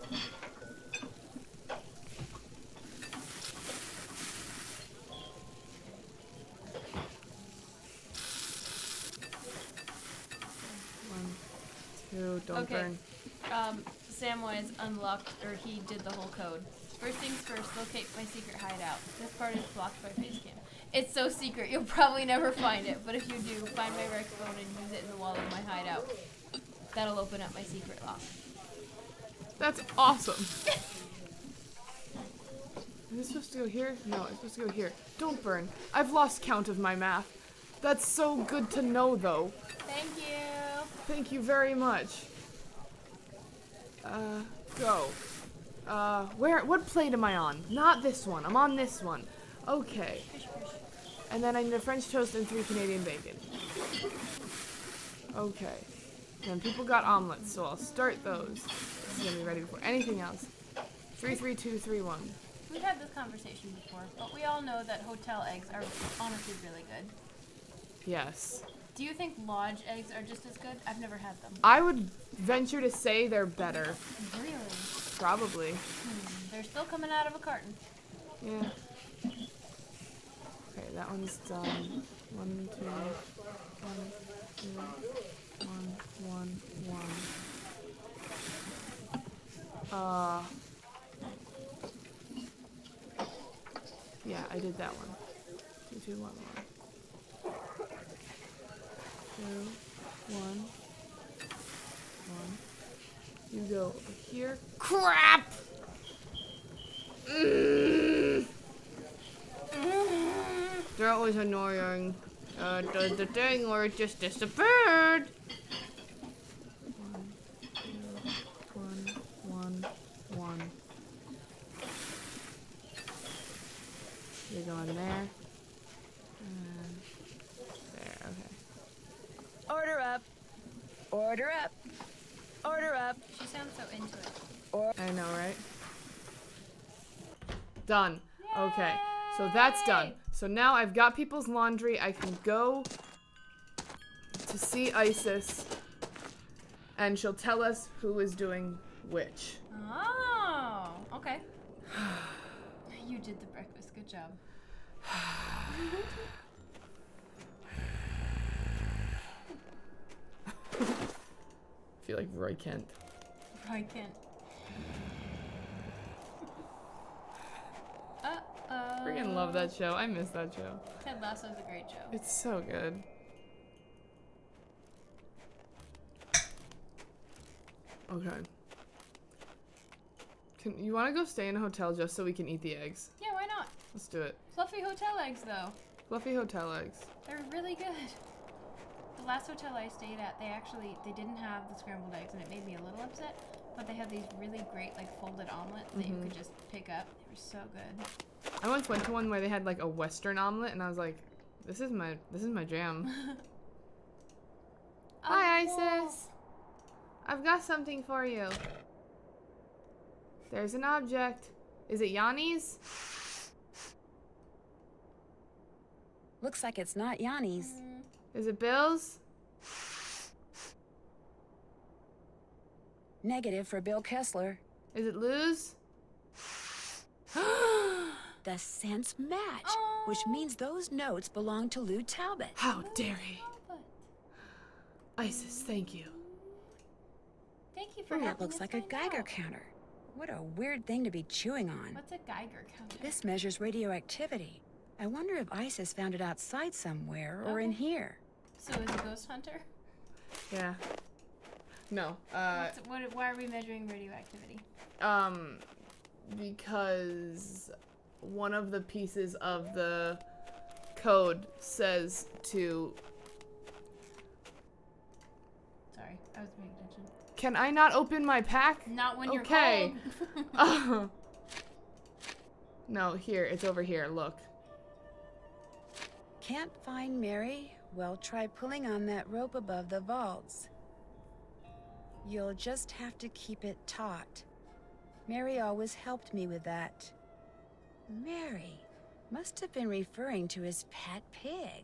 One, two, don't burn. Samwise unlocked, or he did the whole code. First things first, locate my secret hideout. This part is blocked by face cam. It's so secret, you'll probably never find it, but if you do, find my Rex phone and use it in the wall of my hideout. That'll open up my secret lock. That's awesome. Is this supposed to go here? No, it's supposed to go here. Don't burn. I've lost count of my math. That's so good to know, though. Thank you. Thank you very much. Go. What plate am I on? Not this one. I'm on this one. Okay. And then I need a French toast and 3 Canadian bacon. Okay. And people got omelets, so I'll start those. This is gonna be ready before anything else. 3, 3, 2, 3, 1. We've had this conversation before, but we all know that hotel eggs are honestly really good. Yes. Do you think lodge eggs are just as good? I've never had them. I would venture to say they're better. Really? Probably. They're still coming out of a carton. Yeah. Okay, that one's done. 1, 2, 1, 2, 1, 1, 1. Yeah, I did that one. 2, 2, 1, 1. 2, 1, 1. You go over here. Crap! That was annoying. Does the thing or it just disappeared? 1, 2, 1, 1, 1. You're going there. And there, okay. Order up. Order up. Order up. She sounds so into it. I know, right? Done. Yay! Okay, so that's done. So now I've got people's laundry. I can go to see Isis, and she'll tell us who is doing which. Oh, okay. You did the breakfast. Good job. I feel like Roy Kent. Roy Kent. Freaking love that show. I miss that show. Ted Lasso's a great show. It's so good. Okay. You want to go stay in a hotel just so we can eat the eggs? Yeah, why not? Let's do it. Fluffy hotel eggs, though. Fluffy hotel eggs. They're really good. The last hotel I stayed at, they didn't have the scrambled eggs, and it made me a little upset. But they had these really great, like, folded omelets that you could just pick up. They were so good. I once went to one where they had like a Western omelet, and I was like, "This is my jam." Hi, Isis. I've got something for you. There's an object. Is it Yanni's? Looks like it's not Yanni's. Is it Bill's? Negative for Bill Kessler. Is it Lou's? The scents match, which means those notes belong to Lou Talbot. How dare he? Isis, thank you. Thank you for That looks like a Geiger counter. What a weird thing to be chewing on. What's a Geiger counter? This measures radioactivity. I wonder if Ice has found it outside somewhere or in here. So is a ghost hunter? Yeah. No. Why are we measuring radioactivity? Because one of the pieces of the code says to... Sorry, I was paying attention. Can I not open my pack? Not when you're okay. cold. No, here. It's over here. Look. Can't find Mary? Well, try pulling on that rope above the vaults. You'll just have to keep it taut. Mary always helped me with that. Mary must have been referring to his pet pig.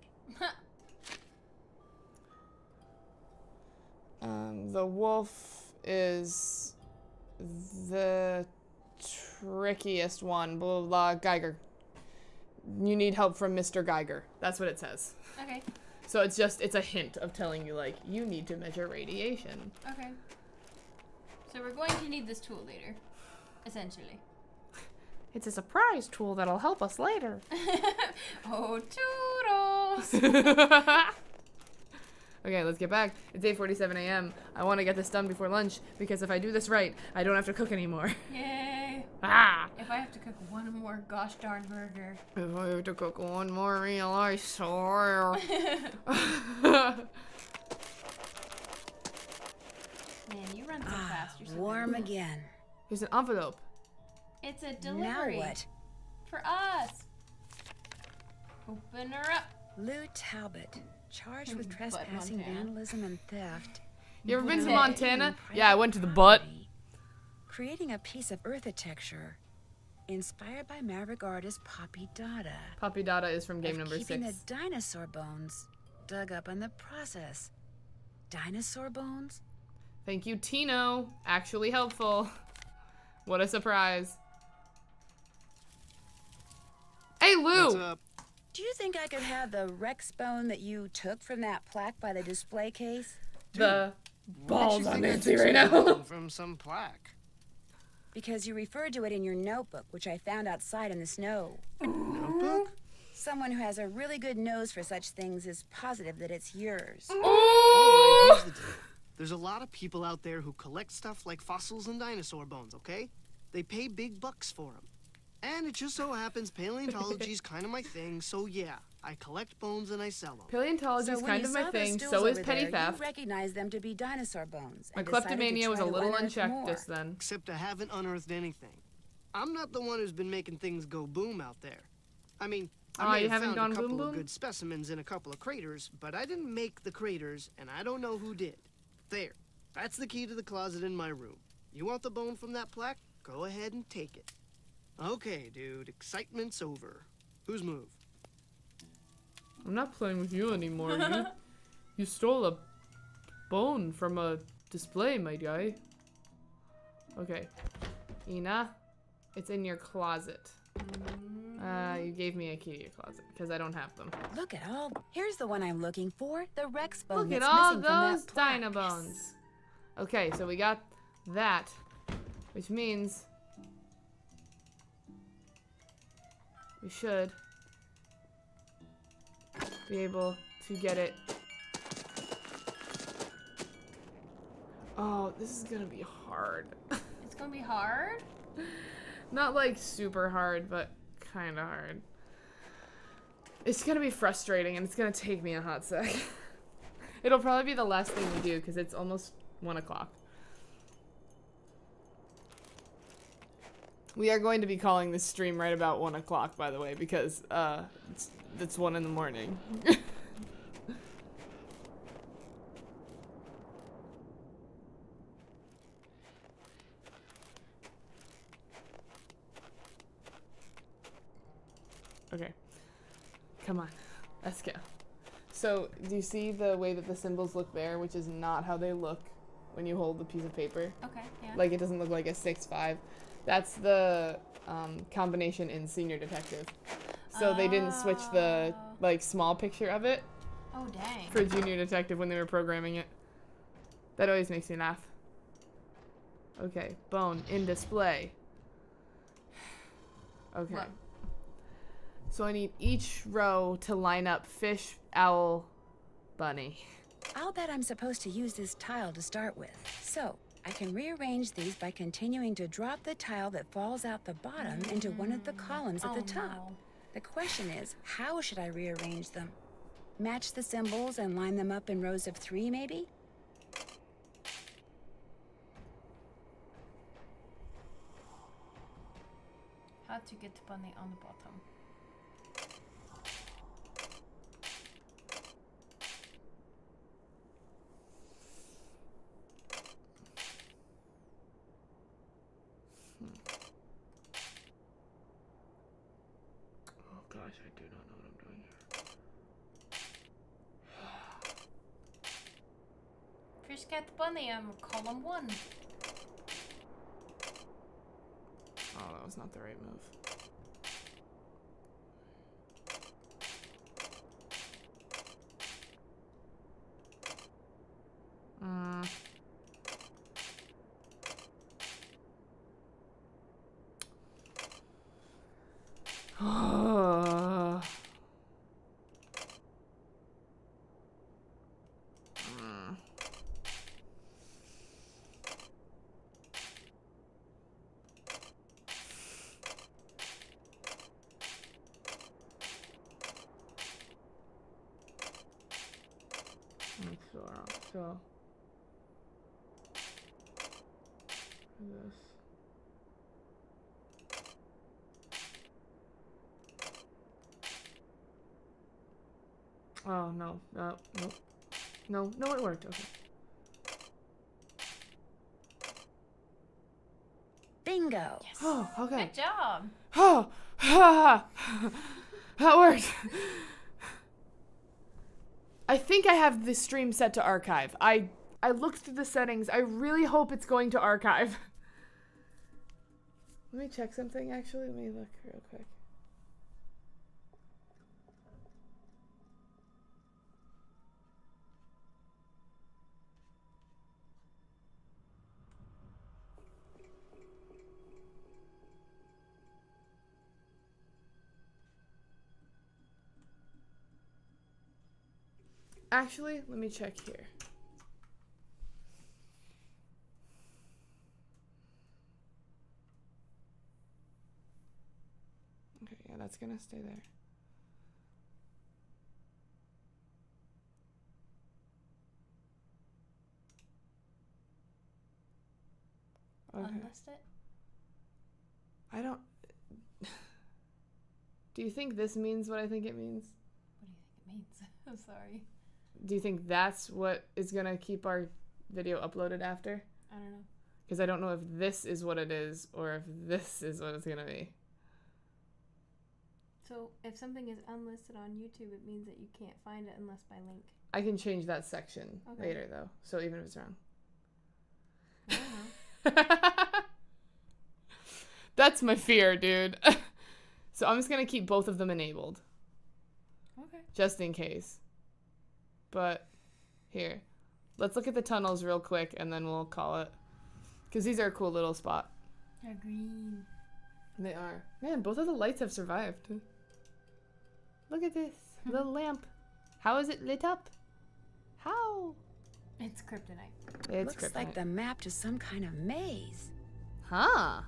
The wolf is the trickiest one. Blah, blah, blah. Geiger. You need help from Mr. Geiger. That's what it says. Okay. So it's a hint of telling you, like, you need to measure radiation. Okay. So we're going to need this tool later, essentially. It's a surprise tool that'll help us later. Oh, toodles! Okay, let's get back. It's 8:47 a.m. I want to get this done before lunch, because if I do this right, I don't have to cook anymore. Yay! Ah! If I have to cook one more gosh darn burger. If I have to cook one more real ice or... Man, you run so fast. You're so warm good. again. Here's an envelope. It's a delivery. Now what? For us. Open her up. Lou Talbot, charged with trespassing, Montana. vandalism, and theft. You ever been to Butt. Montana? Yeah, I went to the butt. Creating a piece of architecture inspired by Maverick artist Poppy Dada. Poppy Dada is from game number 6. Keeping the dinosaur bones dug up in the process. Dinosaur bones? Thank you, Tino. Actually helpful. What a surprise. Hey, Lou! What's up? Do you think I could have the Rex bone that you took from that plaque by the display case? The balls on Nancy right now. now. From some plaque. Because you referred to it in your notebook, which I found outside in the snow. Notebook? Someone who has a really good nose for such things is positive that it's yours. All right, here's the deal. There's a lot of people out there who collect stuff like fossils and dinosaur bones, okay? They pay big bucks for them. And it just so happens paleontology's kind of my thing, so yeah, I collect bones and I sell them. Paleontology is when kind you of my saw those thing, stools so is over petty there, theft. You recognized them to be dinosaur bones. My and decided to kleptomania was a try to little unearth unchecked more. just then. Except I haven't unearthed anything. I'm not the one who's been making things go boom out there. I mean, I may you have haven't found gone a couple boom of boom? good specimens in a couple of craters, but I didn't make the craters, and I don't know who did. There. That's the key to the closet in my room. You want the bone from that plaque? Go ahead and take it. Okay, dude. Excitement's over. Whose move? I'm not playing with you anymore. You stole a bone from a display, my guy. Okay. Ina, it's in your closet. You gave me a key to your closet because I don't have them. Look at all. Here's the one I'm looking for. The Rex bone. Look at that's all missing from those that plaque. Dino bones. Okay, so we got that, which means we should be able to get it. Oh, this is gonna be hard. It's gonna be hard? Not like super hard, but kind of hard. It's gonna be frustrating and it's gonna take me a hot sec. It'll probably be the last thing we do because it's almost 1 o'clock. We are going to be calling this stream right about 1 o'clock, by the way, because it's 1 in the morning. Okay. Come on. Let's go. So, do you see the way that the symbols look there, which is not how they look when you hold the piece of paper? Okay, yeah. Like, it doesn't look like a 6-5. That's the combination in Senior Detective. So they didn't switch the, like, small picture of it Oh, dang. for Junior Detective when they were programming it. That always makes me laugh. Okay, bone in display. Okay. What? So I need each row to line up fish, owl, bunny. I'll bet I'm supposed to use this tile to start with. So, I can rearrange these by continuing to drop the tile that falls out the bottom into one of the columns at the top. No. The question is, how should I rearrange them? Match the symbols and line them up in rows of 3, maybe? How to get bunny on the bottom. Oh gosh, I do not know what I'm doing here. Fish, cat, bunny, I'm column 1. Oh, that was not the right move. So this. Oh no, no, no, no, it worked. Okay. Bingo. Yes. Oh, okay. Good job. Oh, that worked. I think I have the stream set to archive. I looked through the settings. I really hope it's going to archive. Let me check something, actually. Let me look real quick. Actually, let me check here. Okay, yeah, that's gonna stay there. Okay. Unlist it? I don't... Do you think this means what I think it means? What do you think it means? I'm sorry. Do you think that's what is gonna keep our video uploaded after? I don't know. Because I don't know if this is what it is or if this is what it's gonna be. So if something is unlisted on YouTube, it means that you can't find it unless by link. I can change that section Okay. later, though. So even if it's wrong. I don't know. That's my fear, dude. So I'm just gonna keep both of them enabled. Okay. Just in case. But here. Let's look at the tunnels real quick and then we'll call it. Because these are a cool little spot. They're green. They are. Man, both of the lights have survived. Look at this little lamp. How is it lit up? How? It's kryptonite. It's Looks like the map to some kind of maze. Huh.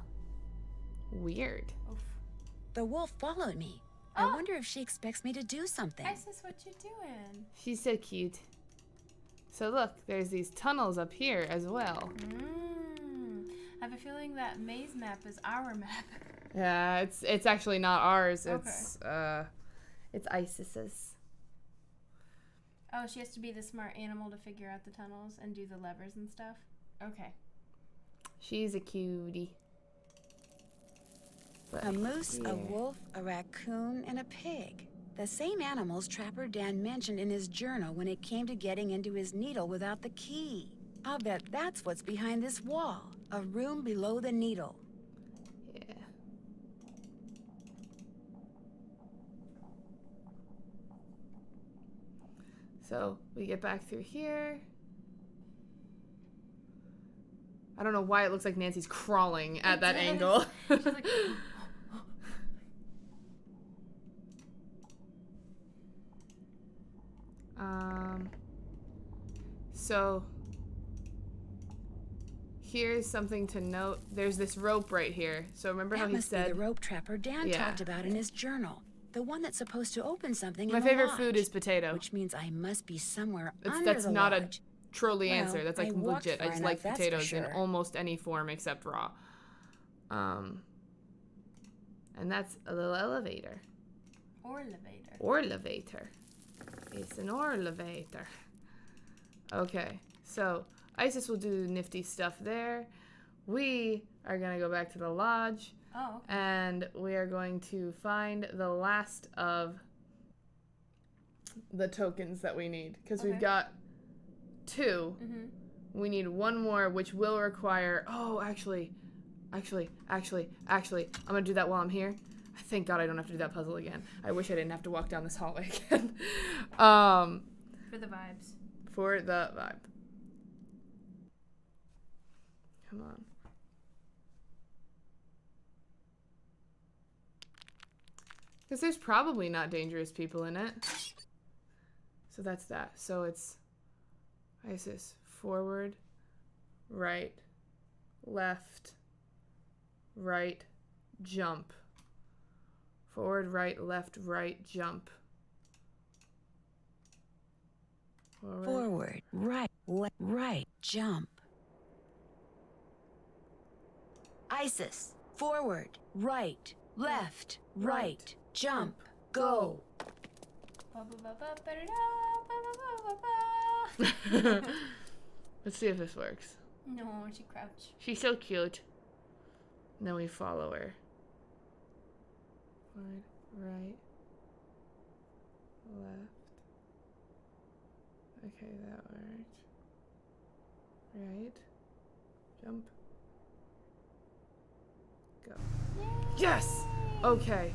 Weird. Oof. The wolf followed me. I wonder if she expects me to do something. Isis, what you doing? She's so cute. So look, there's these tunnels up here as well. I have a feeling that maze map is our map. Yeah, it's actually not ours. Okay. It's Isis's. Oh, she has to be the smart animal to figure out the tunnels and do the levers and stuff? Okay. She's a cutie. A moose, Yeah. a wolf, a raccoon, and a pig. The same animals Trapper Dan mentioned in his journal when it came to getting into his needle without the key. I'll bet that's what's behind this wall. A room below the needle. Yeah. So we get back through here. I don't know why it looks like Nancy's crawling at that angle. She's like, So here's something to note. There's this rope right here. So remember how he said That must be the rope trapper Dan talked about in his journal. The one that's supposed to open something my in the favorite lodge, food is potato. which means I must be somewhere under That's the not lodge. a trolley Well, answer. That's like I walked legit. I far just enough, like that's for potatoes in sure. almost any form except raw. And that's a little elevator. Orlevator. It's an orlevator. Okay, so Isis will do nifty stuff there. We are gonna go back to the lodge. oh, okay. And we are going to find the last of the tokens that we need. Because we've got 2. Mm-hmm. We need 1 more, which will require... Oh, actually, I'm going to do that while I'm here. Thank God I don't have to do that puzzle again. I wish I didn't have to walk down this hallway again. For the vibes. For the vibe. Come on. Because there's probably not dangerous people in it. So that's that. So it's Isis. Forward, right, left, right, jump. Forward, right, left, right, jump. Forward, right, right, jump. Isis, forward, right, left, right, jump, go. Let's see if this works. No, she crouched. She's so cute. And then we follow her. Forward, right, left. Okay, that worked. Right. Jump. Go. Yay! Yes! Okay.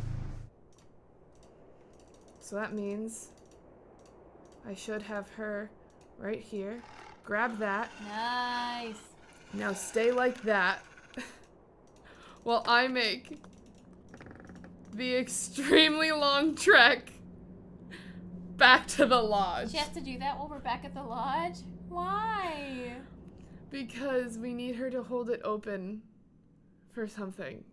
So that means I should have her right here. Grab that. Nice. Now stay like that while I make the extremely long trek back to the lodge. She has to do that while we're back at the lodge? Why? Because we need her to hold it open for something.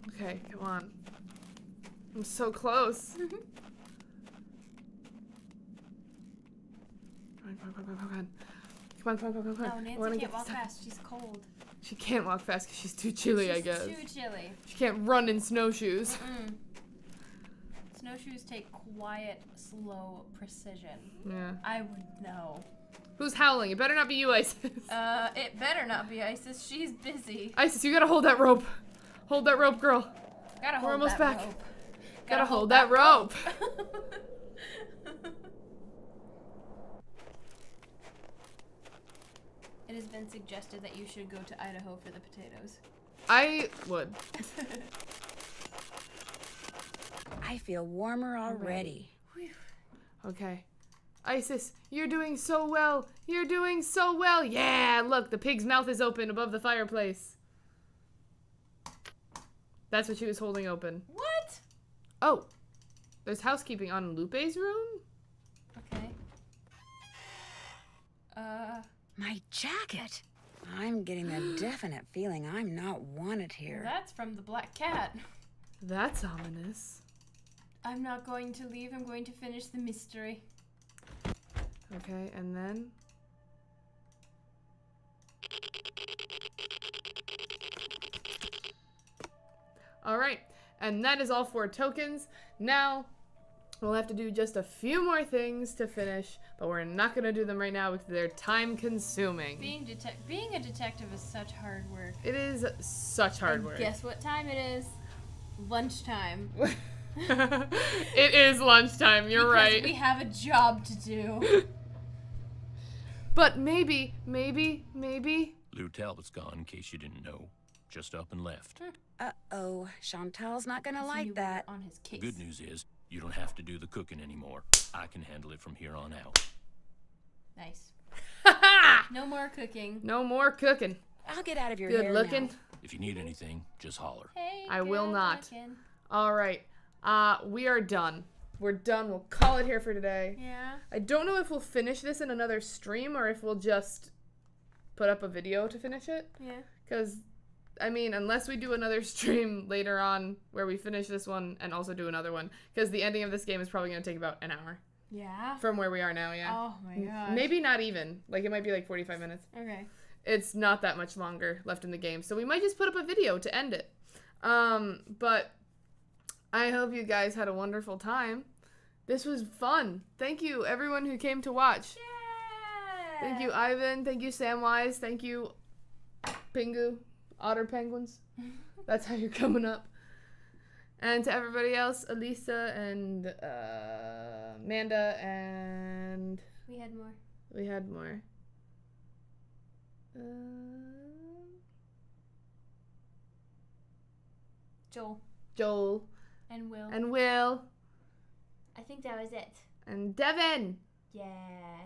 Okay, come on. I'm so close. Come on. No, Nancy can't walk fast. She's cold. She can't walk fast because she's too chilly, I guess. Too chilly. She can't run in snowshoes. Snowshoes take quiet, slow precision. Yeah. I would know. Who's howling? It better not be you, Isis. It better not be Isis. She's busy. Isis, you gotta hold that rope. Hold that rope, girl. Gotta hold We're almost that back. rope. Gotta hold that rope. It has been suggested that you should go to Idaho for the potatoes. I would. I feel warmer already. Okay. Isis, you're doing so well. You're doing so well. Yeah, look, the pig's mouth is open above the fireplace. That's what she was holding open. What? Oh, there's housekeeping on Lupe's room? Okay. My jacket. I'm getting the definite feeling I'm not wanted here. That's from the black cat. That's ominous. I'm not going to leave. I'm going to finish the mystery. Okay, and then... Alright, and that is all 4 tokens. Now, we'll have to do just a few more things to finish, but we're not going to do them right now because they're time-consuming. Being a detective is such hard work. It is such hard work. Guess what time it is? Lunchtime. It is lunchtime, you're right. Because we have a job to do. But maybe... Lou Talbot's gone, in case you didn't know. just up and left. Uh-oh, Chantal's not gonna like that. On his case. The good news is, you don't have to do the cooking anymore. I can handle it from here on out. Nice. No more cooking. No more cooking. I'll get out of your Good hair looking. now. If you need anything, just holler. Hey, I will good not. looking. All right. We are done. We're done. We'll call it here for today. Yeah. I don't know if we'll finish this in another stream or if we'll just put up a video to finish it. Yeah. Because, I mean, unless we do another stream later on where we finish this one and also do another one. Because the ending of this game is probably going to take about an hour. Yeah. From where we are now, yeah. Oh my gosh. Maybe not even. Like, it might be like 45 minutes. Okay. It's not that much longer left in the game. So we might just put up a video to end it. But I hope you guys had a wonderful time. This was fun. Thank you, everyone who came to watch. Yeah. Thank you, Ivan. Thank you, Samwise. Thank you, Pingu. Otter Penguins. That's how you're coming up. And to everybody else, Elisa and Amanda and... We had more. We had more. Joel. And Will. And Will. I think that was it. And Devin. Yeah.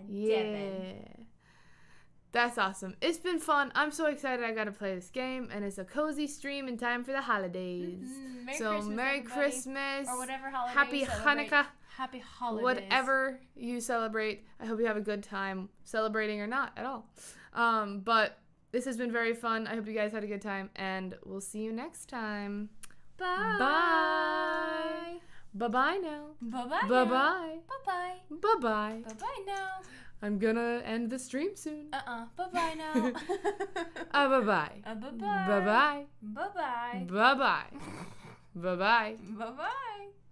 Yeah. Devin. That's awesome. It's been fun. I'm so excited I got to play this game. And it's a cozy stream in time for the holidays. Mm-hmm. Merry so Christmas, Merry everybody. Christmas. Or whatever holiday Happy you celebrate. Hanukkah. Happy holidays. Whatever you celebrate. I hope you have a good time celebrating or not at all. But this has been very fun. I hope you guys had a good time. And we'll see you next time. Bye. Bye. Bye-bye now. Bye-bye. Bye-bye. Bye-bye. Bye-bye. Bye-bye now. I'm gonna end the stream soon. Bye-bye now. Bye-bye. Bye-bye. Bye-bye. Bye-bye. Bye-bye. Bye-bye. Bye-bye.